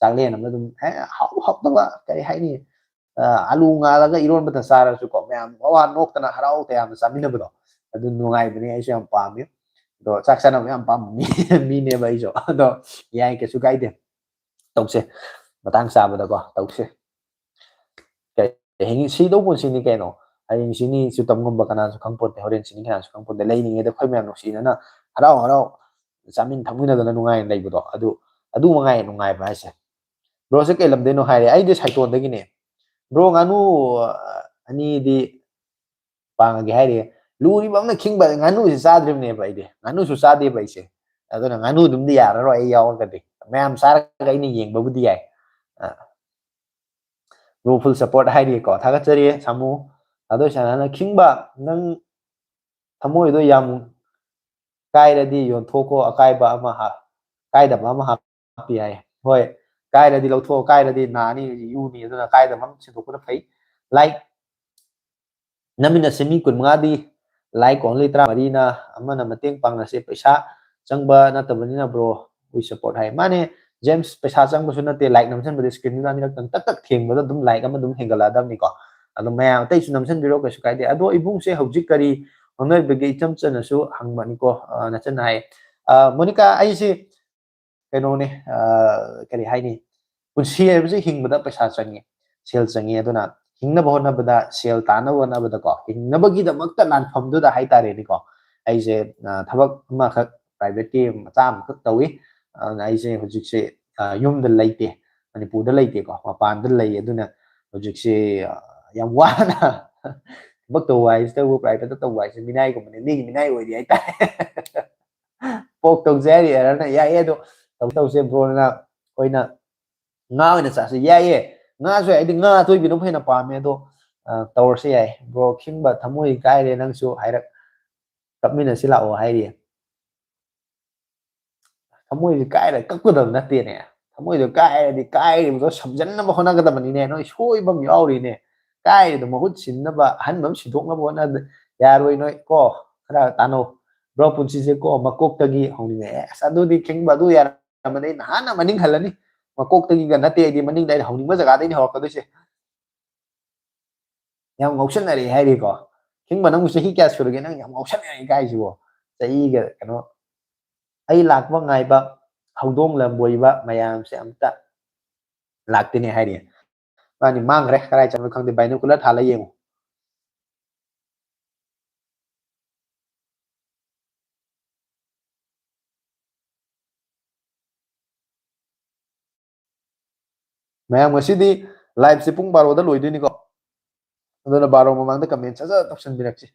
S1: chak le nam dum hau hau da ba kai haini alu nga la ga iron bata sara su ko mayam wa nok tana harau te am samina bado ado nungai bani ai su am pami do chak sana yam pam mi ne bai jo do yai ke su gai de tause matang sa ba da ko tause ke hingi si do pun sini ke no ai sini su tam ngom ba kana su khang pot horen sini kana su khang pot de lai ni de khoi myam no sina na harau harau samin thamina da nungai lai bu do adu mangai nungai ba se bro se ke lam de no hai ai de sai ton de gi ne bro nganu ani di pang gi hai de luri bam na king ba nganu se sa drim ne ba ide nganu su sa de ba ise aduna nganu dum di yara ro ai yaw ka de mayam sar ga ni yeng ba bu di ai bro full support hai di ko thaga chari samu ado sana na king ba nang thamoi do yam kai ra di yon thoko akai ba ama ha kai da ma ha pi ai hoi kai ra di lo tho kai ra di na ni yu ni aduna kai da mam sin thoko na phai like namina semi kun mga di like only tra marina amana mateng pang na se paisa changba na tabani na bro we support hai mane James paisa changba su na te like namsan bari screen na ni tak tak theng ba dum like ama dum hengala dam ni ko ado maya tai su namsan biro ka su kai de ado ibung se hojik kari onai bege cham chana su hangma ni ko na chan hai monica ai se keno ne kari hai ni punsi hai se hingba paisa changi sel changi aduna hingna bahona bada sel tana wana bada ko hingna bagi da makta nan pham du da hai tare ni ko ai je thabak ma khak private ki macham khak tawi ai je hojik se yum da laite manipur da laite ko mapan da lai aduna hojik se yam wana bak to wai sta wo private to wai se minai ko mane ni minai oi di ai ta pok to je ri era na ya ye do to se bro na oina nga oina sa se ya ye nga so ai nga toi bi no phena pa me do tawar se ai bro king ba thamoi kai re nang su hai rak kapmina sila o hai ri thamoi kai ra kak ko dam na te ne thamoi do kai di kai ri do samjan na ba hona ga da mani ne no soi bam yaw ri ne kai do mahut sin na ba han bam si dok na bo na ya roi noi ko khara tano bro punsi se ko makok tagi hong ne sadu di king ba du ya mane na na maning halani makok tagi ga na te di maning dai hong ma jaga dai ni ho ka do se yam ngausanari hairi ko king manang sahi kya surge nang yam ngausanari kai jibo sahi ga kano ai lakba ngai ba haudong lam boiba mayam se amta laktini hairi mani mangre karai chan khang de binocular thala yeng mayam ngasidi live se pung 12 da loidini ko aduna 12 mamang da comment sa option birakchi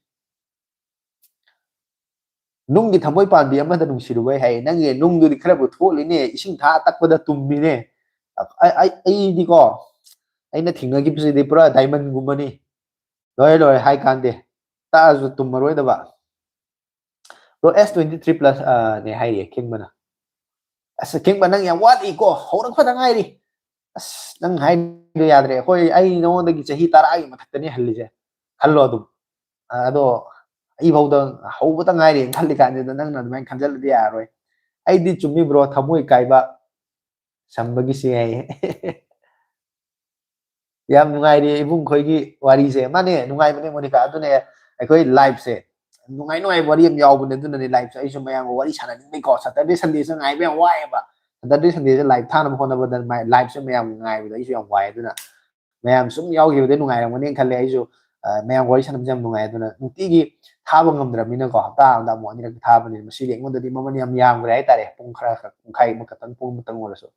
S1: nunggi thamoi pandi ama da nungsirubai hai nange nungdu di khara bu tholi ne ising tha takpa da tummi ne ai di ko aina thinga gi pisi di pura diamond gumani loi loi hai kan de ta azu tummaroi da ba ro S23 plus ne hai ri king mana asa king ba nang yang wat i ko horak fa nang hai ri as nang hai do yad re koi ai no da gi chahi tara ai mathak ni halli je hallo adu ado ai bau da hau ba ta ngai ri khalli kan de nang na mai khanjal di ya roi ai di chumi bro thamoi kai ba sambagi se ai yam nungai ri ibung khoi gi wari se mane nungai mane monica adu ne ai live se nungai nungai wari am yaw bune du ne live se ai so mayang wari sana ni ko saturday sunday se ngai be wai ba Saturday Sunday live thanaba honabada live se mayam ngaibada isu yam wai aduna mayam sum yawgibade nungairamani khalle aisu mayam wari sanam jam nungai aduna nutigi thaba ngamdramina ko hapta amda mo ani thabani masi engondadi mamani yam gre ai tare pung khara khai makatan pung mutang olaso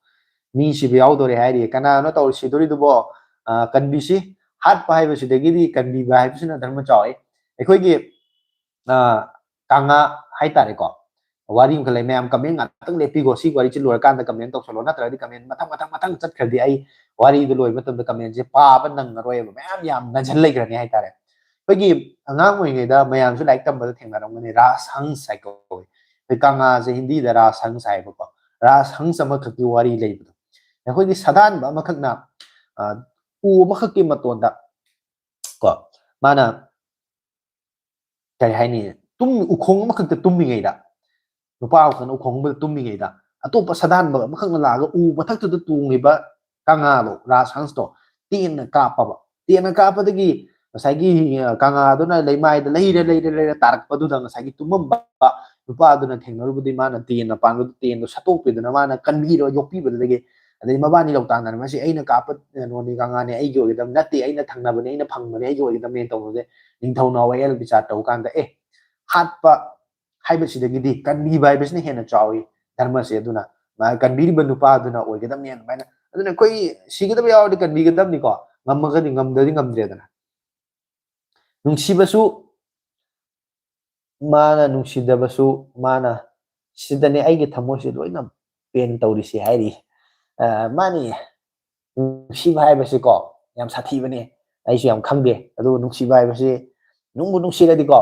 S1: mi si yaudore hairi kana no taw sidori dubo kanbi si hat pa haiba sidagi di kanbi ba haiba sina dharma chawai ekhoi gi kanga hai tare ko wari khalai mayam comment ngatang lepi go si wari chi lor kan da comment tok solo na tra di comment matang chat khadi ai wari du loi matam da comment je pa ba nang roi ba mayam yam na jan lai grani hai tare bagi angang moi ngai da mayam su like tam ba theng na rong ni ras hang sai ko pe kanga je hindi da ras hang sai ba ko ras hang sama khaki wari lai ba ekhoi gi sadan ba makhak na u makhak ki maton da ko mana kai hai ni tum ukhong makhak ta tum mi ngai da nupa kan ukhong ba tum mi ngai da atopa sadan ba makhak na la ga u mathak tu tu ngai ba kanga lo ras hang sto tin na ka pa ba tin na ka pa da gi sai gi kanga do na leimai da leire tarak pa du da sai gi tumam ba nupa do na thengnar bu di mana tin na pan bu tin do satok pe da mana kan mi ro yok pi ba da gi adai mabani lo tan na ma si aina ka pa no ni kanga ne ai gi gi dam natti aina thangna ba ne aina phang ba ne ai gi gi dam ne tong de ning thau na wa el bi cha tau kan da hat pa hai ba si da gi di kan mi bai business he na chawi dharma se aduna ma kan mi ba nupa aduna oi gi dam ne ma na aduna koi si gi da ba yaw di kan mi gi dam ni ko ngam ga ni ngam da di ngam dre da nungsibasu mana nungsidabasu mana sidane aigi thamosi loina pen tawrisi hairi mani nungsiba haibasi ko yam sathibani aisu yam khangde adu nungsiba haibasi nungbu nungsiradi ko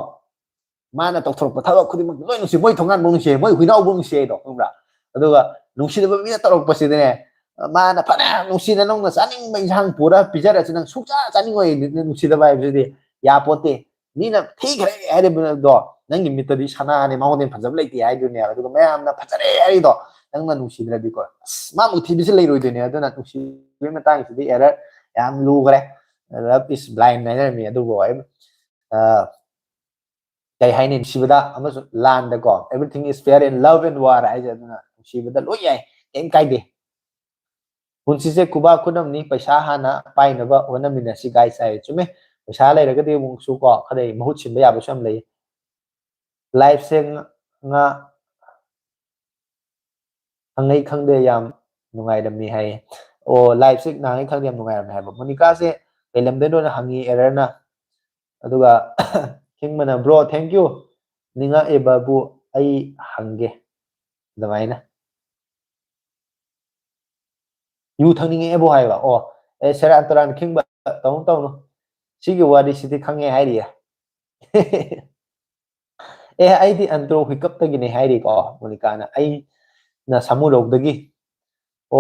S1: mana tokthorok thaba khudi mak loi nungsi moi thongan bo nungsi moi huinau bo nungsi do khumra aduga nungsidaba mina torok pasidane mana phana nungsina nongna chaning bai sang pura pijara chinang sukcha chaning oi nungsidaba haibasi ya pote nina ठीक है अरे दो नंगी मितदी सना ने माउने फजब लेती है दुनिया अदुगा मैमना फजरे है दो नंगना नुसिद्रदि को मा मुथि बिसे लेरोय दुनिया अदुना नुसि बे मतांग सिदि एरर याम लुगरे लव इज ब्लाइंड नाइनर मी अदुगो है kai hainin sibada amasu land ko everything is fair in love and war ai jaduna sibada loi yai em kai de punsi se kuba kunam ni paisa hana painaba ona minasi gai sai chume paisa lai raga de mung su ko khadai mahut sin ba ya ba sam lai life se nga angai khangde yam nungai dam ni hai o life se na ngai khangde yam nungai dam hai ba monica se elam de no na hangi error na aduga king mana bro thank you ninga e babu ai hange damaina yu thangning e bo hai ba o e sera antaran king ba taung taung no sigi wadi siti khange hai ri e ai di antro hikap ta gi ne hai ri ko monica na ai na samurok dagi o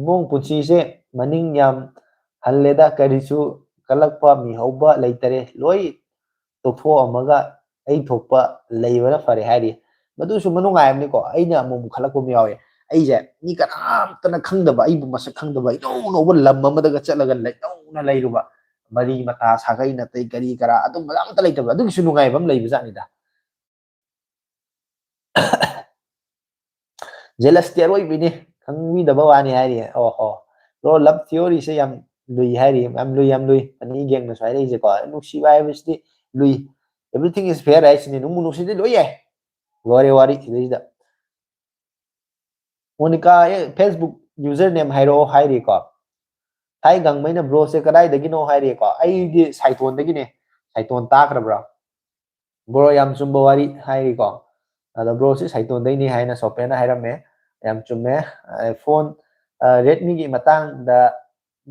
S1: mong punsi se maning yam halleda karisu kalakpa mi hoba leitare loi topho amaga ai thokpa leibara fare hari madu su manu ngai amni ko aina mu khalakpo mi yawe ai je ni kanam tana khangdaba ai bu masak khangdaba ai no no lam amadaga chalaga lai na leiruba mari mata sagai na tai kari kara adu malam ta leitaba adu su nungai bam leiba jani da jealous teroi bini khangwi daba wani hari oh ro love theory se yam lui hari yam lui ani geng na sai dei je ko nu si bai bisti lui everything is fair ai sini nu si de loi ai lore wari da monica facebook username hairo hairi ko thai gang maina bro se kadai dagi no hairi ko ai di saiton dagi ne saiton ta kra bro bro yam chumba wari hairi ko ada bro se saiton dai ni haina sopena hairame yam chumme phone redmi gi matang da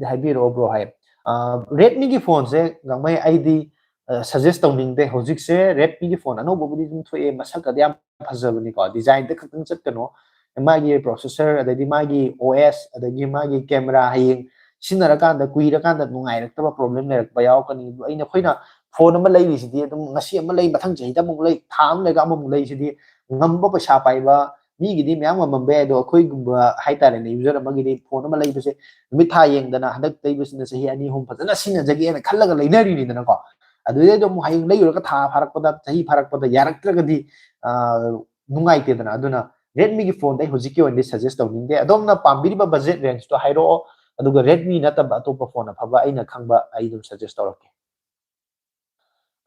S1: haibiro bro hai redmi gi phone se gang mai id suggest tawning de hojik se redmi gi phone ano bobudi jum thoe masak ka yam phajabani ko design de khatang chat kano magi processor adagi magi os adagi magi camera hayeng sinara kan da kuira kan da nungai rak ta problem ne rak ba yaw kani aina khoina phone ama lei si di dum ngasi ama lei mathang jai da mung lei tham le ga mung lei si di ngamba paisa pai ba mi gi di myam ngam be do khoi gumba hai ta ne user ama gi di phone ama lei bese mi tha yeng dana hadak tei bes na sahi ani hum phajana sina jagi na khallaga leinari ni dana ko adu de dum hayeng lei ro ka tha pharak pada sahi pharak pada yarak tra ga di nungai te dana aduna Redmi की phone dai hojiki on suggest tawning de adom na pambiri ba budget range to hairo aduga Redmi na tab atopa phone phaba aina khangba ai dum suggest tawrake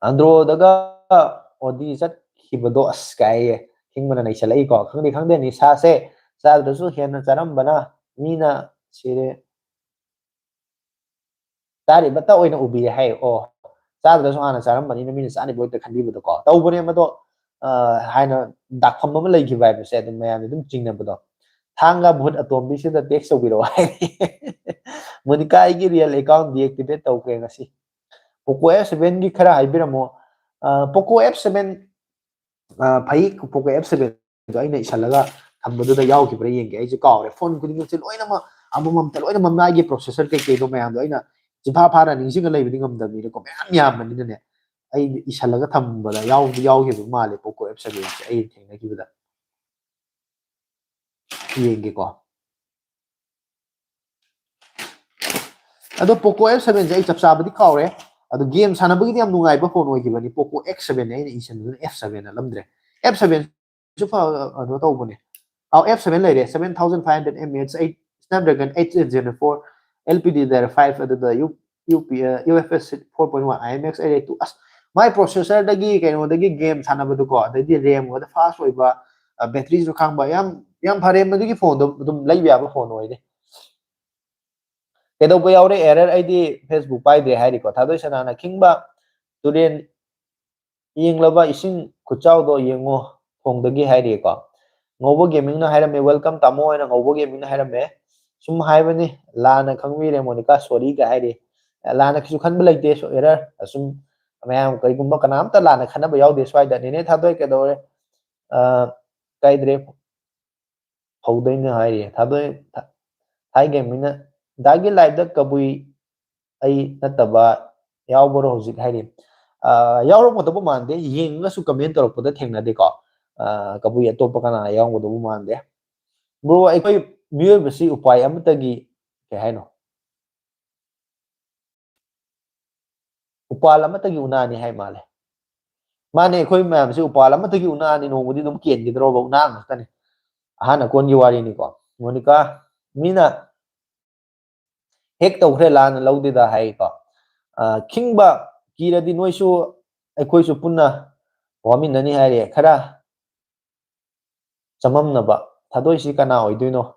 S1: Android daga odi chat khibado askai hingmana nai chalai ko khangde ni sa se sa dasu hena charam bana mina sire tari bata oina ubi hai o sa dasu ana charam bani na mina sani boy ta khandi bado ko tawbone mado haina dakpham ma lai ki vibe se dum mayam dum chingna bado thanga bhut atombi se da text obiro hai monika gi real account deactivate tawkre ngasi Poco F7 gi khara haibiramo Poco F7 phai Poco F7 do aina isalaga thambadu da yaw ki bra yenge ai ju kaw re phone kuding se loina ma amam ta loina mamna gi processor ke ke do mayam do aina jiba phara ning singa lai biding am da mi ko mayam yam mani ne ai isalaga thambada yaw ki bu male Poco F7 ai thengna ki bada yenge ko ado Poco F7 je ai chap cha badi kaw re ado game sana bagi yam nungai ba phone oi ki bani Poco X7 ai ne isan F7 na lamdre F7 ju fa ado to bone Our F7 lady 7500 mAh 8 Snapdragon 8804 LPD there 5 the UFS 4.1 IMX 882 as my processor dagi kaino dagi game sanabadu ko dagi RAM ko fast oiba battery jo khangba yam phare madagi phone dum lai ba phone oide kedo bo yaure error id Facebook pai de hari ko thadoi sana kingba turen yenglaba ising kuchau do yengo phone dagi hari ko ngobo gaming na hairame welcome tamo na ngobo gaming na hairame sum haibani lana khangwi re monica sorry ga haire lana kisu khanba laite so error sum mayam kai gumba kanam ta lana khana ba yaw de swai da ne thadoi ke dore kai dre phawdai na haire thadoi thai gaming na dagi live da kabui ai nataba yaw boro hojik haire yaw ro mo to mande yeng na su comment tor ko da thengna de ko kabui atop kana yaw go do mande bro ai miyoy basi upay amatagi kay hayno upal amatagi unani hay male mane khoi mam si upal amatagi unani no mudi dum kien gidro ba unang tane hana kon gi wari ni ko monika mina hek to khre lan lawdi da hay ko kingba kiradi noisu ai khoi su punna wamin nani hayre khara chamam na ba thadoi si kana oidoino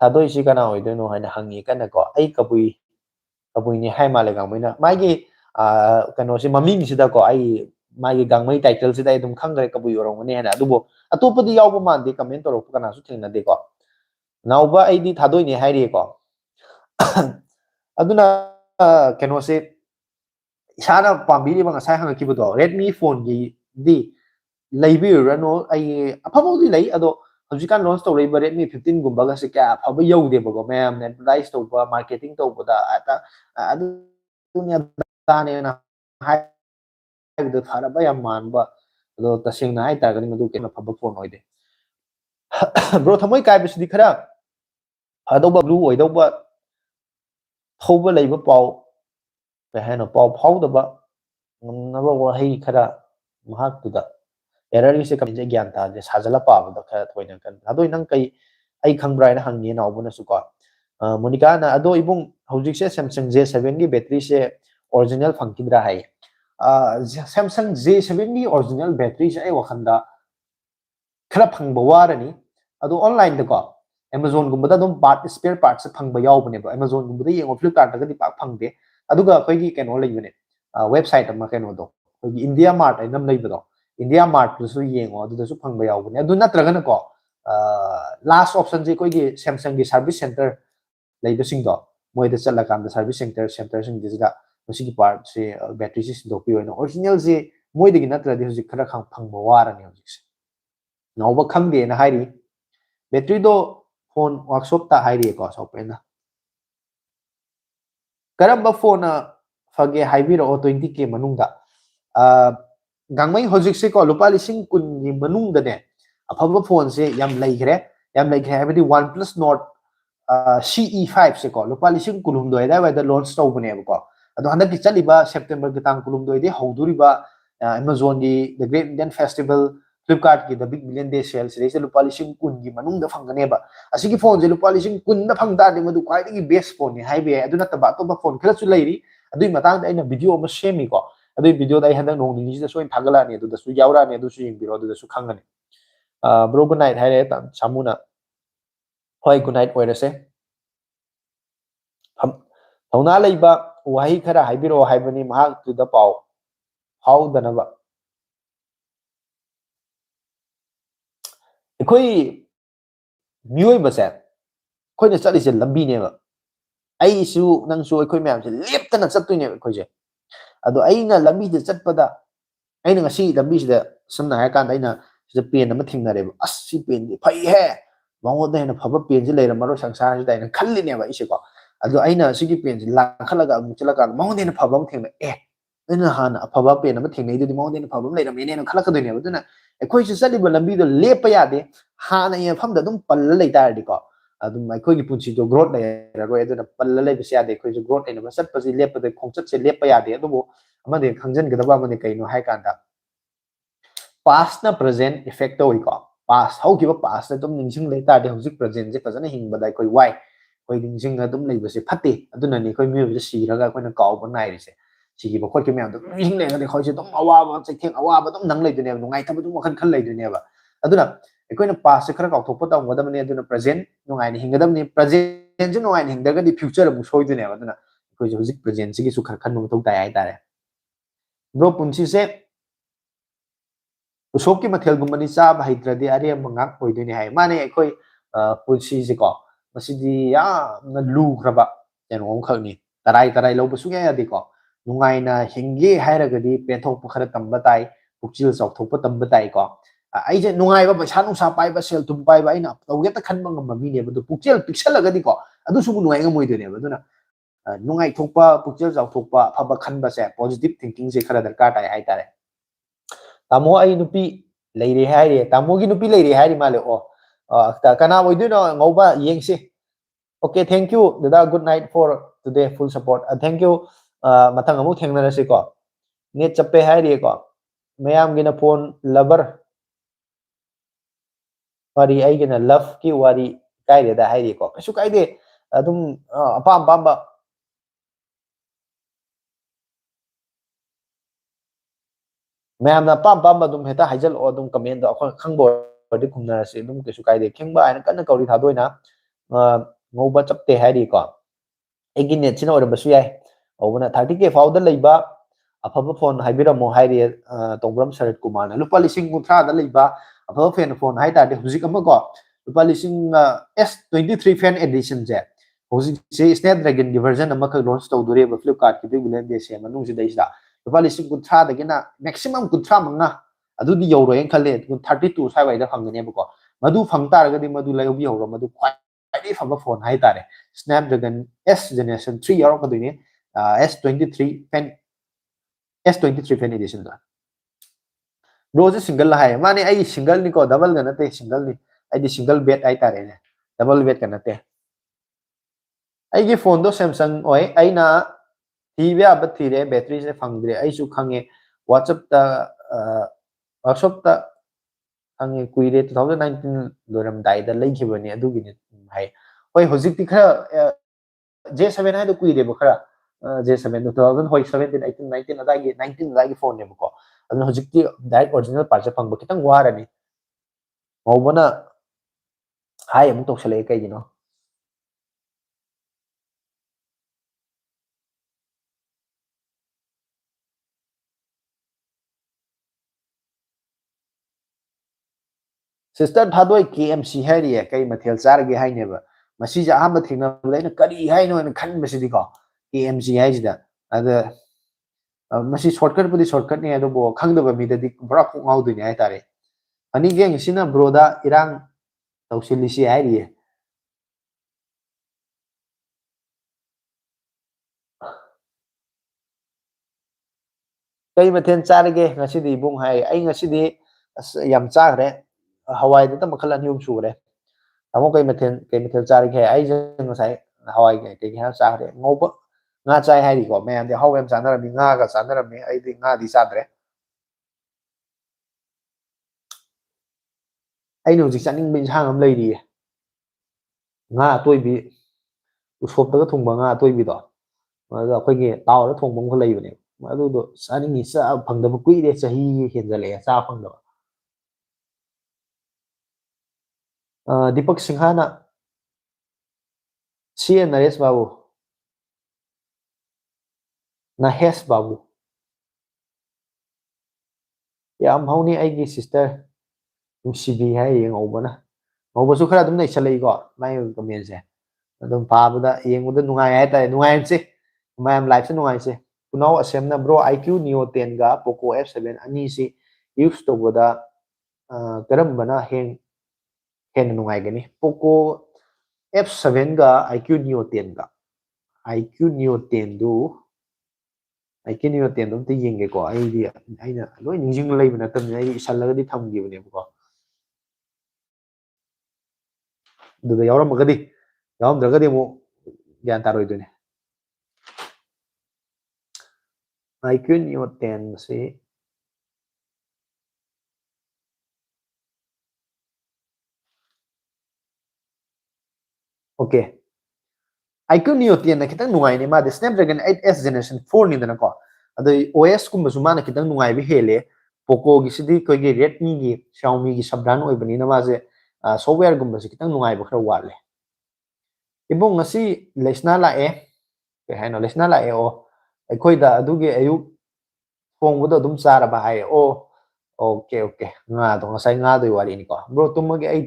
S1: thadoi si kana oidoino haina hangi kana ko ai kabui ni hai male gang mai na mai gi kano si maming sida ko ai mai gi gang mai title sida dum khangre kabui orong ne na dubo atopa di yaw ba man de comment tor ko kana su thingna de ko nauba ai di thadoi ni hai re ko aduna kano si isana pambiri ba ngasai hang ki bodo Redmi phone gi di leibirano ai afabo di lei ado haujikan launch to reiba Redmi 15 gumba ga se kya afabo yaude bago ma'am net price to ba marketing to boda ata adu dunya tane na hai do thara ba yam man ba do tasing na hai ta ga ni madu ke na afabo phone oide bro thamoi kai bisdi khara ado ba blue oido ba thoba leiba pau pe hano pau phau da ba na ba wa hei khara mahak tu da error se kam je gyan ta je sajala pa ba kha thoina kan adoi nang kai ai khangbrai na hangni na obuna su ko monica na ado ibung hojik se Samsung J7 gi battery se original phangkidra hai Samsung J7 gi original battery se ai wakhanda khara phangba warani ado online da ko Amazon gumba da dum part spare parts se phangba yaw bane ba Amazon gumba da yengo Flipkart da di pak phangde aduga koi gi keno leibane website ma keno do koi gi India Mart ai nam leibado India Mart su yengo adu da su phangba yaw bane adu natraga na ko last option je koi gi Samsung gi service center leiba sing do moi da chala kam da service center sing disga masi gi part se battery se do pi oina original je moi de gi natra de hoji khara khang phangba warani hoji se nauba khangde na hairi battery do phone workshop ta hairi ko so pe na karamba phone na fage haibiro 20k manungda gangmai hojik se ko lupa lising kun ni manung da ne afaba phone se yam leigre habidi OnePlus Nord CE5 se ko lupa lising kulum doi da wa da launch to bune ko ado handa ki chali ba September ki tang kulum doi de hoduri ba Amazon di the Great Indian Festival Flipkart की the big million day sale से lupa lising kun की manung da phangane ba asigi phone je lupa lising kun da phang da de madu kwai gi best phone ni hai be adu na ta ba to ba phone khela chu leiri adu matang da ina video ma shemi ko adu video da handang nong ni da so in thagala ni adu da su yaura ni adu su ying biro adu da su khangane bro good night hai re tam samuna hoi good night oirase thona leiba wahi khara haibiro haibani mahak tu da pau how danaba ekhoi mioi ba se khoi na chali se lambi ne ba ai su nang su ekhoi myam se lep ta na chat tu ne ekhoi je ado aina lambi de chat pada aina ngasi lambi sida samna ha kan aina sida pen ama thingnare ba as si pen di phai he mango da na phaba pen je leira maro sangsar sida aina khalli ne ba ise ko ado aina sigi pen je la khalaga amu chala ka mango de na phaba thingna aina hana phaba pen ama thingnai du mango de na phaba leira me ne khalaka do ne ba duna ekhoi se sali ba lambi do lepa ya de hana ye pham da dum palla leita di ko adum ekhoi gi punchi do growth leira ro aduna palla le bisya de ekhoi growth ena ba sat pa ji lepa de khongchat se lepa ya de adu amade khangjan gada ba amade kaino hai kanda past na present effect to ko past how give past na dum ningsing le ta de hojik present je pajana hing badai koi why koi ningsing na dum lei base phate aduna ni koi mi je si raga koi na kaw ba nai ri se si gi ba khoi ke me dum ningsing le ga de khoi se dum awa ba che theng awa ba dum nang le de ne ngai ta ba dum khan khan le de ne ba aduna ekoina past se khara kaw thok pa ta ngodam ne aduna present ngai ni hingadam ni present je ngai ni hingdaga di future mu soi de ne aduna koi hojik present se gi su khar khan mu thok ta ai ta re bro punsi se usop ki mathel gum mani cha ba haitradi are mangak koi de ne hai mane koi punsi se ko masidi ya na lu khraba yen ong khal ni tarai lo bu su ya di ko nungai na hingi hairaga di pe thok pa khara tam ba tai pukchil chok thok pa tam ba tai ko ai je nungai ba paisa nung sa pai ba sel tum pai ba ina tawge ta khan bang ma mi ne ba du pukchil pixel laga di ko adu su nungai nga moi de ne ba du na nungai thok pa pukchil chok thok pa phaba khan ba se positive thinking se khara darkar tai hai tare tamo ai nupi leire hai re tamo gi nupi leire hai ri male o ta kana moi du no ngoba yeng si okay thank you dada good night for today full support thank you mathang amu thengna ra se ko net chappe hai re ko mayam gi na phone lover wari ai gi na love ki wari kai re da hai re ko kasu kai de adum apam pam ba mayam na pam pam ba dum heta haijal o dum comment do khon khangbo di kumna se dum kasu kai de khengba ai kan kauri thadoi na ngoba chappe hai re ko egi net china ora basu yai obuna 30k fauda leiba afaba phone haibiramo hairi tongbram sarat kumar na lupa lising kunthra da leiba afaba phone hai ta de hujik ama ko lupa lising S23 fan edition je hujik se Snapdragon gi version ama ka launch to dure ba Flipkart ki de bilen de se manung si dai sa lupa lising kunthra da gina maximum kunthra manga adu di yoro yen khale 32 sai wai da phangane ba ko madu phang tar ga di madu lai bi horo madu khwai ai faba phone hai ta re Snapdragon S generation 3 yaro ka dine S23 fan S23 fan edition da bro je single hai mane ai single ni ko double ga nate single ni ai di single bed ai tare ne double bed ga nate ai gi phone do Samsung oi ai na TV ba thire battery se phangre ai su khange WhatsApp ta WhatsApp ta khange kuire 2019 loram dai da lei khibani adu gi hai oi hojik ti khara J7 hai do kuire ba khara J7 2000 hoi 17 18 19 adagi 19 adagi phone ne ko adun hojikti direct original part se phangba kitang warani ngobona hai amuk toksale kai gino sister thadoi KMC hai ri kai mathel char ge hai ne ba masi ja aham thingna leina kari hai no na khan basidi ko KMC hai sida ada masi shortcut pudi shortcut ne ado bo khangda ba mi da dik bra ko ngau du ne hai tare ani geng sina broda irang tausilisi hai ri kai mathen charge ngasi di bung hai ai ngasi di yam chagre hawai da makhala nium sure amo kai mathen charge ai jeng sai hawai kai ha chagre ngoba nga chai hai ri ko me ande hawem chanar mi nga ga chanar mi ai di nga di sadre ꯑꯩꯅ ꯍꯧꯖꯤꯛ ꯆꯥꯅꯤꯡꯕ ꯏꯟꯁꯥꯡ ꯑꯃ ꯂꯩꯔꯤꯌꯦ ꯉꯥ ꯑꯇꯣꯏꯕꯤ ꯎꯁꯣꯞꯇꯒ ꯊꯣꯡꯕ ꯉꯥ ꯑꯇꯣꯏꯕꯤꯗꯣ ꯑꯗꯨꯒ ꯑꯩꯈꯣꯏꯒꯤ ꯇꯥꯎꯔ ꯊꯣꯡꯕ ꯑꯃꯒ ꯂꯩꯕꯅꯦ ꯑꯗꯨꯗꯣ ꯆꯥꯅꯤꯡꯉꯤ ꯆꯥꯕ ꯐꯪꯗꯕ ꯀꯨꯏꯔꯦ ꯆꯍꯤ ꯍꯦꯟꯖꯜꯂꯛꯑꯦ ꯆꯥꯕ ꯐꯪꯗꯕ ꯗꯤꯄꯛ ꯁꯤꯡꯍꯥꯅ ꯁꯤ ꯑꯦ ꯅꯔꯦꯁ ꯕꯥꯕꯨ ꯅꯍꯦꯁ ꯕꯥꯕꯨ ꯌꯥꯝ ꯍꯧꯅꯤ ꯑꯩꯒꯤ ꯁꯤꯁꯇꯔ ꯅꯨꯡꯁꯤꯕꯤ ꯍꯥꯏꯔꯤ ꯉꯧꯕꯅ ꯉꯧꯕꯁꯨ ꯈꯔ ꯑꯗꯨꯝ ꯂꯩꯁꯜꯂꯛꯏꯀꯣ ꯃꯥꯏ ꯀꯃꯦꯟꯁꯦ ꯑꯗꯨꯝ ꯄꯥꯕꯗ ꯌꯦꯡꯕꯗ ꯅꯨꯡꯉꯥꯏ ꯍꯥꯏꯇꯥꯔꯦ ꯅꯨꯡꯉꯥꯏꯍꯟꯁꯤ ꯃꯌꯥꯝ ꯂꯥꯏꯐꯁꯦ ꯅꯨꯡꯉꯥꯏꯁꯦ ꯈꯨꯅꯥꯎ ꯑꯁꯦꯝꯅ ꯕ꯭ꯔꯣ ꯑꯥꯏꯀ꯭ꯌꯨ ꯅꯤꯌꯣ 10ꯒ ꯄꯣꯀꯣ F7 ꯑꯅꯤꯁꯤ ꯌꯨꯁ ꯇꯧꯕꯗ ꯀꯔꯝꯕꯅ ꯍꯦꯟꯅ ꯅꯨꯡꯉꯥꯏꯒꯅꯤ ꯄꯣꯀꯣ F7ꯒ ꯑꯥꯏꯀ꯭ꯌꯨ ꯅꯤꯌꯣ 10ꯒ ꯑꯥꯏꯀ꯭ꯌꯨ ꯅꯤꯌꯣ 10ꯗꯨ ꯑꯥꯏꯀ꯭ꯌꯨ ꯅꯤꯌꯣ 10ꯗꯨ ꯑꯝꯇ ꯌꯦꯡꯒꯦꯀꯣ ꯑꯩꯅ ꯂꯣꯏ ꯅꯤꯡꯁꯤꯡꯕ ꯂꯩꯕ ꯅꯠꯇꯕꯅꯤꯅ ꯑꯩ ꯏꯁꯜꯂꯒꯗꯤ ꯊꯝꯈꯤꯕꯅꯦꯕꯀꯣ ꯑꯗꯨꯗ ꯌꯥꯎꯔꯝꯃꯒꯗꯤ ꯌꯥꯎꯔꯝꯗ꯭ꯔꯒꯗꯤ ꯑꯃꯨꯛ ꯒ꯭ꯌꯥꯟ ꯇꯥꯔꯣꯏꯗꯣꯏꯅꯦ ꯑꯥꯏꯀ꯭ꯌꯨ ꯅꯤꯌꯣ 10 ꯁꯤ ꯑꯣꯀꯦ ꯑꯥꯏꯀ꯭ꯌꯨ ꯅꯤꯌꯣ 10ꯅ ꯈꯤꯇꯪ ꯅꯨꯡꯉꯥꯏꯅꯦ ꯃꯥꯗꯤ ꯁ꯭ꯅꯦꯞꯗ꯭ꯔꯦꯒꯟ 8S ꯖꯦꯅꯦꯔꯦꯁꯟ 4ꯅꯤꯗꯅꯀꯣ ꯑꯗꯩ OS ꯀꯨꯝꯕꯁꯨ ꯃꯥꯅ ꯈꯤꯇꯪ ꯅꯨꯡꯉꯥꯏꯕ ꯍꯦꯜꯂꯦ ꯄꯣꯀꯣꯒꯤꯁꯤꯗꯤ ꯑꯩꯈꯣꯏꯒꯤ ꯔꯦꯗꯃꯤꯒꯤ ꯁꯥꯎꯃꯤꯒꯤ ꯁꯕ ꯑꯣꯏꯕꯅꯤꯅ ꯃꯥꯁꯦ ꯁꯣꯐꯋꯦꯌꯔꯒꯨꯝꯕꯁꯦ ꯈꯤꯇꯪ ꯅꯨꯡꯉꯥꯏꯕ ꯈꯔ ꯋꯥꯠꯂꯦ ꯏꯕꯨꯡ ꯉꯁꯤ ꯂꯩꯁꯅꯥ ꯂꯥꯛꯑꯦ ꯀꯩ ꯍꯥꯏꯅꯣ ꯂꯩꯁꯅꯥ ꯂꯥꯛꯑꯦ ꯑꯣ ꯑꯩꯈꯣꯏꯗ ꯑꯗꯨꯒꯤ ꯑꯌꯨꯛ ꯊꯣꯡꯕꯗꯣ ꯑꯗꯨꯝ ꯆꯥꯔꯕ ꯍꯥꯏꯌꯦ ꯑꯣ ꯑꯣꯀꯦ ꯑꯣꯀꯦ ꯉꯥꯗꯣ ꯉꯁꯥꯏ ꯉꯥꯗꯨꯒꯤ ꯋꯥꯔꯤꯅꯤꯀꯣ ꯕ꯭ꯔꯣ ꯇꯨꯝꯃꯒꯦ ꯑꯩ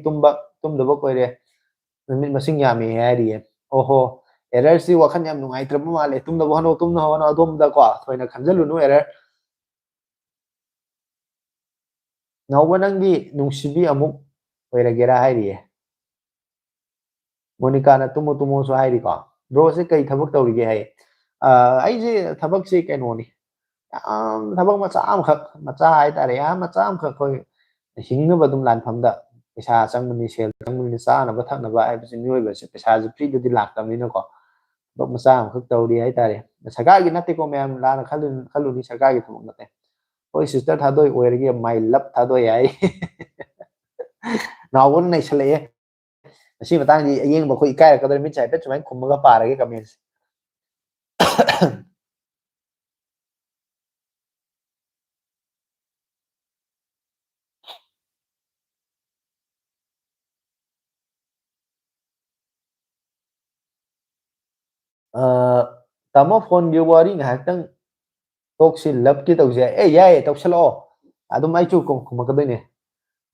S1: ꯇꯨꯝꯗꯕ ꯀꯨꯏꯔꯦ ꯅꯨꯃꯤꯠ ꯃꯁꯤꯡ ꯌꯥꯝꯃꯦ ꯍꯥꯏꯔꯤꯌꯦ ꯑꯣꯍꯣ ꯑꯦꯔꯔꯁꯤ ꯋꯥꯈꯜ ꯌꯥꯝ ꯅꯨꯡꯉꯥꯏꯇ꯭ꯔꯕ ꯃꯥꯜꯂꯦ ꯇꯨꯝꯅꯕ ꯍꯣꯠꯅꯧ ꯑꯗꯣꯝꯗꯀꯣ ꯊꯣꯏꯅ ꯈꯟꯖꯜꯂꯨꯅꯨ ꯑꯦꯔꯔ ꯅꯥꯎꯕ ꯅꯪꯗꯤ ꯅꯨꯡꯁꯤꯕꯤ ꯑꯃꯨꯛ ꯑꯣꯏꯔꯒꯦꯔꯥ ꯍꯥꯏꯔꯤꯌꯦ ꯃꯣꯅꯤꯀꯥꯅ ꯇꯨꯝꯃꯨ ꯇꯨꯝꯃꯣꯁꯨ ꯍꯥꯏꯔꯤꯀꯣ ꯕ꯭ꯔꯣꯁꯦ ꯀꯩ ꯊꯕꯛ ꯇꯧꯔꯤꯒꯦ ꯍꯥꯏ ꯑꯩꯁꯦ ꯊꯕꯛꯁꯦ ꯀꯩꯅꯣꯅꯤ ꯌꯥꯝ ꯊꯕꯛ ꯃꯆꯥ ꯑꯃꯈꯛ ꯃꯆꯥ ꯍꯥꯏꯇꯥꯔꯦ ꯌꯥꯝ ꯃꯆꯥ ꯑꯃꯈꯛ ꯑꯩꯈꯣꯏ ꯍꯤꯡꯅꯕ ꯑꯗꯨꯝ ꯂꯥꯟꯐꯝꯗ ꯄꯩꯁꯥ ꯆꯪꯕꯅꯤ ꯁꯦꯜ ꯆꯪꯕꯅꯤ ꯆꯥꯅꯕ ꯊꯛꯅꯕ ꯍꯥꯏꯕꯁꯤ ꯃꯤꯑꯣꯏꯕꯁꯦ ꯄꯩꯁꯥꯁꯦ ꯐ꯭ꯔꯤꯗꯗꯤ ꯂꯥꯛꯇꯕꯅꯤꯅꯀꯣ ꯊꯕꯛ ꯃꯆꯥ ꯑꯃꯈꯛ ꯇꯧꯔꯤ ꯍꯥꯏꯇꯥꯔꯦ ꯁꯔꯀꯥꯔꯒꯤ ꯅꯠꯇꯦꯀꯣ ꯃꯌꯥꯝ ꯂꯥꯟꯅ ꯈꯜꯂꯨꯅꯤ ꯁꯔꯀꯥꯔꯒꯤ ꯊꯕꯛ ꯅꯠꯇꯦ ꯍꯣꯏ ꯁꯤꯁꯇꯔ ꯊꯥꯗꯣꯏ ꯑꯣꯏꯔꯒꯦ ꯃꯥꯏ ꯂꯞ ꯊꯥꯗꯣꯏ ꯍꯥꯏ ꯅꯥꯎꯕꯅ ꯅꯩꯁꯜꯂꯛꯑꯦ ꯃꯁꯤ ꯃꯇꯥꯡꯗꯤ ꯑꯌꯦꯡꯕ ꯑꯩꯈꯣꯏ ꯏꯀꯥꯏꯔꯛꯀꯗꯧꯔꯦ ꯃꯤꯠꯁꯦ ꯍꯥꯏꯐꯦꯠ ꯁꯨꯃꯥꯏꯅ ꯈꯨꯝꯃꯒ ꯄꯥꯔꯒꯦ ꯀꯃꯦꯟꯁꯦ ꯇꯥꯃꯣ ꯐꯣꯟꯒꯤ ꯋꯥꯔꯤ ꯉꯥꯏꯍꯥꯛꯇꯪ ꯇꯣꯛꯁꯤ ꯂꯞꯀꯤ ꯇꯧꯁꯦ ꯌꯥꯏꯌꯦ ꯇꯧꯁꯜꯂꯛꯑꯣ ꯑꯗꯨꯝ ꯑꯩꯁꯨ ꯈꯨꯝꯃꯛꯀꯗꯣꯏꯅꯦ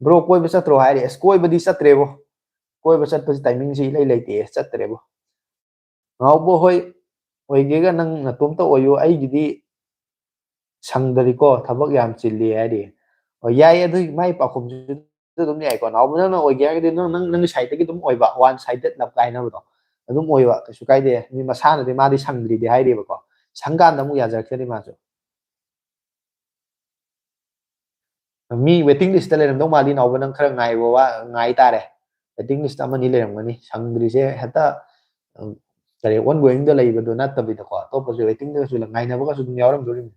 S1: ꯕ꯭ꯔꯣ ꯀꯣꯏꯕ ꯆꯠꯇ꯭ꯔꯣ ꯍꯥꯏꯔꯦ ꯑꯁ ꯀꯣꯏꯕꯗꯤ ꯆꯠꯇ꯭ꯔꯦꯕꯣ ꯀꯣꯏꯕ ꯆꯠꯄꯁꯤ ꯇꯥꯏꯃꯤꯡꯁꯤ ꯏꯂꯩ ꯂꯩꯇꯦ ꯆꯠꯇ꯭ꯔꯦꯕꯣ ꯉꯥꯎꯕ ꯍꯣꯏ ꯑꯣꯏꯒꯦꯒ ꯅꯪ ꯅꯇꯣꯝꯇ ꯑꯣꯏꯌꯨ ꯑꯩꯒꯤꯗꯤ ꯁꯪꯗꯔꯤꯀꯣ ꯊꯕꯛ ꯌꯥꯝ ꯆꯤꯜꯂꯤ ꯍꯥꯏꯔꯤ ꯍꯣꯏ ꯌꯥꯏ ꯑꯗꯨꯒꯤ ꯃꯥꯏ ꯄꯥꯎꯈꯨꯝꯁꯨ ꯑꯗꯨꯝ ꯌꯥꯏꯀꯣ ꯅꯥꯎꯕ ꯅꯪꯅ ꯑꯣꯏꯒꯦ ꯍꯥꯏꯔꯒꯗꯤ ꯅꯪꯒꯤ ꯁꯥꯏꯠꯇꯒꯤ ꯑꯗꯨꯝ ꯑꯣꯏꯕ ꯋꯥꯟ ꯁꯥꯏꯗꯦꯠ ꯂꯞ ꯀꯥꯏꯅꯕꯗꯣ ꯑꯗꯨꯝ ꯑꯣꯏꯕ ꯀꯩꯁꯨ ꯀꯥꯏꯗꯦ ꯃꯤ ꯃꯁꯥꯅꯗꯤ ꯃꯥꯗꯤ ꯁꯪꯗ꯭ꯔꯤꯗꯤ ꯍꯥꯏꯔꯤꯕꯀꯣ ꯁꯪꯀꯥꯟꯗ ꯑꯃꯨꯛ ꯌꯥꯖꯔꯛꯆꯅꯤ ꯃꯥꯁꯨ ꯃꯤ ꯋꯦꯇꯤꯡ ꯂꯤꯁꯇ ꯂꯩꯔꯝꯗꯧ ꯃꯥꯜꯂꯤ ꯅꯥꯎꯕ ꯅꯪ ꯈꯔ ꯉꯥꯏ ꯇꯥꯔꯦ ꯋꯦꯇꯤꯡ ꯂꯤꯁꯇ ꯑꯃꯅꯤ ꯂꯩꯔꯝꯒꯅꯤ ꯁꯪꯗ꯭ꯔꯤꯁꯦ ꯍꯦꯛꯇ ꯀꯔꯤ ꯑꯣꯟ ꯒꯣꯌꯤꯡꯗ ꯂꯩꯕꯗꯣ ꯅꯠꯇꯕꯤꯗꯀꯣ ꯑꯇꯣꯞꯄꯁꯨ ꯋꯦꯇꯤꯡꯗꯒꯁꯨ ꯉꯥꯏꯅꯕꯒꯁꯨ ꯑꯗꯨꯝ ꯌꯥꯎꯔꯝꯗꯣꯔꯤꯅꯤ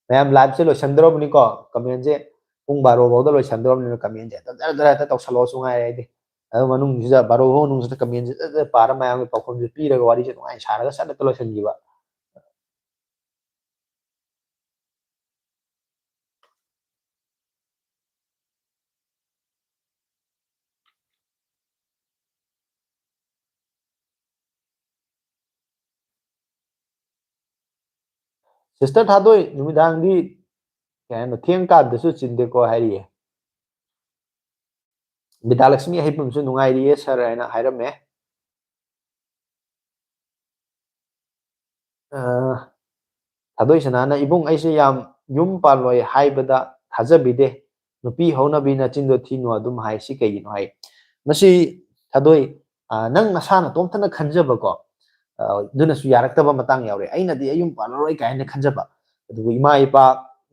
S1: ꯃꯌꯥꯝ ꯂꯥꯏꯚꯁꯦ ꯂꯣꯏꯁꯟꯗꯧꯔꯕꯅꯤꯀꯣ ꯀꯃꯦꯟꯁꯦ ꯄꯨꯡ 12 ꯐꯥꯎꯗ ꯂꯣꯏꯁꯟꯗꯧꯔꯕꯅꯤꯅ ꯀꯃꯦꯟꯁꯦ ꯖꯔ ꯖꯔ ꯍꯦꯛꯇ ꯇꯧꯁꯜꯂꯛꯑꯣꯁꯨ ꯉꯥꯏꯔꯦ ꯑꯩꯗꯤ ꯑꯗꯨ ꯃꯅꯨꯡꯁꯤꯗ 12 ꯐꯥꯎ ꯃꯅꯨꯡꯁꯤꯗ ꯀꯃꯦꯟꯁꯦ ꯄꯥꯔ ꯃꯌꯥꯝꯒꯤ ꯄꯥꯎꯈꯨꯝꯁꯦ ꯄꯤꯔꯒ ꯋꯥꯔꯤꯁꯦ ꯅꯨꯡꯉꯥꯏ ꯁꯥꯔꯒ ꯁꯠ ꯍꯦꯛꯇ ꯂꯣꯏꯁꯤꯟꯈꯤꯕ ꯁꯤꯁꯇꯔ ꯊꯥꯗꯣꯏ ꯅꯨꯃꯤꯗꯥꯡꯗꯤ ꯀꯩ ꯍꯥꯏꯅꯣ ꯊꯦꯡ ꯀꯥꯟꯗꯁꯨ ꯆꯤꯟꯗꯦꯀꯣ ꯍꯥꯏꯔꯤꯌꯦ ꯕꯤꯗ꯭ꯌꯥꯂꯛꯁꯃꯤ ꯑꯍꯩꯕꯝꯁꯨ ꯅꯨꯡꯉꯥꯏꯔꯤꯌꯦ ꯁꯥꯔ ꯍꯥꯏꯅ ꯍꯥꯏꯔꯝꯃꯦ ꯊꯥꯗꯣꯏꯁꯅꯥꯅ ꯏꯕꯨꯡ ꯑꯩꯁꯦ ꯌꯥꯝ ꯌꯨꯝ ꯄꯥꯜꯂꯣꯏ ꯍꯥꯏꯕꯗ ꯊꯥꯖꯕꯤꯗꯦ ꯅꯨꯄꯤ ꯍꯧꯅꯕꯤ ꯅꯆꯤꯟꯗꯣ ꯊꯤꯅꯣ ꯑꯗꯨꯝ ꯍꯥꯏ ꯁꯤ ꯀꯩꯒꯤꯅꯣ ꯍꯥꯏ ꯃꯁꯤ ꯊꯥꯗꯣꯏ ꯅꯪ ꯅꯁꯥ ꯅꯇꯣꯝꯇꯅ ꯈꯟꯖꯕꯀꯣ ꯑꯗꯨꯅꯁꯨ ꯌꯥꯔꯛꯇꯕ ꯃꯇꯥꯡ ꯌꯥꯎꯔꯦ ꯑꯩꯅꯗꯤ ꯑꯩ ꯌꯨꯝ ꯄꯥꯜꯂꯔꯣꯏ ꯀꯥꯏꯅ ꯈꯟꯖꯕ ꯑꯗꯨꯕꯨ ꯏꯃꯥ ꯏꯄꯥ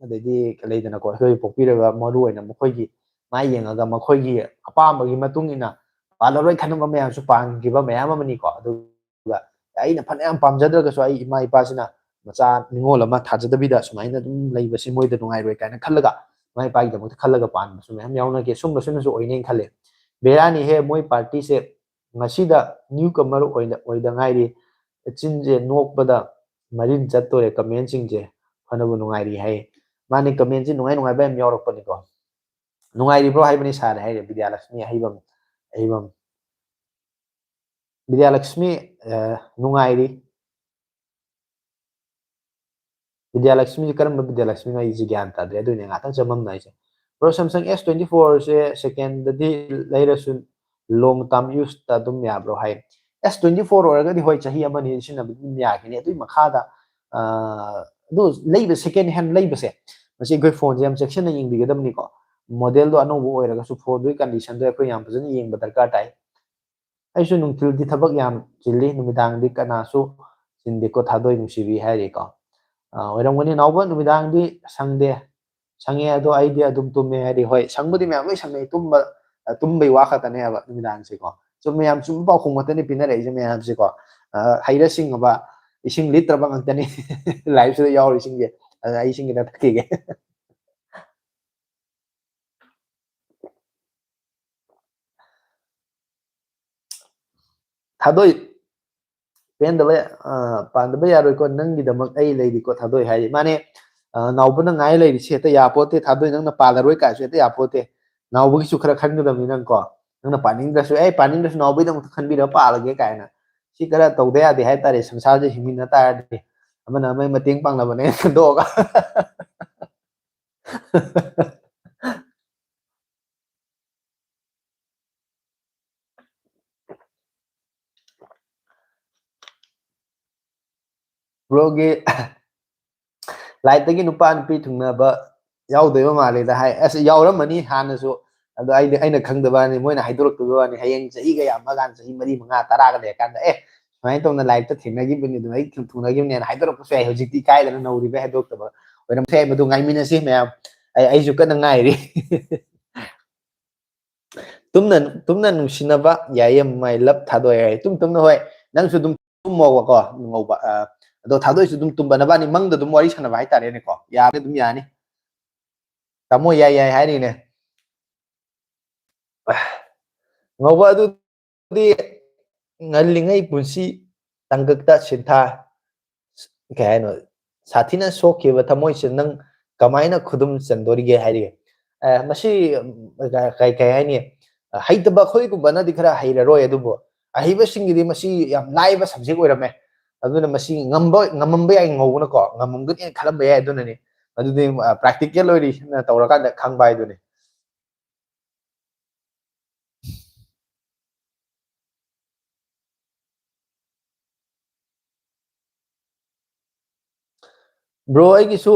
S1: ꯑꯗꯩꯗꯤ ꯂꯩꯗꯅꯀꯣ ꯑꯩꯈꯣꯏ ꯄꯣꯛꯄꯤꯔꯒ ꯃꯔꯨ ꯑꯣꯏꯅ ꯃꯈꯣꯏꯒꯤ ꯃꯥꯏ ꯌꯦꯡꯉꯒ ꯃꯈꯣꯏꯒꯤ ꯑꯄꯥꯝꯕꯒꯤ ꯃꯇꯨꯡ ꯏꯟꯅ ꯄꯥꯜꯂꯔꯣꯏ ꯈꯟꯕ ꯃꯌꯥꯝꯁꯨ ꯄꯥꯟꯈꯤꯕ ꯃꯌꯥꯝ ꯑꯃꯅꯤꯀꯣ ꯑꯗꯨꯒ ꯑꯩꯅ ꯐꯅꯌꯥꯝ ꯄꯥꯝꯖꯗ꯭ꯔꯒꯁꯨ ꯑꯩ ꯏꯃꯥ ꯏꯄꯥꯁꯤꯅ ꯃꯆꯥ ꯅꯤꯡꯉꯣꯜ ꯑꯃ ꯊꯥꯖꯗꯕꯤꯗ ꯁꯨꯃꯥꯏꯅ ꯑꯗꯨꯝ ꯂꯩꯕꯁꯤ ꯃꯣꯏꯗ ꯅꯨꯡꯉꯥꯏꯔꯣꯏ ꯀꯥꯏꯅ ꯈꯜꯂꯒ ꯏꯃꯥ ꯏꯄꯥꯒꯤꯗꯃꯛꯇ ꯈꯜꯂꯒ ꯄꯥꯟꯕꯁꯨ ꯃꯌꯥꯝ ꯌꯥꯎꯅꯒꯦ ꯁꯨꯝꯕꯁꯤꯅꯁꯨ ꯑꯣꯏꯅꯦꯅ ꯈꯜꯂꯦ ꯕꯦꯔꯥꯅꯤꯍꯦ ꯃꯣꯏ ꯄꯥꯔꯇꯤꯁꯦ ꯉꯁꯤꯗ ꯅ꯭ꯌꯨ ꯀꯃꯔ ꯑꯣꯏꯗ ꯉꯥꯏꯔꯤ ꯆꯤꯟꯁꯦ ꯅꯣꯛꯄꯗ ꯃꯔꯤꯟ ꯆꯠꯇꯣꯔꯦ ꯀꯃꯦꯟꯁꯤꯡꯁꯦ ꯐꯅꯕꯨ ꯅꯨꯡꯉꯥꯏꯔꯤ ꯍꯥꯏ ꯃꯥꯅꯤ ꯀꯃꯦꯟꯁꯦ ꯅꯨꯡꯉꯥꯏ ꯅꯨꯡꯉꯥꯏꯕ ꯌꯥꯝ ꯌꯥꯎꯔꯛꯄꯅꯤꯀꯣ ꯅꯨꯡꯉꯥꯏꯔꯤꯕ꯭ꯔꯣ ꯍꯥꯏꯕꯅꯤ ꯁꯥꯔ ꯍꯥꯏꯔꯦ ꯕꯤꯗ꯭ꯌꯥꯂꯛꯁꯃꯤ ꯑꯍꯩꯕꯝ ꯕꯤꯗ꯭ꯌꯥꯂꯛꯁꯃꯤ ꯅꯨꯡꯉꯥꯏꯔꯤ ꯕꯤꯗ꯭ꯌꯥꯂꯛꯁꯃꯤꯁꯦ ꯀꯔꯝꯕ ꯕꯤꯗ꯭ꯌꯥꯂꯛꯁꯃꯤꯅꯣ ꯑꯩꯁꯦ ꯒ꯭ꯌꯥꯟ ꯇꯥꯗ꯭ꯔꯦ ꯑꯗꯨꯏꯅꯦ ꯉꯥꯛꯇꯪ ꯆꯃꯝꯅꯩꯁꯦ ꯕ꯭ꯔꯣ ꯁꯦꯝꯁꯪ S24ꯁꯦ ꯁꯦꯀꯦꯟꯗꯗꯤ ꯂꯩꯔꯁꯨ ꯂꯣꯡ ꯇꯥꯔꯝ ꯌꯨꯁꯇ ꯑꯗꯨꯝ ꯌꯥꯕ꯭ꯔꯣ ꯍꯥꯏ S24 ꯑꯣꯏꯔꯒꯗꯤ ꯍꯣꯏ ꯆꯍꯤ ꯑꯃꯅꯤ ꯁꯤꯖꯤꯟꯅꯕꯗꯤ ꯑꯗꯨꯝ ꯌꯥꯈꯤꯅꯤ ꯑꯗꯨꯒꯤ ꯃꯈꯥꯗ ꯑꯗꯨ ꯂꯩꯕ ꯁꯦꯀꯦꯟ ꯍꯦꯟ ꯂꯩꯕꯁꯦ ꯃꯁꯤ ꯑꯩꯈꯣꯏ ꯐꯣꯟꯁꯦ ꯌꯥꯝ ꯆꯦꯛꯁꯤꯟꯅ ꯌꯦꯡꯕꯤꯒꯗꯕꯅꯤꯀꯣ ꯃꯣꯗꯦꯜꯗꯣ ꯑꯅꯧꯕ ꯑꯣꯏꯔꯒꯁꯨ ꯐꯣꯟꯗꯨꯒꯤ ꯀꯟꯗꯤꯁꯟꯗꯣ ꯑꯩꯈꯣꯏ ꯌꯥꯝ ꯐꯖꯅ ꯌꯦꯡꯕ ꯗꯔꯀꯥꯔ ꯇꯥꯏ ꯑꯩꯁꯨ ꯅꯨꯡꯊꯤꯜꯗꯤ ꯊꯕꯛ ꯌꯥꯝ ꯆꯤꯜꯂꯤ ꯅꯨꯃꯤꯗꯥꯡꯗꯤ ꯀꯅꯥꯁꯨ ꯆꯤꯟꯗꯦꯀꯣ ꯊꯥꯗꯣꯏ ꯅꯨꯡꯁꯤꯕꯤ ꯍꯥꯏꯔꯤꯀꯣ ꯑꯣꯏꯔꯝꯒꯅꯤ ꯅꯥꯎꯕ ꯅꯨꯃꯤꯗꯥꯡꯗꯤ ꯁꯪꯗꯦ ꯁꯪꯉꯦ ꯑꯗꯣ ꯑꯩꯗꯤ ꯑꯗꯨꯝ ꯇꯨꯝꯃꯦ ꯍꯥꯏꯗꯤ ꯍꯣꯏ ꯁꯪꯕꯨꯗꯤ ꯃꯌꯥꯝ ꯂꯣꯏ ꯁꯪꯅꯩ ꯇꯨꯝꯕꯩ ꯋꯥ ꯈꯛꯇꯅꯦꯕ ꯅꯨꯃꯤꯗꯥꯡꯁꯦꯀꯣ ꯆꯨꯝꯃꯦ ꯌꯥꯝ ꯆꯨꯝꯕ ꯄꯥꯎꯈꯨꯝ ꯉꯥꯛꯇꯅꯤ ꯄꯤꯅꯔꯛꯏꯁꯦ ꯃꯌꯥꯝꯁꯦꯀꯣ ꯍꯩꯔ ꯁꯤꯡꯉꯕ ꯏꯁꯤꯡ ꯂꯤꯠꯇ꯭ꯔꯕ ꯉꯥꯛꯇꯅꯤ ꯂꯥꯏꯐꯁꯤꯗ ꯌꯥꯎꯔꯤꯁꯤꯡꯁꯦ ꯑꯗ ꯑꯩ ꯏꯁꯤꯡꯒꯤꯗ ꯊꯛꯈꯤꯒꯦ ꯊꯥꯗꯣꯏ ꯄꯦꯟꯗꯕ ꯄꯥꯟꯗꯕ ꯌꯥꯔꯣꯏꯀꯣ ꯅꯪꯒꯤꯗꯃꯛ ꯑꯩ ꯂꯩꯔꯤꯀꯣ ꯊꯥꯗꯣꯏ ꯍꯥꯏꯔꯤ ꯃꯥꯅꯦ ꯅꯥꯎꯕꯅ ꯉꯥꯏ ꯂꯩꯔꯤꯁꯤ ꯍꯦꯛꯇ ꯌꯥꯄꯣꯠꯇꯦ ꯊꯥꯗꯣꯏ ꯅꯪꯅ ꯄꯥꯜꯂꯔꯣꯏ ꯀꯥꯏꯁꯨ ꯍꯦꯛꯇ ꯌꯥꯄꯣꯠꯇꯦ ꯅꯥꯎꯕꯒꯤꯁꯨ ꯈꯔ ꯈꯟꯒꯗꯕꯅꯤ ꯅꯪꯀꯣ ꯅꯪꯅ ꯄꯥꯅꯤꯡꯗ꯭ꯔꯁꯨ ꯄꯥꯅꯤꯡꯗ꯭ꯔꯁꯨ ꯅꯥꯎꯕꯒꯤꯗꯃꯛꯇ ꯈꯟꯕꯤꯔꯒ ꯄꯥꯜꯂꯒꯦ ꯀꯥꯏꯅ ꯁꯤ ꯈꯔ ꯇꯧꯗ ꯌꯥꯗꯦ ꯍꯥꯏꯇꯥꯔꯦ ꯁꯪꯁꯥꯔꯁꯦ ꯍꯤꯡꯃꯤꯟꯅ ꯇꯥꯔꯗꯤ ꯑꯃꯅ ꯑꯃꯒꯤ ꯃꯇꯦꯡ ꯄꯥꯡꯅꯕꯅꯦ ꯈꯟꯗꯣꯛꯑꯒ ꯕ꯭ꯔꯣꯒꯤ ꯂꯥꯏꯠꯇꯒꯤ ꯅꯨꯄꯥ ꯅꯨꯄꯤ ꯊꯨꯡꯅꯕ ꯌꯥꯎꯗꯣꯏꯕ ꯃꯥꯜꯂꯦꯗ ꯍꯥꯏ ꯑꯁ ꯌꯥꯎꯔꯝꯃꯅꯤ ꯍꯥꯟꯅꯁꯨ ꯑꯗꯣ ꯑꯩꯅ ꯈꯪꯗꯕꯅꯤ ꯃꯣꯏꯅ ꯍꯥꯏꯗꯣꯔꯛꯇꯕ ꯋꯥꯅꯤ ꯍꯌꯦꯡ ꯆꯍꯤꯒ ꯌꯥꯝꯃꯀꯥꯟꯗ ꯆꯍꯤ 3 5 10ꯒ ꯂꯩꯔꯀꯥꯟꯗ ꯁꯨꯃꯥꯏꯅ ꯇꯧꯅ ꯂꯥꯏꯐꯇ ꯊꯦꯡꯅꯈꯤꯕꯅꯤ ꯑꯗꯨꯝ ꯑꯩ ꯊꯨꯡꯅꯈꯤꯕꯅꯦꯅ ꯍꯥꯏꯗꯣꯔꯛꯄꯁꯨ ꯌꯥꯏ ꯍꯧꯖꯤꯛꯇꯤ ꯏꯀꯥꯏꯗꯅ ꯅꯧꯔꯤꯕ ꯍꯥꯏꯗꯣꯛꯇꯕ ꯑꯣꯏꯔꯝꯕꯁꯨ ꯌꯥꯏ ꯃꯗꯨ ꯉꯥꯏꯃꯤꯟꯅꯁꯤ ꯃꯌꯥꯝ ꯑꯩꯁꯨ ꯀꯟꯅ ꯉꯥꯏꯔꯤ ꯇꯨꯝꯅ ꯅꯨꯡꯁꯤꯅꯕ ꯌꯥꯏꯌꯦ ꯃꯥꯏ ꯂꯞ ꯊꯥꯗꯣꯛꯑꯦ ꯍꯥꯏ ꯇꯨꯝꯅ ꯍꯣꯏ ꯅꯪꯁꯨ ꯑꯗꯨꯝ ꯇꯨꯝꯃꯣꯕꯀꯣ ꯉꯧꯕ ꯑꯗꯣ ꯊꯥꯗꯣꯛꯏꯁꯨ ꯑꯗꯨꯝ ꯇꯨꯝꯕ ꯅꯕꯥꯅꯤ ꯃꯪꯗ ꯑꯗꯨꯝ ꯋꯥꯔꯤ ꯁꯥꯟꯅꯕ ꯍꯥꯏꯇꯥꯔꯦꯅꯦꯀꯣ ꯌꯥꯔꯦ ꯑꯗꯨꯝ ꯌꯥꯅꯤ ꯇꯥꯃꯣ ꯌꯥꯏ ꯍꯥꯏꯔꯤꯅꯦ ꯉꯧꯕ ꯑꯗꯨꯗꯤ ꯉꯜꯂꯤꯉꯩ ꯄꯨꯟꯁꯤ ꯇꯥꯡꯀꯛꯇ ꯁꯤꯟꯊꯥ ꯀꯩ ꯍꯥꯏꯅꯣ ꯁꯥꯊꯤꯅ ꯁꯣꯛꯈꯤꯕ ꯊꯃꯣꯏꯁꯦ ꯅꯪ ꯀꯃꯥꯏꯅ ꯈꯨꯗꯨꯝ ꯆꯟꯗꯣꯔꯤꯒꯦ ꯍꯥꯏꯔꯤꯒꯦ ꯃꯁꯤ ꯀꯩ ꯍꯥꯏꯅꯤ ꯍꯩꯇꯕ ꯑꯩꯈꯣꯏꯒꯨꯝꯕꯅꯗꯤ ꯈꯔ ꯍꯩꯔꯔꯣꯏ ꯑꯗꯨꯕꯨ ꯑꯍꯩꯕꯁꯤꯡꯒꯤꯗꯤ ꯃꯁꯤ ꯌꯥꯝ ꯂꯥꯏꯕ ꯁꯕꯖꯦꯛ ꯑꯣꯏꯔꯝꯃꯦ ꯑꯗꯨꯅ ꯃꯁꯤ ꯉꯝꯃꯝꯕ ꯌꯥꯏ ꯉꯧꯕꯅꯀꯣ ꯉꯝꯃꯝꯒꯅꯤꯅ ꯈꯜꯂꯝꯕ ꯌꯥꯏ ꯑꯗꯨꯅꯅꯤ ꯑꯗꯨꯗꯤ ꯄ꯭ꯔꯥꯛꯇꯤꯀꯦꯜ ꯑꯣꯏꯔꯤ ꯇꯧꯔꯀꯥꯟꯗ ꯈꯪꯕ ꯍꯥꯏꯗꯨꯅꯤ ꯕ꯭ꯔꯣ ꯑꯩꯒꯤꯁꯨ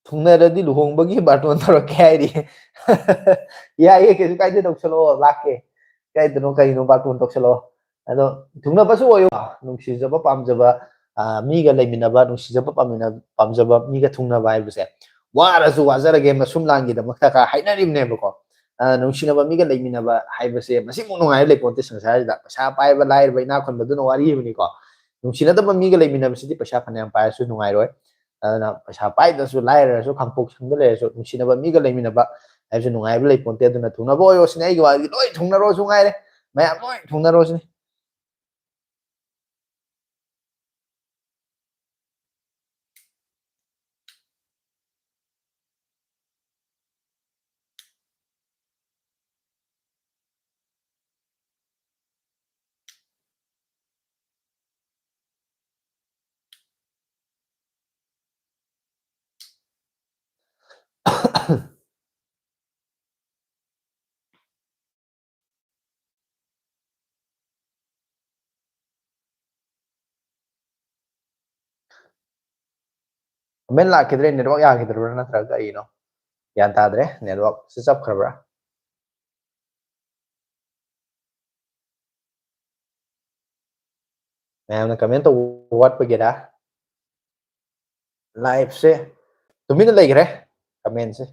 S1: ꯊꯨꯡꯅꯔꯗꯤ ꯂꯨꯍꯣꯡꯕꯒꯤ ꯕꯥꯔꯇꯣꯟ ꯇꯧꯔꯛꯀꯦ ꯍꯥꯏꯔꯤ ꯌꯥꯏꯌꯦ ꯀꯩꯁꯨ ꯀꯥꯏꯗꯦ ꯇꯧꯁꯜꯂꯛꯑꯣ ꯂꯥꯛꯀꯦ ꯀꯥꯏꯗꯅꯣ ꯀꯩꯅꯣ ꯕꯥꯔꯇꯣꯟ ꯇꯧꯁꯜꯂꯛꯑꯣ ꯑꯗꯣ ꯊꯨꯡꯅꯕꯁꯨ ꯑꯣꯏꯌꯨ ꯅꯨꯡꯁꯤꯖꯕ ꯄꯥꯝꯖꯕ ꯃꯤꯒ ꯂꯩꯃꯤꯟꯅꯕ ꯅꯨꯡꯁꯤꯖꯕ ꯄꯥꯝꯖꯕ ꯃꯤꯒ ꯊꯨꯡꯅꯕ ꯍꯥꯏꯕꯁꯦ ꯋꯥꯔꯁꯨ ꯋꯥꯖꯔꯒꯦ ꯃꯁꯨꯝ ꯂꯥꯡꯒꯤꯗꯃꯛꯇ ꯈꯔ ꯍꯥꯏꯅꯔꯤꯕꯅꯦꯕꯀꯣ ꯅꯨꯡꯁꯤꯅꯕ ꯃꯤꯒ ꯂꯩꯃꯤꯟꯅꯕ ꯍꯥꯏꯕꯁꯦ ꯃꯁꯤꯃꯨꯛ ꯅꯨꯡꯉꯥꯏꯕ ꯂꯩꯄꯣꯟꯇꯦ ꯁꯪꯁꯥꯔꯁꯤꯗ ꯄꯩꯁꯥ ꯄꯥꯏꯕ ꯂꯥꯏꯔꯕ ꯏꯅꯥꯛ ꯈꯨꯟꯕꯗꯨꯅ ꯋꯥꯔꯤ ꯑꯃꯅꯤꯀꯣ ꯅꯨꯡꯁꯤꯅꯗꯕ ꯃꯤꯒ ꯂꯩꯃꯤꯟꯅꯕꯁꯤꯗꯤ ꯄꯩꯁꯥ ꯐꯅꯌꯥꯝ ꯄꯥꯏꯔꯁꯨ ꯅꯨꯡꯉꯥꯏꯔꯣꯏ ꯑꯗꯨꯅ ꯄꯩꯁꯥ ꯄꯥꯏꯗ꯭ꯔꯁꯨ ꯂꯥꯏꯔꯔꯁꯨ ꯈꯥꯡꯄꯣꯛ ꯁꯪꯗ ꯂꯩꯔꯁꯨ ꯅꯨꯡꯁꯤꯅꯕ ꯃꯤꯒ ꯂꯩꯃꯤꯟꯅꯕ ꯍꯥꯏꯕꯁꯤ ꯅꯨꯡꯉꯥꯏꯕ ꯂꯩꯄꯣꯟꯇꯦ ꯑꯗꯨꯅ ꯊꯨꯡꯅꯕ ꯑꯣꯏꯔꯣ ꯁꯤꯅꯤ ꯑꯩꯒꯤ ꯋꯥꯗꯤ ꯂꯣꯏ ꯊꯨꯡꯅꯔꯣꯁꯨ ꯉꯥꯏꯔꯦ ꯃꯌꯥꯝ ꯂꯣꯏ ꯊꯨꯡꯅꯔꯣꯁꯤꯅꯤ ꯀꯃꯦꯟ ꯂꯥꯛꯈꯤꯗ꯭ꯔꯦ ꯅꯦꯠꯋꯥꯛ ꯌꯥꯈꯤꯗ꯭ꯔꯕ꯭ꯔꯥ ꯅꯠꯇ꯭ꯔꯒ ꯀꯔꯤꯅꯣ ꯒ꯭ꯌꯥꯟ ꯇꯥꯗ꯭ꯔꯦ ꯅꯦꯠꯋꯥꯛꯁꯤ ꯆꯞꯈ꯭ꯔꯕ꯭ꯔꯥ ꯃꯌꯥꯝꯅ ꯀꯃꯦꯟ ꯇꯧꯕ ꯋꯥꯠꯄꯒꯤꯔꯥ ꯂꯥꯏꯐꯁꯦ ꯇꯨꯃꯤꯟꯅ ꯂꯩꯈ꯭ꯔꯦ ꯀꯃꯦꯟꯁꯦ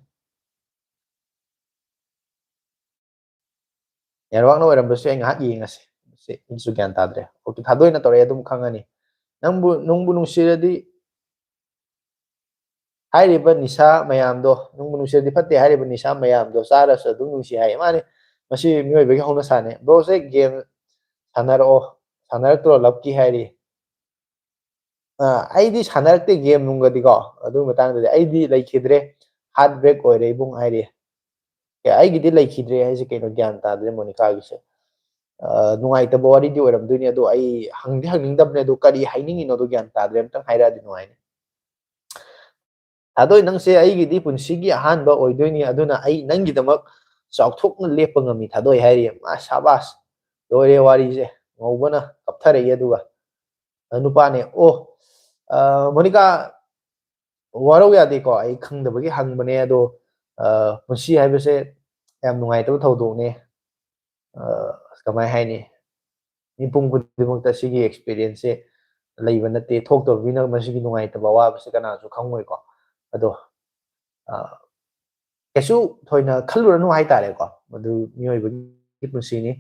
S1: ꯅꯦꯠꯋꯥꯛꯅ ꯑꯣꯏꯔꯝꯕꯁꯨ ꯑꯩ ꯉꯥꯏꯍꯥꯛ ꯌꯦꯡꯉꯁꯤ ꯁꯤ ꯑꯩꯁꯨ ꯒ꯭ꯌꯥꯟ ꯇꯥꯗ꯭ꯔꯦ ꯑꯣꯀꯦ ꯊꯥꯗꯣꯏꯅ ꯇꯧꯔꯛꯑꯦ ꯑꯗꯨꯝ ꯈꯪꯉꯅꯤ ꯅꯪꯕꯨ ꯅꯨꯡꯕꯨ ꯅꯨꯡꯁꯤꯔꯗꯤ ꯍꯥꯏꯔꯤꯕ ꯅꯤꯁꯥ ꯃꯌꯥꯝꯗꯣ ꯅꯨꯡꯕꯨ ꯅꯨꯡꯁꯤꯔꯗꯤ ꯐꯠꯇꯦ ꯍꯥꯏꯔꯤꯕ ꯅꯤꯁꯥ ꯃꯌꯥꯝꯗꯣ ꯆꯥꯔꯁꯨ ꯑꯗꯨꯝ ꯅꯨꯡꯁꯤ ꯍꯥꯏꯌꯦ ꯃꯥꯅꯤ ꯃꯁꯤ ꯃꯤꯑꯣꯏꯕꯒꯤ ꯍꯧꯅꯁꯥꯅꯦ ꯕ꯭ꯔꯣꯁꯦ ꯒꯦꯝ ꯁꯥꯟꯅꯔꯛꯑꯣ ꯁꯥꯟꯅꯔꯛꯇ꯭ꯔꯣ ꯂꯞꯀꯤ ꯍꯥꯏꯔꯤ ꯑꯩꯗꯤ ꯁꯥꯟꯅꯔꯛꯇꯦ ꯒꯦꯝ ꯅꯨꯡꯒꯗꯤꯀꯣ ꯑꯗꯨ ꯃꯇꯥꯡꯗꯗꯤ ꯑꯩꯗꯤ ꯂꯩꯈꯤꯗ꯭ꯔꯦ ꯍꯥꯔꯠ ꯕ꯭ꯔꯦꯛ ꯑꯣꯏꯔꯦ ꯏꯕꯨꯡ ꯍꯥꯏꯔꯤ ꯑꯩꯒꯤꯗꯤ ꯂꯩꯈꯤꯗ꯭ꯔꯦ ꯍꯥꯏꯁꯦ ꯀꯩꯅꯣ ꯒ꯭ꯌꯥꯟ ꯇꯥꯗ꯭ꯔꯦ ꯃꯣꯅꯤꯀꯥꯒꯤꯁꯦ ꯅꯨꯡꯉꯥꯏꯇꯕ ꯋꯥꯔꯤꯗꯤ ꯑꯣꯏꯔꯝꯗꯣꯏꯅꯤ ꯑꯗꯣ ꯑꯩ ꯍꯪꯗꯤ ꯍꯪꯅꯤꯡꯗꯕꯅꯦ ꯑꯗꯣ ꯀꯔꯤ ꯍꯥꯏꯅꯤꯡꯉꯤꯅꯣꯗꯣ ꯒ꯭ꯌꯥꯟ ꯇꯥꯗ꯭ꯔꯦ ꯑꯝꯇꯪ ꯍꯥꯏꯔꯛꯑꯗꯤ ꯅꯨꯡꯉꯥꯏꯅꯤ ꯑꯗꯣ ꯅꯪꯁꯦ ꯑꯩꯒꯤꯗꯤ ꯄꯨꯟꯁꯤꯒꯤ ꯑꯍꯥꯟꯕ ꯑꯣꯏꯗꯣꯏꯅꯤ ꯑꯗꯨꯅ ꯑꯩ ꯅꯪꯒꯤꯗꯃꯛ ꯆꯥꯎꯊꯣꯛꯅ ꯂꯦꯞꯄ ꯉꯝꯃꯤ ꯊꯥꯗꯣꯛꯏ ꯍꯥꯏꯔꯤ ꯃꯥ ꯁꯥꯕꯥꯁ ꯂꯣꯏꯔꯦ ꯋꯥꯔꯤꯁꯦ ꯉꯧꯕꯅ ꯀꯞꯊꯔꯛꯏ ꯑꯗꯨꯒ ꯅꯨꯄꯥꯅꯦ ꯑꯣ ꯃꯣꯅꯤꯀꯥ ꯋꯥꯔꯧ ꯌꯥꯗꯦꯀꯣ ꯑꯩ ꯈꯪꯗꯕꯒꯤ ꯍꯪꯕꯅꯦ ꯑꯗꯣ ꯄꯨꯟꯁꯤ ꯍꯥꯏꯕꯁꯦ ꯌꯥꯝ ꯅꯨꯡꯉꯥꯏꯇꯕ ꯊꯧꯗꯣꯛꯅꯦ ꯀꯃꯥꯏ ꯍꯥꯏꯅꯤ ꯃꯤꯄꯨꯝ ꯈꯨꯗꯤꯡꯃꯛꯇ ꯁꯤꯒꯤ ꯑꯦꯛꯁꯄꯤꯔꯤꯌꯦꯟꯁꯁꯦ ꯂꯩꯕ ꯅꯠꯇꯦ ꯊꯣꯛꯇꯕ ꯃꯤꯅ ꯃꯁꯤꯒꯤ ꯅꯨꯡꯉꯥꯏꯇꯕ ꯑꯋꯥꯕꯁꯤ ꯀꯅꯥꯁꯨ ꯈꯪꯉꯣꯏꯀꯣ ꯑꯗꯣ ꯀꯩꯁꯨ ꯊꯣꯏꯅ ꯈꯜꯂꯨꯔꯅꯨ ꯍꯥꯏꯇꯥꯔꯦꯀꯣ ꯃꯗꯨ ꯃꯤꯑꯣꯏꯕꯒꯤ ꯄꯨꯟꯁꯤꯅꯤ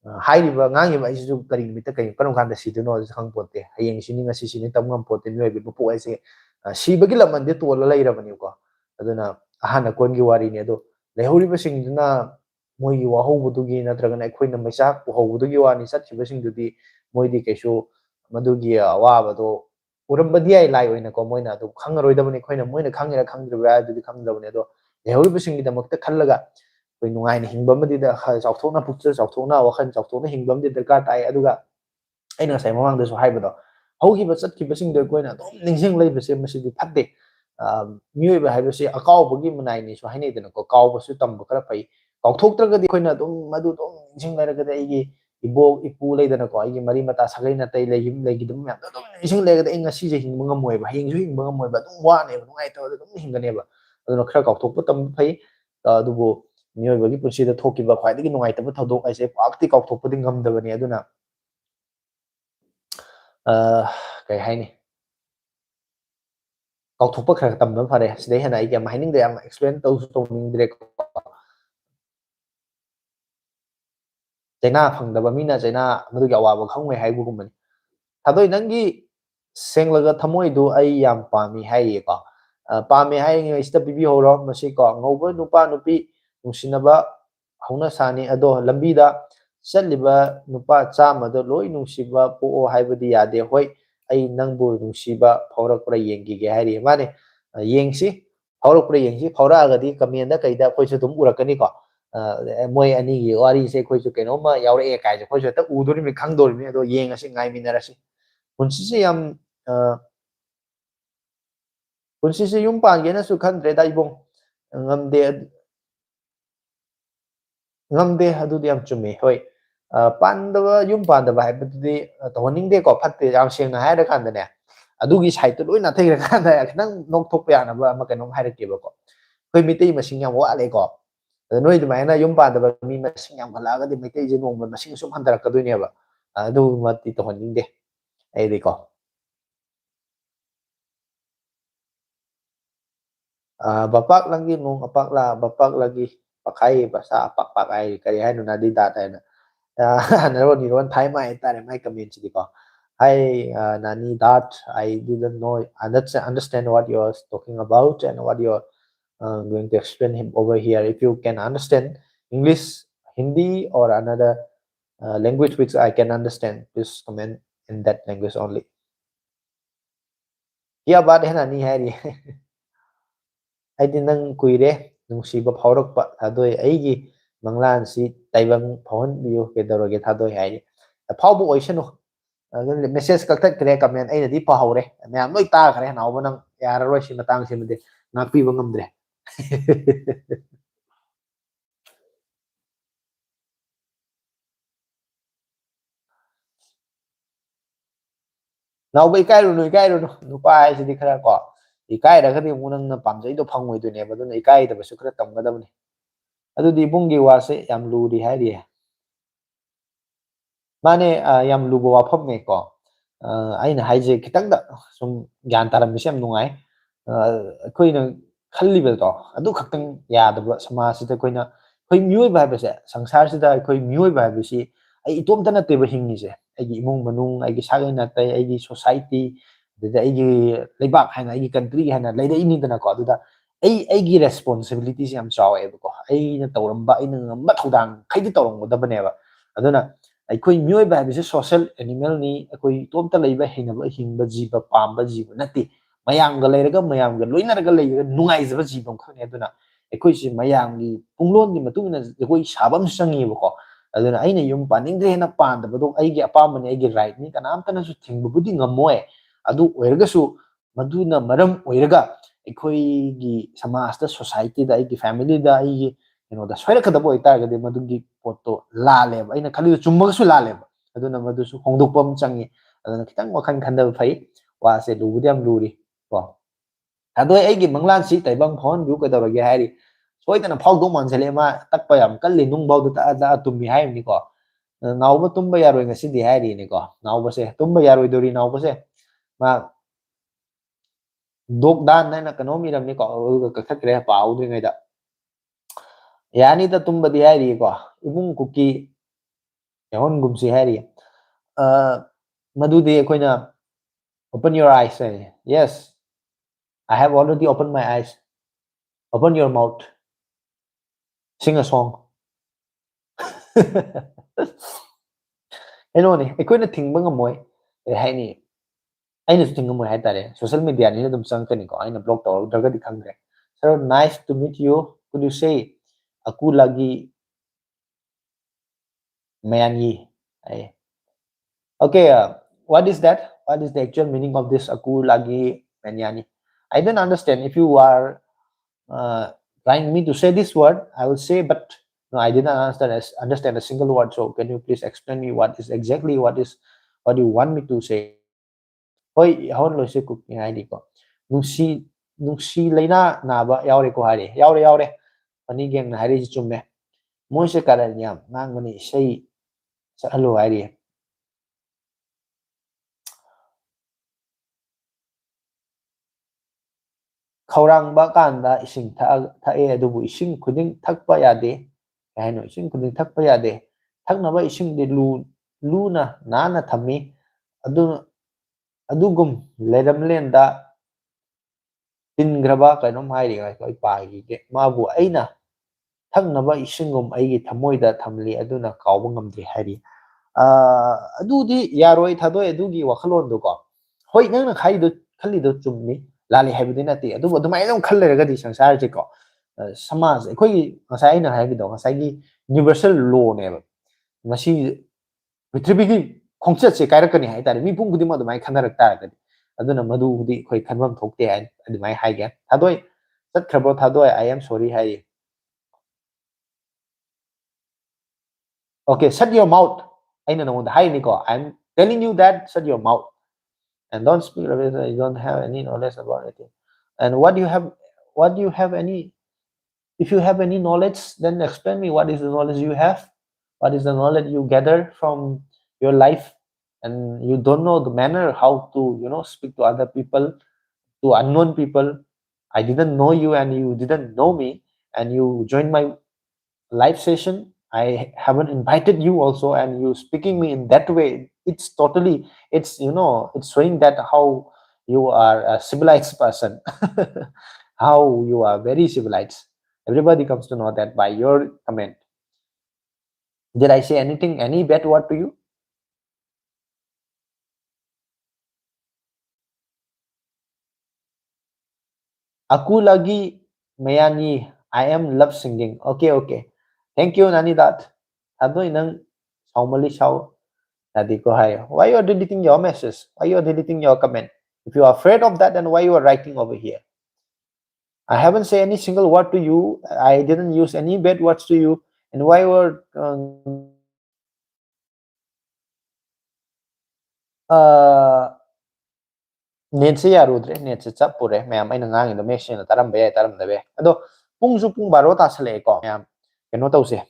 S1: ꯉꯥꯡꯉꯤꯕ ꯑꯩꯁꯤꯁꯨ ꯀꯔꯤ ꯅꯨꯃꯤꯠꯇ ꯀꯔꯝ ꯀꯥꯟꯗ ꯁꯤꯗꯣꯏꯅꯣ ꯈꯪꯄꯣꯠꯇꯦ ꯍꯌꯦꯡ ꯁꯤꯅꯤ ꯉꯁꯤ ꯁꯤꯅꯤ ꯇꯝ ꯉꯝꯄꯣꯠꯇꯦ ꯃꯤꯑꯣꯏꯕꯒꯤ ꯃꯄꯣꯛ ꯍꯥꯏꯁꯦ ꯁꯤꯕꯒꯤ ꯂꯃꯟꯗꯤ ꯇꯣꯜꯂ ꯂꯩꯔꯕꯅꯤꯀꯣ ꯑꯗꯨꯅ ꯑꯍꯥꯟ ꯑꯀꯣꯟꯒꯤ ꯋꯥꯔꯤꯅꯤ ꯑꯗꯣ ꯂꯩꯍꯧꯔꯤꯕꯁꯤꯡꯗꯨꯅ ꯃꯣꯏꯒꯤ ꯋꯥꯍꯧꯕꯗꯨꯒꯤ ꯅꯠꯇ꯭ꯔꯒꯅ ꯑꯩꯈꯣꯏꯅ ꯃꯩꯆꯥꯛ ꯄꯨꯍꯧꯕꯗꯨꯒꯤ ꯋꯥꯅꯤ ꯆꯠꯈꯤꯕꯁꯤꯡꯗꯨꯗꯤ ꯃꯣꯏꯗꯤ ꯀꯩꯁꯨ ꯃꯗꯨꯒꯤ ꯑꯋꯥꯕꯗꯣ ꯎꯔꯝꯕꯗꯤ ꯌꯥꯏ ꯂꯥꯏ ꯑꯣꯏꯅꯀꯣ ꯃꯣꯏꯅ ꯑꯗꯨ ꯈꯪꯉꯔꯣꯏꯗꯕꯅꯤ ꯑꯩꯈꯣꯏꯅ ꯃꯣꯏꯅ ꯈꯪꯉꯤꯔꯥ ꯈꯪꯗ꯭ꯔꯤꯕ꯭ꯔꯥ ꯑꯗꯨꯗꯤ ꯈꯪꯗꯕꯅꯤ ꯑꯗꯣ ꯂꯩꯍꯧꯔꯤꯕꯁꯤꯡꯒꯤꯗꯃꯛꯇ ꯈꯜꯂꯒ ꯑꯩꯈꯣꯏ ꯅꯨꯡꯉꯥꯏꯅ ꯍꯤꯡꯕ ꯑꯃꯗꯤ ꯆꯥꯎꯊꯣꯛꯅ ꯄꯨꯛꯆꯦꯜ ꯆꯥꯎꯊꯣꯛꯅ ꯋꯥꯈꯜ ꯆꯥꯎꯊꯣꯛꯅ ꯍꯤꯡꯕ ꯑꯃꯗꯤ ꯗꯔꯀꯥꯔ ꯇꯥꯏ ꯑꯗꯨꯒ ꯑꯩꯅ ꯉꯁꯥꯏ ꯃꯃꯥꯡꯗꯁꯨ ꯍꯥꯏꯕꯗꯣ ꯍꯧꯈꯤꯕ ꯆꯠꯈꯤꯕꯁꯤꯡꯗꯣ ꯑꯩꯈꯣꯏꯅ ꯑꯗꯨꯝ ꯅꯤꯡꯁꯤꯡ ꯂꯩꯕꯁꯦ ꯃꯁꯤꯗꯤ ꯐꯠꯇꯦ ꯃꯤꯑꯣꯏꯕ ꯍꯥꯏꯕꯁꯤ ꯑꯀꯥꯎꯕꯒꯤ ꯃꯅꯥꯏꯅꯤꯁꯨ ꯍꯥꯏꯅꯩꯗꯅꯀꯣ ꯀꯥꯎꯕꯁꯨ ꯇꯝꯕ ꯈꯔ ꯐꯩ ꯀꯥꯎꯊꯣꯛꯇ꯭ꯔꯒꯗꯤ ꯑꯩꯈꯣꯏꯅ ꯑꯗꯨꯝ ꯃꯗꯨ ꯑꯗꯨꯝ ꯅꯤꯡꯁꯤꯡ ꯂꯩꯔꯒꯗꯤ ꯑꯩꯒꯤ ꯏꯕꯣꯛ ꯏꯄꯨ ꯂꯩꯗꯅꯀꯣ ꯑꯩꯒꯤ ꯃꯔꯤ ꯃꯇꯥ ꯁꯥꯒꯩ ꯅꯥꯇꯩ ꯂꯩꯈꯤꯗꯕ ꯃꯌꯥꯝꯗꯣ ꯑꯗꯨꯝ ꯅꯤꯡꯁꯤꯡ ꯂꯩꯔꯒꯗꯤ ꯑꯩ ꯉꯁꯤꯁꯦ ꯍꯤꯡꯕ ꯉꯝꯃꯣꯏꯕ ꯍꯌꯦꯡꯁꯨ ꯍꯤꯡꯕ ꯉꯝꯃꯣꯏꯕ ꯑꯗꯨꯝ ꯋꯥꯅꯦꯕ ꯅꯨꯡꯉꯥꯏꯇꯕꯗ ꯑꯗꯨꯝ ꯍꯤꯡꯒꯅꯦꯕ ꯑꯗꯨꯅ ꯈꯔ ꯀꯥꯎꯊꯣꯛꯄ ꯇꯝꯕ ꯐꯩ ꯑꯗꯨꯕꯨ ꯃꯤꯑꯣꯏꯕꯒꯤ ꯄꯨꯟꯁꯤꯗ ꯊꯣꯛꯈꯤꯕ ꯈ꯭ꯋꯥꯏꯗꯒꯤ ꯅꯨꯡꯉꯥꯏꯇꯕ ꯊꯧꯗꯣꯛ ꯍꯥꯏꯁꯦ ꯄꯥꯛꯇꯤ ꯀꯥꯎꯊꯣꯛꯄꯗꯤ ꯉꯝꯗꯕꯅꯤ ꯑꯗꯨꯅ ꯀꯩ ꯍꯥꯏꯅꯤ ꯀꯥꯎꯊꯣꯛꯄ ꯈꯔ ꯇꯝꯕꯅ ꯐꯔꯦ ꯁꯤꯗꯩ ꯍꯦꯟꯅ ꯑꯩ ꯌꯥꯝ ꯍꯥꯏꯅꯤꯡꯗ꯭ꯔꯦ ꯌꯥꯝ ꯑꯦꯛꯁꯄ꯭ꯂꯦꯟ ꯇꯧꯁꯨ ꯇꯧꯅꯤꯡꯗ꯭ꯔꯦ ꯆꯩꯅꯥ ꯐꯪꯗꯕ ꯃꯤꯅ ꯆꯩꯅꯥ ꯃꯗꯨꯒꯤ ꯑꯋꯥꯕ ꯈꯪꯉꯣꯏ ꯍꯥꯏꯕꯒꯨꯝꯕꯅꯤ ꯊꯥꯗꯣꯏ ꯅꯪꯒꯤ ꯁꯦꯡꯂꯒ ꯊꯃꯣꯏꯗꯨ ꯑꯩ ꯌꯥꯝ ꯄꯥꯝꯃꯤ ꯍꯥꯏꯔꯤꯌꯦꯀꯣ ꯄꯥꯝꯃꯦ ꯍꯥꯏꯔꯤꯉꯩꯁꯤꯗ ꯄꯤꯕꯤꯍꯧꯔꯣ ꯃꯁꯤ ꯀꯣ ꯉꯧꯕ ꯅꯨꯄꯥ ꯅꯨꯄꯤ ꯅꯨꯡꯁꯤꯅꯕ ꯍꯧꯅꯁꯥꯅꯤ ꯑꯗꯣ ꯂꯝꯕꯤꯗ ꯆꯠꯂꯤꯕ ꯅꯨꯄꯥ ꯆꯥꯝꯃꯗꯣ ꯂꯣꯏ ꯅꯨꯡꯁꯤꯕ ꯄꯣꯛꯑꯣ ꯍꯥꯏꯕꯗꯤ ꯌꯥꯗꯦ ꯍꯣꯏ ꯑꯩ ꯅꯪꯕꯨ ꯅꯨꯡꯁꯤꯕ ꯐꯥꯎꯔꯛꯄ꯭ꯔꯥ ꯌꯦꯡꯈꯤꯒꯦ ꯍꯥꯏꯔꯤ ꯃꯥꯅꯦ ꯌꯦꯡꯁꯤ ꯐꯥꯎꯔꯛꯄ꯭ꯔꯥ ꯌꯦꯡꯁꯤ ꯐꯥꯎꯔꯛꯑꯒꯗꯤ ꯀꯃꯦꯟꯗ ꯀꯩꯗ ꯑꯩꯈꯣꯏꯁꯨ ꯑꯗꯨꯝ ꯎꯔꯛꯀꯅꯤꯀꯣ ꯃꯣꯏ ꯑꯅꯤꯒꯤ ꯋꯥꯔꯤꯁꯦ ꯑꯩꯈꯣꯏꯁꯨ ꯀꯩꯅꯣꯝꯃ ꯌꯥꯎꯔꯛꯑꯦ ꯀꯥꯏꯁꯦ ꯑꯩꯈꯣꯏꯁꯨ ꯍꯦꯛꯇ ꯎꯗꯣꯔꯤꯕꯅꯤ ꯈꯪꯗꯣꯔꯤꯕꯅꯤ ꯑꯗꯣ ꯌꯦꯡꯉꯁꯤ ꯉꯥꯏꯃꯤꯟꯅꯔꯁꯤ ꯄꯨꯟꯁꯤꯁꯦ ꯌꯥꯝ ꯄꯨꯟꯁꯤꯁꯦ ꯌꯨꯝ ꯄꯥꯟꯒꯦꯅꯁꯨ ꯈꯟꯗ꯭ꯔꯦꯗ ꯏꯕꯨꯡ ꯉꯝꯗꯦ ꯉꯝꯗꯦ ꯑꯗꯨꯗꯤ ꯌꯥꯝ ꯆꯨꯝꯃꯤ ꯍꯣꯏ ꯌꯨꯝ ꯄꯥꯟꯗꯕ ꯍꯥꯏꯕꯗꯨꯗꯤ ꯇꯧꯍꯟꯅꯤꯡꯗꯦꯀꯣ ꯐꯠꯇꯦ ꯌꯥꯝ ꯁꯦꯡꯅ ꯍꯥꯏꯔꯀꯥꯟꯗꯅꯦ ꯑꯗꯨꯒꯤ ꯁꯥꯏꯠꯇꯨ ꯂꯣꯏ ꯅꯥꯊꯩꯔꯀꯥꯟꯗ ꯈꯤꯇꯪ ꯅꯣꯛꯊꯣꯛꯄ ꯌꯥꯅꯕ ꯑꯃ ꯀꯩꯅꯣꯝ ꯍꯥꯏꯔꯛꯀꯦꯕꯀꯣ ꯑꯩꯈꯣꯏ ꯃꯩꯇꯩ ꯃꯁꯤꯡ ꯌꯥꯝ ꯋꯥꯠꯂꯦꯀꯣ ꯑꯗ ꯅꯣꯏ ꯑꯗꯨꯃꯥꯏꯅ ꯌꯨꯝ ꯄꯥꯟꯗꯕ ꯃꯤ ꯃꯁꯤꯡ ꯌꯥꯝꯈꯠꯂꯛꯑꯒꯗꯤ ꯃꯩꯇꯩꯁꯦ ꯅꯣꯡꯃ ꯃꯁꯤꯡ ꯁꯨꯝ ꯍꯟꯊꯔꯛꯀꯗꯣꯏꯅꯦꯕ ꯑꯗꯨꯃꯛꯇꯤ ꯇꯧꯍꯟꯅꯤꯡꯗꯦ ꯑꯩꯗꯤꯀꯣ ꯕꯄꯥꯛ ꯂꯪꯒꯤ ꯅꯣꯡ ꯑꯄꯥꯛꯂꯥ ꯕꯄꯥꯛ ꯂꯪꯒꯤ ꯄꯥꯈꯥꯏ ꯕꯁꯥ ꯑꯄꯥꯛ ꯍꯥꯏ ꯀꯔꯤ ꯍꯥꯏꯅꯣ ꯅꯥꯗꯤ ꯗꯥꯠ ꯍꯥꯏꯅ ꯅꯔꯣꯟ ꯊꯥꯏ ꯃꯥ ꯍꯥꯏꯇꯥꯔꯦ ꯃꯥꯏ ꯀꯃꯦꯟꯁꯤꯗꯤꯀꯣ Hi, Nani, that I didn't know, understand what you're talking about and what you're going to explain him over here. If you can understand English, Hindi, or another language which I can understand, please comment in that language only. Yeah, but Nani, Harry. ꯑꯩꯗꯤ ꯅꯪ ꯀꯨꯏꯔꯦ ꯅꯨꯡꯁꯤꯕ ꯐꯥꯎꯔꯛꯄ ꯊꯥꯗꯣꯏ ꯑꯩꯒꯤ ꯃꯪꯂꯥꯟꯁꯤ ꯇꯥꯏꯕꯪ ꯐꯥꯎꯍꯟꯕꯤꯌꯨ ꯀꯩꯗꯧꯔꯒꯦ ꯊꯥꯗꯣꯏ ꯍꯥꯏꯔꯤ ꯐꯥꯎꯕ ꯑꯣꯏꯁꯅꯨ ꯑꯗꯨꯅ ꯃꯦꯁꯦꯖ ꯀꯛꯊꯠꯈ꯭ꯔꯦ ꯀꯃꯦꯟ ꯑꯩꯅꯗꯤ ꯄꯥꯍꯧꯔꯦ ꯃꯌꯥꯝ ꯂꯣꯏ ꯇꯥꯈ꯭ꯔꯦ ꯅꯥꯎꯕ ꯅꯪ ꯌꯥꯔꯔꯣꯏ ꯁꯤ ꯃꯇꯥꯡꯁꯤꯃꯗꯤ ꯉꯥꯛꯄꯤꯕ ꯉꯝꯗ꯭ꯔꯦ ꯅꯥꯎꯕ ꯏꯀꯥꯏꯔꯨꯅꯨ ꯅꯨꯄꯥ ꯍꯥꯏꯁꯤꯗꯤ ꯈꯔ ꯀꯣ ꯏꯀꯥꯏꯔꯒꯗꯤ ꯑꯃꯨꯛ ꯅꯪꯅ ꯄꯥꯝꯖꯩꯗꯣ ꯐꯪꯉꯣꯏꯗꯣꯏꯅꯦꯕ ꯑꯗꯨꯅ ꯏꯀꯥꯏꯗꯕꯁꯨ ꯈꯔ ꯇꯝꯒꯗꯕꯅꯤ ꯑꯗꯨꯗꯤ ꯏꯕꯨꯡꯒꯤ ꯋꯥꯁꯦ ꯌꯥꯝ ꯂꯨꯔꯤ ꯍꯥꯏꯔꯤꯌꯦ ꯃꯥꯅꯦ ꯌꯥꯝ ꯂꯨꯕ ꯋꯥꯐꯝꯅꯦꯀꯣ ꯑꯩꯅ ꯍꯥꯏꯁꯦ ꯈꯤꯇꯪꯗ ꯁꯨꯝ ꯒ꯭ꯌꯥꯟ ꯇꯥꯔꯝꯕꯁꯦ ꯌꯥꯝ ꯅꯨꯡꯉꯥꯏ ꯑꯩꯈꯣꯏꯅ ꯈꯜꯂꯤꯕꯗꯣ ꯑꯗꯨ ꯈꯛꯇꯪ ꯌꯥꯗꯕ ꯁꯃꯥꯖꯁꯤꯗ ꯑꯩꯈꯣꯏꯅ ꯑꯩꯈꯣꯏ ꯃꯤꯑꯣꯏꯕ ꯍꯥꯏꯕꯁꯦ ꯁꯪꯁꯥꯔꯁꯤꯗ ꯑꯩꯈꯣꯏ ꯃꯤꯑꯣꯏꯕ ꯍꯥꯏꯕꯁꯤ ai itomta natteba hingise aigi imung manung aigi sagai natai aigi society da aigi leibak haina aigi country haina leida ini dana ko aduda aigi responsibility se am chawe ko ai na tawramba ai na ngamba thodang khaidi tawrang da baneba aduna ai mioi ba bise social animal ni ai itomta leiba hinaba hingba jiba pamba jiba nati mayamga leiraga mayamga loinaraga leiga nungai jaba jibam khane aduna ai si mayamgi punglon di matungna ai sabam sangi ko aduna aina yum paningre na panda bado aigi apamani aigi right ni kanamta na su thingbu budi ngamoy adu oirga su maduna maram oirga gi samaj da society da aigi family da aigi da soira kada boy targa de madugi poto lale aina khali chumma su lale aduna madu su hongdokpam changi aduna kitang wakhan khanda phai wa se lubudi am luri ko adoi aigi manglan si taibang phone bu ka dawage hari soidana phawdo mansele ma takpa yam kalli nung bawdu ta da tummi hay ni ko nauba tumba yaroi ngasi di hari ni ko nauba se tumba yaroi dori nauba se ma dok dan na kanomi ram ni ko ka khakre pa audri ngai da yani ta tumba di hari ko ibung kuki yahon gumsi hari madudi koina open your eyes say yes I have already opened my eyes open your mouth sing a song eno ni koina thingba ngamoy hai ni aina su thingam hai tare social media ni dum sang kani ko aina blog tawr daga di khangre sir nice to meet you could you say aku lagi Mayamgi okay what is that what is the actual meaning of this aku lagi Mayamgi I don't understand if you are trying me to say this word I will say but no I didn't understand a single word so can you please explain me what is exactly what you want me to say hoi hon lo se ku ni hai di ko nungsi leina naba yaure ko hari yaure ani geng na hari chumme moi se karal nyam nang mani sei sa alo hari khaurang ba kan da ising tha e adubu ising khuding thakpa yade kai no ising khuding thakpa yade thakna ba ising de luna na thami adu adugum ledam lenda tingraba kainom hairi ga koi pa gi mabu aina thaknaba isingum aigi thamoida thamli aduna kawba ngamdri hari adudi yaroi thadoi adugi wakhalon do ko hoi nang na khai do khali do chummi lali haibudi nati adu adumai dum khalleraga di sangsar je ko samaj khoi ngasai aina haibi do ngasai gi universal law ne masi prithvi khongchat se kairakani hai tare mi pung gudi ma adumai khanarak ta ga aduna madu di khoi khanbam thokte hai adumai hai ga thadoi chat khrabo thadoi I am sorry hai okay shut your mouth aina no hai ni ko I'm telling you that shut your mouth and don't speak rubbish you don't have any knowledge about it and what do you have any if you have any knowledge then explain me what is the knowledge you have what is the knowledge you gather from your life and you don't know the manner how to speak to other people to unknown people I didn't know you and you didn't know me and you joined my live session I haven't invited you also and you speaking me in that way it's totally it's it's showing that how you are a civilized person how you are very civilized everybody comes to know that by your comment did I say anything any bad word to you aku lagi Mayamgi I am love singing okay thank you nani that adoi nang saumali sau Nadi ko hai. Why you are deleting your message? Why you are deleting your comment? If you are afraid of that, then why you are writing over here? I haven't said any single word to you. I didn't use any bad words to you. And why you are net se yarudre net se chap pure ma'am aina ngang do message na taram be taram dabe. Ado pung su pung baro ta sale ko ma'am. Keno tause.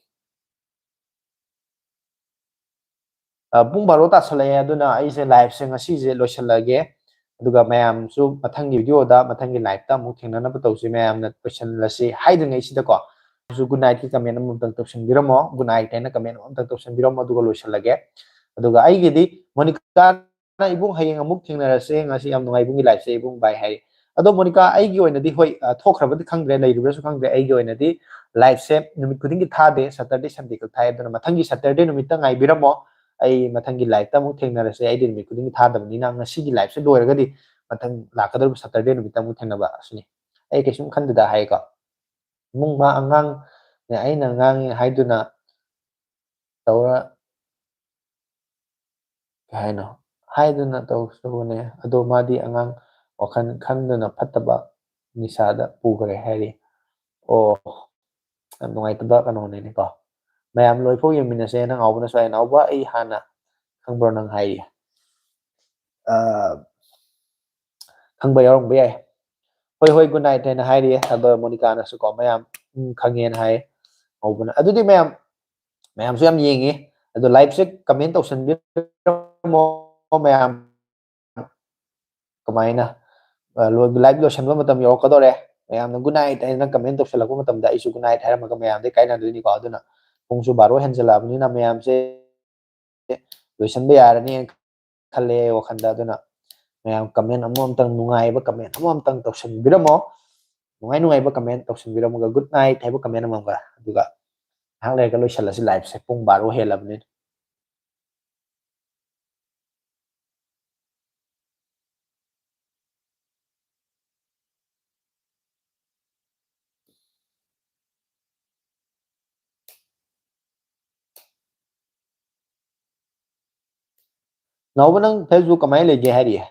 S1: Pung baro ta sale aduna ai se live se ngasi je loisalage aduga mayam su mathang video da mathang gi live ta mu thengna na tawsi mayam na question la si haidin ngai sida ko good night ki comment amamtang tawsinbiramo good night haina comment amamtang tawsinbiramo aduga loisalage aduga aigidi Monica na ibung hayeng amuk thingnarase ngasi yam nungai ibungi life se ibung bai hai ado Monica aigi oinadi hoi thokhrabadi khangdre leirubresu khangdre aigi oinadi life se numit kudingi thade Saturday Sunday ka thai aduna mathangi Saturday numitta ngai biramo ai mathangi life ta amuk thingnarase ai din numit kudingi thadabni na ngasi gi life se loiragadi mathang lakadar Saturday numitta amuk thingnaba asini ai kesum khandida hai ka mung ma angang ne aina ngang haiduna tawra kaino haiduna tawsubune ado madi angang wakhan khanduna phataba nisada pugre hari o nungai taba kanone ni ko mayam loifo yeminase nang awbuna sai nawba ai hana khangbro nang hai khangba yarong be hoi hoi good night haina hairi ado Monica na su ko mayam khangen hai awbuna adudi mayam mayam su yam yengi ado live se comment tawsan bi mo mayam kamaina live loisanba matam yorokadore mayamna good night haina comment tawsalakpa matamda isu good night hairamaga mayamde kainaduni ko aduna pungsu 12 henjalabnina mayamse loisanba yarani khalle wakhanda aduna mayam comment amamtang nungaiba comment amamtang tawsanbiramo nungai nungaiba comment tawsanbiramo good night haiba comment amamga aduga hanglega loisalasi live se pung 12 helabni nawba nang Facebook kamai lege hari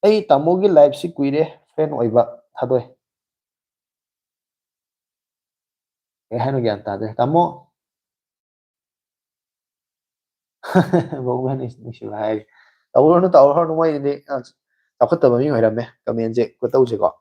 S1: ai tamogi live si kuire friend oiba thadoi e haino gyan tade tamo bogman is nisu hai tawronu moi ni tawkhataba mi hoirame comment je ko tawse ko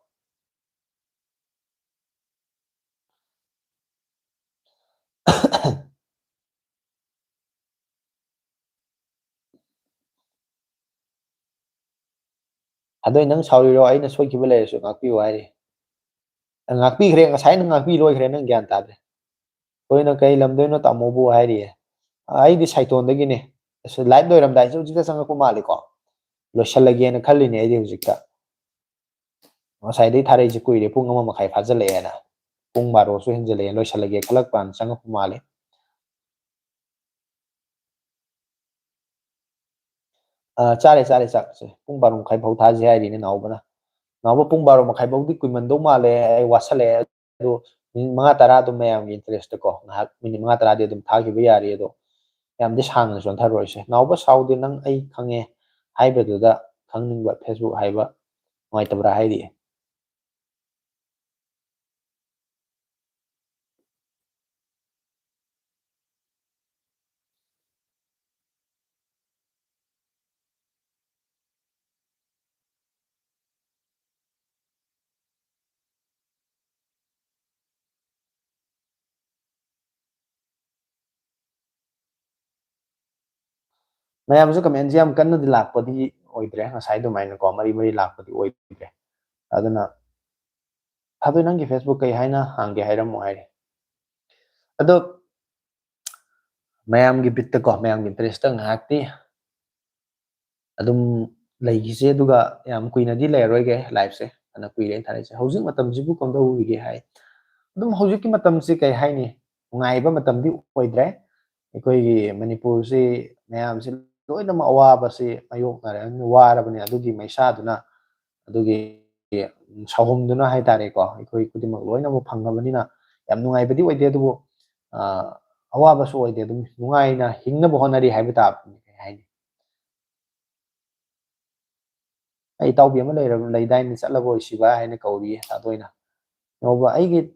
S1: adoi nang sauriro aina soikiba leresu ngakpi wai ngakpi khre ngasai nang ngakpi loi khre nang gyan tade toina kai lamdoino tamobu hairi ai di saiton dagi ne live doiram dai su jita sanga ko mali ko loisallage na khalli ne ai di hujikta ngasai dei tharai ji kuire pung ama makhai phajale na pung 12 su henjale loisallage khalak pan sanga ko mali chare chare chak pung 12 makhai phau thaji hairi ne nawbana nawba pung 12 makhai bawdi kuimando male ai wasale do minit 5 10 dum mayam interest ko ngahak minit 5 10 di dum thagi ba yari do yamdi sangna jon tharoise nawba saudi nang ai khange haibaduda khangningba Facebook haiba noi tabra hairi mayamsu comment jam kanna di lakpadi oidre ngasai do maina ko mari mari lakpadi oidre aduna thadoi nangi Facebook kai haina hangge hairam mo hairi ado mayamgi bitta ko mayamgi interest ngakti adum leigise duga yam kuina di leroige live se ana kuire thare se hojik matam jibu komda uige hai adum hojik ki matam se kai haini ngaiba matam di oidre ekoi Manipur se mayam se loina ma awa se ayok nare warabani adugi maisa duna adugi sahum duna hai tare ko ekoi kudimak loina mo phangabani na yam nungai badi oide adubu awa basu oide adum nungai na hingna bohonari haiba ta haini ai tawbi ama leidai ni chatlabo siba haina kauri adoina ngauba aigi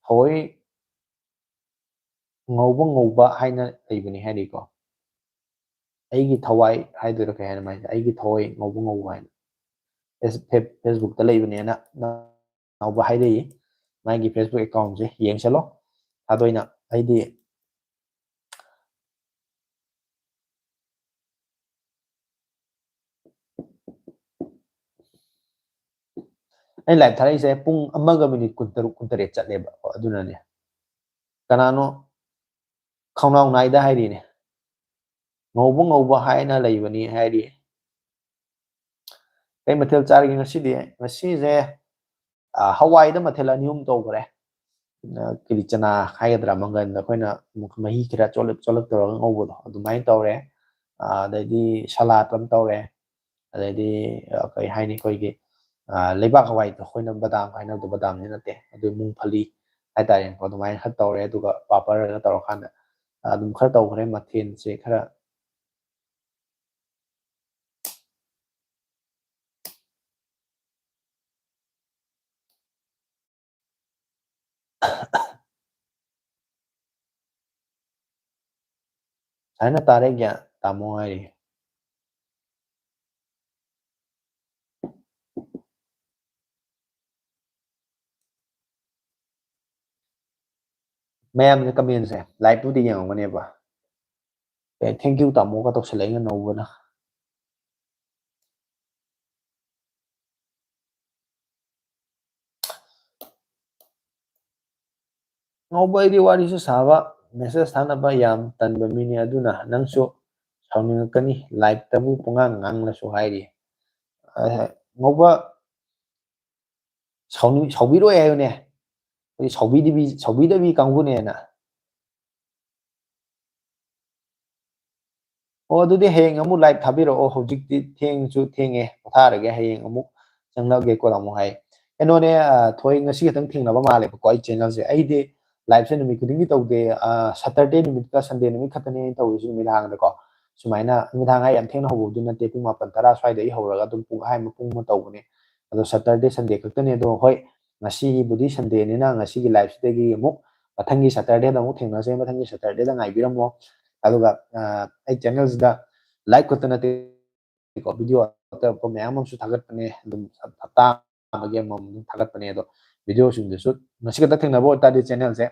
S1: thoi ngauba haina leibani haini ko aigi thawai haidura kai haina mai aigi thoi ngauba haina Facebook ta leibani na ngauba haidai magi Facebook account je yengsalo adoina aidi ꯑꯩ live ꯊꯥꯔꯛꯏꯁꯦ ꯄꯨꯡ 1:13 ꯆꯠꯂꯦꯕ ꯑꯗꯨꯅꯅꯦ ꯀꯅꯥꯅꯣ ꯈꯧꯅꯥꯎ ꯅꯥꯏꯗ ꯍꯥꯏꯔꯤꯅꯦ ꯉꯧꯕ ꯍꯥꯏꯅ ꯂꯩꯕꯅꯤ ꯍꯥꯏꯔꯤ ꯀꯩ ꯃꯊꯦꯜ ꯆꯥꯔꯒꯦ ꯉꯁꯤꯗꯤ ꯉꯁꯤꯁꯦ ꯍꯋꯥꯏꯗ ꯃꯊꯦꯜ 2 ꯇꯧꯈ꯭ꯔꯦ ꯀꯤꯂꯤ ꯆꯅꯥ ꯍꯥꯏꯒꯗ꯭ꯔꯥ ꯃꯪꯒꯟꯗ ꯑꯩꯈꯣꯏꯅ ꯃꯍꯤ ꯈꯔ ꯆꯣꯠꯂꯛ ꯇꯧꯔꯒ ꯉꯧꯕꯗꯣ ꯑꯗꯨꯃꯥꯏꯅ ꯇꯧꯔꯦ ꯑꯗꯩꯗꯤ ꯁꯂꯥꯗ ꯑꯃ ꯇꯧꯔꯦ ꯑꯗꯩꯗꯤ ꯀꯩ ꯍꯥꯏꯅꯤ ꯑꯩꯈꯣꯏꯒꯤ ꯂꯩꯕꯥꯛ ꯍꯋꯥꯏꯗꯣ ꯑꯩꯈꯣꯏꯅ ꯕꯗꯥꯝ ꯍꯥꯏꯅꯕꯗꯣ ꯕꯗꯥꯝꯗꯤ ꯅꯠꯇꯦ ꯑꯗꯨ ꯃꯨꯡꯐꯂꯤ ꯍꯥꯏꯇꯥꯔꯦꯀꯣ ꯑꯗꯨꯃꯥꯏꯅ ꯈꯔ ꯇꯧꯔꯦ ꯑꯗꯨꯒ ꯄꯥꯄꯔꯒ ꯇꯧꯔꯀꯥꯟꯗ ꯑꯗꯨꯝ ꯈꯔ ꯇꯧꯈ꯭ꯔꯦ ꯃꯊꯦꯜꯁꯦ ꯈꯔ ꯁꯥꯏꯅ ꯇꯥꯔꯦ ꯒ꯭ꯌꯥꯟ ꯇꯥꯃꯣ ꯍꯥꯏꯔꯤ ꯃꯌꯥꯝꯅ ꯀꯃꯦꯟꯁꯦ ꯂꯥꯏꯚꯄꯨꯗꯤ ꯌꯦꯡꯉꯝꯒꯅꯦꯕ ꯊꯦꯡꯀ꯭ꯌꯨ ꯇꯥꯃꯣꯒ ꯇꯧꯁꯜꯂꯛꯏ ꯅꯧꯕꯅ ꯉꯧꯕ ꯑꯩꯗꯤ ꯋꯥꯔꯤꯁꯨ ꯁꯥꯕ ꯃꯦꯁꯦꯖ ꯊꯥꯅꯕ ꯌꯥꯝ ꯇꯟꯕ ꯃꯤꯅꯤ ꯑꯗꯨꯅ ꯅꯪꯁꯨ ꯁꯥꯎꯅꯤꯡꯉꯛꯀꯅꯤ ꯂꯥꯏꯚꯇꯕꯨ ꯄꯨꯡꯉꯥꯡ ꯉꯥꯡꯂꯁꯨ ꯍꯥꯏꯔꯤ ꯉꯧꯕ ꯁꯥꯎꯕꯤꯔꯣꯏ ꯍꯥꯏꯕꯅꯦ ꯑꯩꯈꯣꯏ ꯁꯥꯎꯕꯤꯗꯕꯤ ꯀꯥꯡꯕꯨꯅꯦꯅ ꯑꯣ ꯑꯗꯨꯗꯤ ꯍꯌꯦꯡ ꯑꯃꯨꯛ ꯂꯥꯏꯚ ꯊꯥꯕꯤꯔꯛꯑꯣ ꯍꯧꯖꯤꯛꯇꯤ ꯊꯦꯡꯁꯨ ꯊꯦꯡꯉꯦ ꯄꯣꯊꯥꯔꯒꯦ ꯍꯌꯦꯡ ꯑꯃꯨꯛ ꯆꯪꯅꯒꯦꯀꯣ ꯑꯃꯨꯛ ꯍꯥꯏ ꯀꯩꯅꯣꯅꯦ ꯊꯣꯏ ꯉꯁꯤ ꯈꯛꯇꯪ ꯊꯦꯡꯅꯕ ꯃꯥꯜꯂꯦꯕꯀꯣ ꯑꯩ ꯆꯦꯅꯦꯜꯁꯦ ꯑꯩꯗꯤ ꯂꯥꯏꯚꯁꯦ ꯅꯨꯃꯤꯠ ꯈꯨꯗꯤꯡꯒꯤ ꯇꯧꯗꯦ ꯁꯇꯔꯗꯦ ꯅꯨꯃꯤꯠꯀ ꯁꯟꯗꯦ ꯅꯨꯃꯤꯠ ꯈꯛꯇꯅꯦ ꯇꯧꯔꯤꯁꯤ ꯅꯨꯃꯤꯗꯥꯡꯗꯀꯣ ꯁꯨꯃꯥꯏꯅ ꯅꯨꯃꯤꯗꯥꯡ ꯍꯥꯏ ꯌꯥꯝ ꯊꯦꯡꯅ ꯍꯧꯕꯗꯨ ꯅꯠꯇꯦ ꯄꯨꯡ 9-10 ꯁ꯭ꯋꯥꯏꯗꯒꯤ ꯍꯧꯔꯒ ꯑꯗꯨꯝ ꯄꯨꯡ ꯄꯨꯡ ꯑꯃ ꯇꯧꯕꯅꯦ ꯑꯗꯣ ꯁꯇꯔꯗꯦ ꯁꯟꯗꯦ ꯈꯛꯇꯅꯦ ꯑꯗꯣ ꯍꯣꯏ ꯉꯁꯤꯕꯨꯗꯤ ꯁꯟꯗꯦꯅꯤꯅ ꯉꯁꯤꯒꯤ ꯂꯥꯏꯚꯁꯤꯗꯒꯤ ꯑꯃꯨꯛ ꯃꯊꯪꯒꯤ ꯁꯇꯔꯗꯦꯗ ꯑꯃꯨꯛ ꯊꯦꯡꯅꯁꯦ ꯃꯊꯪꯒꯤ ꯁꯇꯔꯗꯦꯗ ꯉꯥꯏꯕꯤꯔꯝꯃꯣ ꯑꯗꯨꯒ ꯑꯩ ꯆꯦꯅꯦꯜꯁꯤꯗ ꯂꯥꯏꯚ ꯈꯛꯇ ꯅꯠꯇꯦ ꯚꯤꯗꯤꯑꯣ ꯑꯇꯣꯞꯄ ꯃꯌꯥꯝ ꯑꯃꯁꯨ ꯊꯥꯒꯠꯄꯅꯦ ꯑꯗꯨꯝ ꯍꯞꯇꯥ ꯑꯃꯒꯤ ꯑꯃꯃꯝ ꯊꯥꯒꯠꯄꯅꯦ ꯑꯗꯣ ꯚꯤꯗꯤꯑꯣꯁꯤꯡꯗꯨꯁꯨ ꯉꯁꯤ ꯈꯛꯇ ꯊꯦꯡꯅꯕ ꯑꯣꯏꯇꯥꯔꯗꯤ ꯆꯦꯅꯦꯜꯁꯦ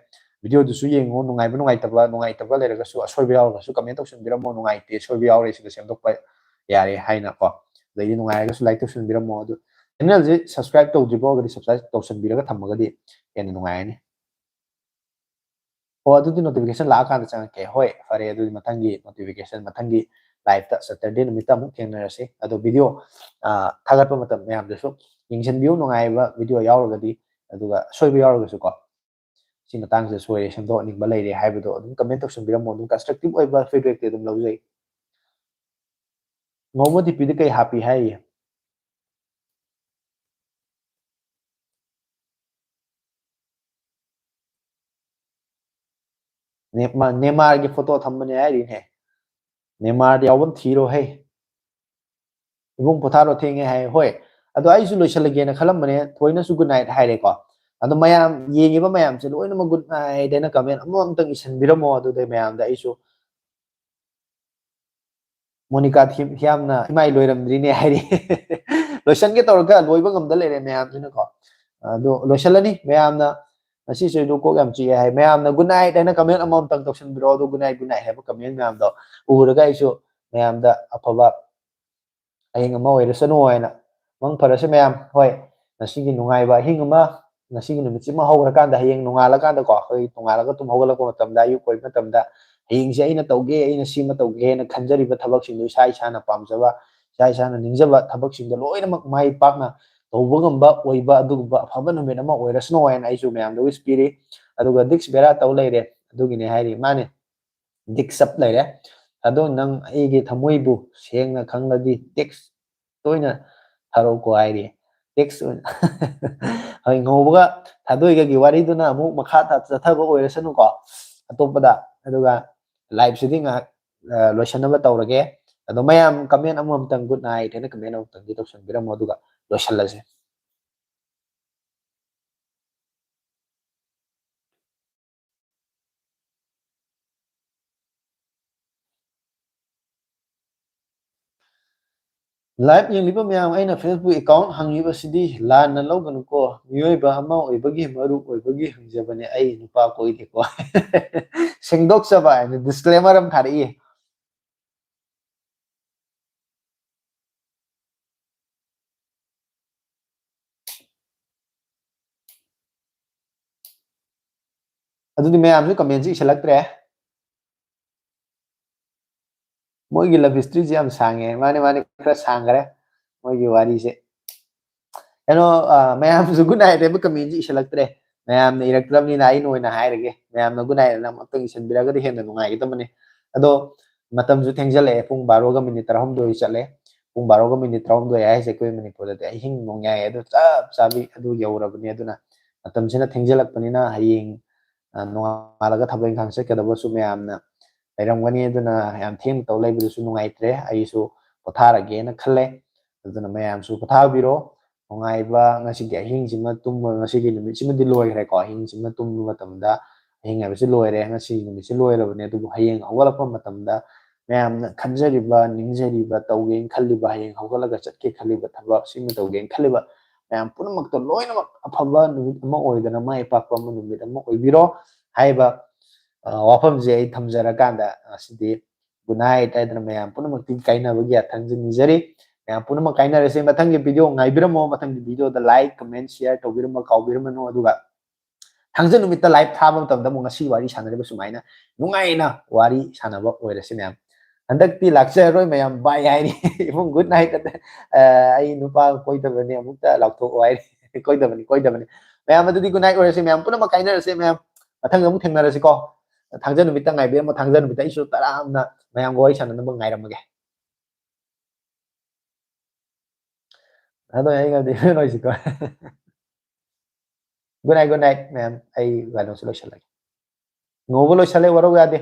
S1: ꯚꯤꯗꯤꯑꯣꯗꯨꯁꯨ ꯌꯦꯡꯉꯨ ꯅꯨꯡꯉꯥꯏꯇꯕ ꯂꯩꯔꯒꯁꯨ ꯑꯁꯣꯏꯕ ꯌꯥꯎꯔꯒꯁꯨ ꯀꯃꯦꯟ ꯇꯧꯁꯟꯕꯤꯔꯝꯃꯣ ꯅꯨꯡꯉꯥꯏꯇꯦ ꯁꯣꯏꯕ ꯌꯥꯎꯔꯦ ꯁꯤꯗ ꯁꯦꯝꯗꯣꯛꯄ ꯌꯥꯔꯦ ꯍꯥꯏꯅꯀꯣ ꯑꯗꯩꯗꯤ ꯅꯨꯡꯉꯥꯏꯔꯒꯁꯨ ꯂꯥꯏꯛ ꯇꯧꯁꯟꯕꯤꯔꯝꯃꯣ ꯑꯗꯨ ꯆꯦꯅꯦꯜꯁꯦ ꯁꯕꯁꯀ꯭ꯔꯥꯏꯕ ꯇꯧꯗ꯭ꯔꯤꯕ ꯁꯕꯁꯀ꯭ꯔꯥꯏꯕ ꯇꯧꯁꯟꯕꯤꯔꯒ ꯊꯝꯃꯒꯗꯤ ꯍꯦꯟꯅ ꯅꯨꯡꯉꯥꯏꯔꯅꯤ ꯑꯣ ꯑꯗꯨꯗꯤ ꯅꯣꯇꯤꯐꯤꯀꯦꯁꯟ ꯂꯥꯛꯑꯀꯥꯟꯗ ꯆꯪꯉꯛꯀꯦ ꯍꯣꯏ ꯐꯔꯦ ꯑꯗꯨꯗꯤ ꯃꯊꯪꯒꯤ ꯅꯣꯇꯤꯐꯤꯀꯦꯁꯟ ꯃꯊꯪꯒꯤ ꯂꯥꯏꯚꯇ ꯁꯦꯇꯔꯗꯦ ꯅꯨꯃꯤꯠꯇ ꯑꯃꯨꯛ ꯊꯦꯡꯅꯔꯁꯤ ꯑꯗꯣ ꯚꯤꯗꯤꯑꯣ ꯊꯥꯒꯠꯄ ꯃꯇꯝ ꯃꯌꯥꯝꯗꯁꯨ ꯌꯦꯡꯁꯤꯟꯕꯤꯌꯨ ꯅꯨꯡꯉꯥꯏꯕ ꯚꯤꯗꯤꯑꯣ ꯌꯥꯎꯔꯒꯗꯤ ꯑꯗꯨꯒ ꯑꯁꯣꯏꯕ ꯌꯥꯎꯔꯒꯁꯨ ꯀꯣ ꯁꯤ ꯃꯇꯥꯡꯁꯤꯗ ꯁꯣꯏꯔꯦ ꯁꯦꯝꯗꯣꯛꯍꯟꯅꯤꯡꯕ ꯂꯩꯔꯦ ꯍꯥꯏꯕꯗꯣ ꯑꯗꯨꯝ ꯀꯃꯦꯟ ꯇꯧꯁꯟꯕꯤꯔꯝꯃꯣ ꯑꯗꯨꯝ ꯀꯟꯁꯇ꯭ꯔꯛꯇꯤꯕ ꯑꯣꯏꯕ ꯐꯤꯗꯕꯦꯛꯇꯤ ꯑꯗꯨꯝ ꯂꯧꯖꯩ ꯉꯧꯕ ꯗꯤꯄꯤꯗ ꯀꯩ ꯍꯥꯞꯄꯤ ꯍꯥꯏꯔꯤ ꯅꯦꯃꯥꯔꯒꯤ ꯐꯣꯇꯣ ꯊꯝꯕꯅꯦ ꯍꯥꯏꯔꯤꯅꯦ ꯅꯦꯃꯥꯔꯗ ꯌꯥꯎꯕꯝ ꯊꯤꯔꯣ ꯍꯩ ꯏꯕꯨꯡ ꯄꯣꯊꯥꯔꯣ ꯊꯦꯡꯉꯦ ꯍꯥꯏ ꯍꯣꯏ ꯑꯗꯣ ꯑꯩꯁꯨ ꯂꯣꯏꯁꯤꯜꯂꯒꯦꯅ ꯈꯜꯂꯝꯕꯅꯦ ꯊꯣꯏꯅꯁꯨ ꯒꯨꯗ ꯅꯥꯏꯠ ꯍꯥꯏꯔꯦꯀꯣ ꯑꯗꯣ ꯃꯌꯥꯝ ꯌꯦꯡꯉꯤꯕ ꯃꯌꯥꯝꯁꯦ ꯂꯣꯏꯅꯃꯛ ꯒꯨꯗ ꯅꯥꯏꯠ ꯍꯥꯏꯅ ꯀꯃꯦꯟ ꯑꯃꯃꯝꯇꯪ ꯏꯁꯟꯕꯤꯔꯝꯃꯣ ꯑꯗꯨꯗꯩ ꯃꯌꯥꯝꯗ ꯑꯩꯁꯨ ꯃꯣꯅꯤꯀꯥ ꯌꯥꯝꯅ ꯏꯃꯥꯏ ꯂꯣꯏꯔꯝꯗ꯭ꯔꯤꯅꯦ ꯍꯥꯏꯔꯤ ꯂꯣꯏꯁꯟꯒꯦ ꯇꯧꯔꯒ ꯂꯣꯏꯕ ꯉꯝꯗ ꯂꯩꯔꯦ ꯃꯌꯥꯝꯁꯤꯅꯀꯣ ꯑꯗꯣ ꯂꯣꯏꯁꯤꯜꯂꯅꯤ ꯃꯌꯥꯝꯅ ꯉꯁꯤꯁꯨ ꯀꯣꯛ ꯌꯥꯝ ꯆꯤꯛꯑꯦ ꯍꯥꯏ ꯃꯌꯥꯝꯅ ꯒꯨꯗ ꯅꯥꯏꯠ ꯍꯥꯏꯅ ꯀꯃꯦꯟ ꯑꯃꯃꯝꯇꯪ ꯇꯧꯁꯟꯕꯤꯔꯛꯑꯣ ꯑꯗꯣ ꯒꯨꯗ ꯅꯥꯏꯠ ꯍꯥꯏꯕ ꯀꯃꯦꯟ ꯃꯌꯥꯝꯗꯣ ꯎꯔꯒ ꯑꯩꯁꯨ ꯃꯌꯥꯝꯗ ꯑꯐꯕ ꯑꯍꯤꯡ ꯑꯃ ꯑꯣꯏꯔꯁꯅꯨ ꯍꯥꯏꯅ ꯃꯪ ꯐꯔꯁꯦ ꯃꯌꯥꯝ ꯍꯣꯏ ꯉꯁꯤꯒꯤ ꯅꯨꯡꯉꯥꯏꯕ ꯑꯍꯤꯡ ꯑꯃ ꯉꯁꯤꯒꯤ ꯅꯨꯃꯤꯠꯁꯤꯃ ꯍꯧꯈ꯭ꯔꯀꯥꯟꯗ ꯍꯌꯦꯡ ꯅꯣꯡꯉꯥꯜꯂꯀꯥꯟꯗꯀꯣ ꯑꯩꯈꯣꯏ ꯅꯣꯡꯉꯥꯜꯂꯒ ꯇꯨꯝ ꯍꯧꯒꯠꯂꯛꯄ ꯃꯇꯝꯗ ꯑꯌꯨꯛ ꯑꯣꯏꯕ ꯃꯇꯝꯗ ꯍꯌꯦꯡꯁꯦ ꯑꯩꯅ ꯇꯧꯒꯦ ꯑꯩꯅ ꯁꯤꯃ ꯇꯧꯒꯦꯅ ꯈꯟꯖꯔꯤꯕ ꯊꯕꯛꯁꯤꯡꯗꯨ ꯏꯁꯥ ꯏꯁꯥꯅ ꯄꯥꯝꯖꯕ ꯏꯁꯥ ꯏꯁꯥꯅ ꯅꯤꯡꯖꯕ ꯊꯕꯛꯁꯤꯡꯗꯣ ꯂꯣꯏꯅꯃꯛ ꯃꯥꯏ ꯄꯥꯛꯅ ꯇꯧꯕ ꯉꯝꯕ ꯑꯣꯏꯕ ꯑꯗꯨꯒꯨꯝꯕ ꯑꯐꯕ ꯅꯨꯃꯤꯠ ꯑꯃ ꯑꯣꯏꯔꯁꯅꯨ ꯍꯥꯏꯅ ꯑꯩꯁꯨ ꯃꯌꯥꯝꯗ ꯋꯤꯁ ꯄꯤꯔꯤ ꯑꯗꯨꯒ ꯗꯤꯛꯁ ꯕꯦꯔꯥ ꯇꯧ ꯂꯩꯔꯦ ꯑꯗꯨꯒꯤꯅꯦ ꯍꯥꯏꯔꯤ ꯃꯥꯅꯦ ꯗꯤꯛꯁ ꯑꯞ ꯂꯩꯔꯦ ꯑꯗꯣ ꯅꯪ ꯑꯩꯒꯤ ꯊꯃꯣꯏꯕꯨ ꯁꯦꯡꯅ ꯈꯪꯂꯗꯤ ꯇꯦꯛꯁ ꯇꯣꯏꯅ ꯊꯥꯔꯛꯎꯀꯣ ꯍꯥꯏꯔꯤ ꯇꯦꯛꯁ ꯑꯣꯏꯅ ꯍꯣꯏ ꯉꯧꯕꯒ ꯊꯥꯗꯣꯛꯏꯒꯒꯤ ꯋꯥꯔꯤꯗꯨꯅ ꯑꯃꯨꯛ ꯃꯈꯥ ꯆꯠꯊꯕ ꯑꯣꯏꯔꯁꯅꯨꯀꯣ ꯑꯇꯣꯞꯄꯗ ꯑꯗꯨꯒ ꯂꯥꯏꯚꯁꯤꯗꯤ ꯉꯥꯏꯍꯥꯛ ꯂꯣꯏꯁꯟꯅꯕ ꯇꯧꯔꯒꯦ ꯑꯗꯣ ꯃꯌꯥꯝ ꯀꯃꯦꯟ ꯑꯃꯃꯝꯇꯪ ꯒꯨꯗ ꯅꯥꯏꯠ ꯍꯥꯏꯅ ꯀꯃꯦꯟ ꯑꯃꯃꯝꯇꯪꯗꯤ ꯇꯧꯁꯟꯕꯤꯔꯝꯃꯣ ꯑꯗꯨꯒ ꯂꯣꯏꯁꯜꯂꯁꯦ ꯂꯥꯏꯚ ꯌꯦꯡꯂꯤꯕ ꯃꯌꯥꯝ ꯑꯩꯅ ꯐꯦꯁꯕꯨꯛ ꯑꯦꯀꯥꯎꯟ ꯍꯪꯉꯤꯕꯁꯤꯗꯤ ꯂꯥꯟꯅ ꯂꯧꯒꯅꯨꯀꯣ ꯃꯤꯑꯣꯏꯕ ꯑꯃ ꯑꯣꯏꯕꯒꯤ ꯃꯔꯨꯞ ꯑꯣꯏꯕꯒꯤ ꯍꯪꯖꯕꯅꯦ ꯑꯩ ꯅꯨꯄꯥ ꯀꯣꯏꯗꯦꯀꯣ ꯁꯦꯡꯗꯣꯛꯆꯕ ꯍꯥꯏꯅ ꯗꯤꯁꯀ꯭ꯂꯦꯃꯔ ꯑꯃ ꯊꯥꯔꯛꯏ ꯑꯗꯨꯗꯤ ꯃꯌꯥꯝꯁꯨ ꯀꯃꯦꯟꯁꯤ ꯏꯁꯜꯂꯛꯇ꯭ꯔꯦ ꯃꯣꯏꯒꯤ ꯂꯕ ꯍꯤꯁꯇ꯭ꯔꯤꯁꯦ ꯌꯥꯝ ꯁꯥꯡꯉꯦ ꯃꯥꯅꯦ ꯃꯥꯅꯦ ꯈꯔ ꯁꯥꯡꯈꯔꯦ ꯃꯣꯏꯒꯤ ꯋꯥꯔꯤꯁꯦ ꯀꯩꯅꯣ ꯃꯌꯥꯝꯁꯨ ꯒꯨꯗ ꯅꯥꯏꯠ ꯍꯥꯏꯕ ꯀꯃꯦꯟꯁꯤ ꯏꯁꯜꯂꯛꯇ꯭ꯔꯦ ꯃꯌꯥꯝꯅ ꯏꯔꯛꯇ꯭ꯔꯕꯅꯤꯅ ꯑꯩꯅ ꯑꯣꯏꯅ ꯍꯥꯏꯔꯒꯦ ꯃꯌꯥꯝꯅ ꯒꯨꯗ ꯅꯥꯏꯠ ꯑꯅ ꯑꯃꯨꯛꯇꯪ ꯏꯁꯟꯕꯤꯔꯒꯗꯤ ꯍꯦꯟꯅ ꯅꯨꯡꯉꯥꯏꯒꯗꯕꯅꯤ ꯑꯗꯣ ꯃꯇꯝꯁꯨ ꯊꯦꯡꯖꯜꯂꯛꯑꯦ ꯄꯨꯡ 12ꯒ ꯃꯤꯅꯤꯠ 13 ꯆꯠꯂꯦ ꯄꯨꯡ 12ꯒ ꯃꯤꯅꯤꯠ 13 ꯍꯥꯏꯁꯦ ꯑꯩꯈꯣꯏ ꯃꯅꯤꯄꯨꯔꯗꯗꯤ ꯑꯍꯤꯡ ꯅꯣꯡꯌꯥꯏ ꯑꯗꯨ ꯆꯞ ꯆꯥꯕꯤ ꯑꯗꯨ ꯌꯧꯔꯕꯅꯤ ꯑꯗꯨꯅ ꯃꯇꯝꯁꯤꯅ ꯊꯦꯡꯖꯜꯂꯛꯄꯅꯤꯅ ꯍꯌꯦꯡ ꯅꯣꯡꯉꯥꯜꯂꯒ ꯊꯕꯛ ꯏꯪꯈꯥꯡ ꯆꯠꯀꯗꯕꯁꯨ ꯃꯌꯥꯝꯅ ꯂꯩꯔꯝꯒꯅꯤ ꯑꯗꯨꯅ ꯌꯥꯝ ꯊꯦꯡꯅ ꯇꯧ ꯂꯩꯕꯗꯨꯁꯨ ꯅꯨꯡꯉꯥꯏꯇ꯭ꯔꯦ ꯑꯩꯁꯨ ꯄꯣꯊꯥꯔꯒꯦꯅ ꯈꯜꯂꯦ ꯑꯗꯨꯅ ꯃꯌꯥꯝꯁꯨ ꯄꯣꯊꯥꯕꯤꯔꯣ ꯅꯨꯡꯉꯥꯏꯕ ꯉꯁꯤꯒꯤ ꯑꯍꯤꯡꯁꯤꯃ ꯇꯨꯝꯕ ꯉꯁꯤꯒꯤ ꯅꯨꯃꯤꯠꯁꯤꯃꯗꯤ ꯂꯣꯏꯈ꯭ꯔꯦꯀꯣ ꯑꯍꯤꯡꯁꯤꯃ ꯇꯨꯝꯕ ꯃꯇꯝꯗ ꯑꯍꯤꯡ ꯍꯥꯏꯕꯁꯤ ꯂꯣꯏꯔꯦ ꯉꯁꯤꯒꯤ ꯅꯨꯃꯤꯠꯁꯤ ꯂꯣꯏꯔꯕꯅꯦ ꯑꯗꯨꯕꯨ ꯍꯌꯦꯡ ꯍꯧꯒꯠꯂꯛꯄ ꯃꯇꯝꯗ ꯃꯌꯥꯝꯅ ꯈꯟꯖꯔꯤꯕ ꯅꯤꯡꯖꯔꯤꯕ ꯇꯧꯒꯦꯅ ꯈꯜꯂꯤꯕ ꯍꯌꯦꯡ ꯍꯧꯒꯠꯂꯒ ꯆꯠꯀꯦ ꯈꯜꯂꯤꯕ ꯊꯕꯛ ꯁꯤꯃ ꯇꯧꯒꯦꯅ ꯈꯜꯂꯤꯕ ꯃꯌꯥꯝ ꯄꯨꯝꯅꯃꯛꯇ ꯂꯣꯏꯅꯃꯛ ꯑꯐꯕ ꯅꯨꯃꯤꯠ ꯑꯃ ꯑꯣꯏꯗꯅ ꯃꯥꯏ ꯄꯥꯛꯄ ꯑꯃ ꯅꯨꯃꯤꯠ ꯑꯃ ꯑꯣꯏꯕꯤꯔꯣ ꯍꯥꯏꯕ ꯋꯥꯐꯝꯁꯦ ꯑꯩ ꯊꯝꯖꯔꯀꯥꯟꯗ ꯉꯁꯤꯗꯤ ꯒꯨꯗ ꯅꯥꯏꯠ ꯍꯥꯏꯗꯅ ꯃꯌꯥꯝ ꯄꯨꯝꯅꯃꯛꯇꯤ ꯀꯥꯏꯅꯕꯒꯤ ꯌꯥꯊꯪꯁꯦ ꯅꯤꯖꯔꯤ ꯃꯌꯥꯝ ꯄꯨꯝꯅꯃꯛ ꯀꯥꯏꯅꯔꯁꯦ ꯃꯊꯪꯒꯤ ꯚꯤꯗꯤꯑꯣ ꯉꯥꯏꯕꯤꯔꯝꯃꯣ ꯃꯊꯪꯒꯤ ꯚꯤꯗꯤꯑꯣꯗ ꯂꯥꯏꯛ ꯀꯃꯦꯟ ꯁꯤꯌꯔ ꯇꯧꯕꯤꯔꯝꯕ ꯀꯥꯎꯕꯤꯔꯝꯃꯅꯨ ꯑꯗꯨꯒ ꯊꯥꯡꯖ ꯅꯨꯃꯤꯠꯇ ꯂꯥꯏꯚ ꯊꯥꯕ ꯃꯇꯝꯗ ꯑꯃꯨꯛ ꯉꯁꯤ ꯋꯥꯔꯤ ꯁꯥꯟꯅꯔꯤꯕ ꯁꯨꯃꯥꯏꯅ ꯅꯨꯡꯉꯥꯏꯅ ꯋꯥꯔꯤ ꯁꯥꯟꯅꯕ ꯑꯣꯏꯔꯁꯤ ꯃꯌꯥꯝ ꯍꯟꯗꯛꯇꯤ ꯂꯥꯛꯆꯔꯔꯣꯏ ꯃꯌꯥꯝ ꯕꯥꯏ ꯍꯥꯏꯔꯤ ꯏꯕꯨꯡ ꯒꯨꯗ ꯅꯥꯏꯠ ꯑꯩ ꯅꯨꯄꯥ ꯀꯣꯏꯗꯕꯅꯤ ꯑꯃꯨꯛꯇ ꯂꯥꯎꯊꯣꯛꯑꯣ ꯍꯥꯏꯔꯤ ꯀꯣꯏꯗꯕꯅꯤ ꯃꯌꯥꯝ ꯑꯗꯨꯗꯤ ꯒꯨꯗ ꯅꯥꯏꯠ ꯑꯣꯏꯔꯁꯤ ꯃꯌꯥꯝ ꯄꯨꯝꯅꯃꯛ ꯀꯥꯏꯅꯔꯁꯤ ꯃꯌꯥꯝ ꯃꯊꯪꯗ ꯑꯃꯨꯛ ꯊꯦꯡꯅꯔꯁꯤꯀꯣ ꯊꯥꯡꯖ ꯅꯨꯃꯤꯠꯇ ꯉꯥꯏꯕꯤꯔꯝꯃꯣ ꯊꯥꯡꯖ ꯅꯨꯃꯤꯠꯇ ꯑꯩꯁꯨ ꯇꯔꯥꯝꯅ ꯃꯌꯥꯝꯒ ꯋꯥꯔꯤ ꯁꯥꯟꯅꯅꯕ ꯉꯥꯏꯔꯝꯃꯒꯦ ꯑꯗꯣ ꯑꯩꯒꯗꯤ ꯅꯣꯏꯁꯤꯀꯣ ꯒꯨꯗ ꯅꯥꯏꯠ ꯃꯌꯥꯝ ꯑꯩ ꯀꯩꯅꯣꯁꯨ ꯂꯣꯏꯁꯤꯜꯂꯒꯦ ꯉꯧꯕ ꯂꯣꯏꯁꯤꯜꯂꯦ ꯋꯥꯔꯧ ꯌꯥꯗꯦ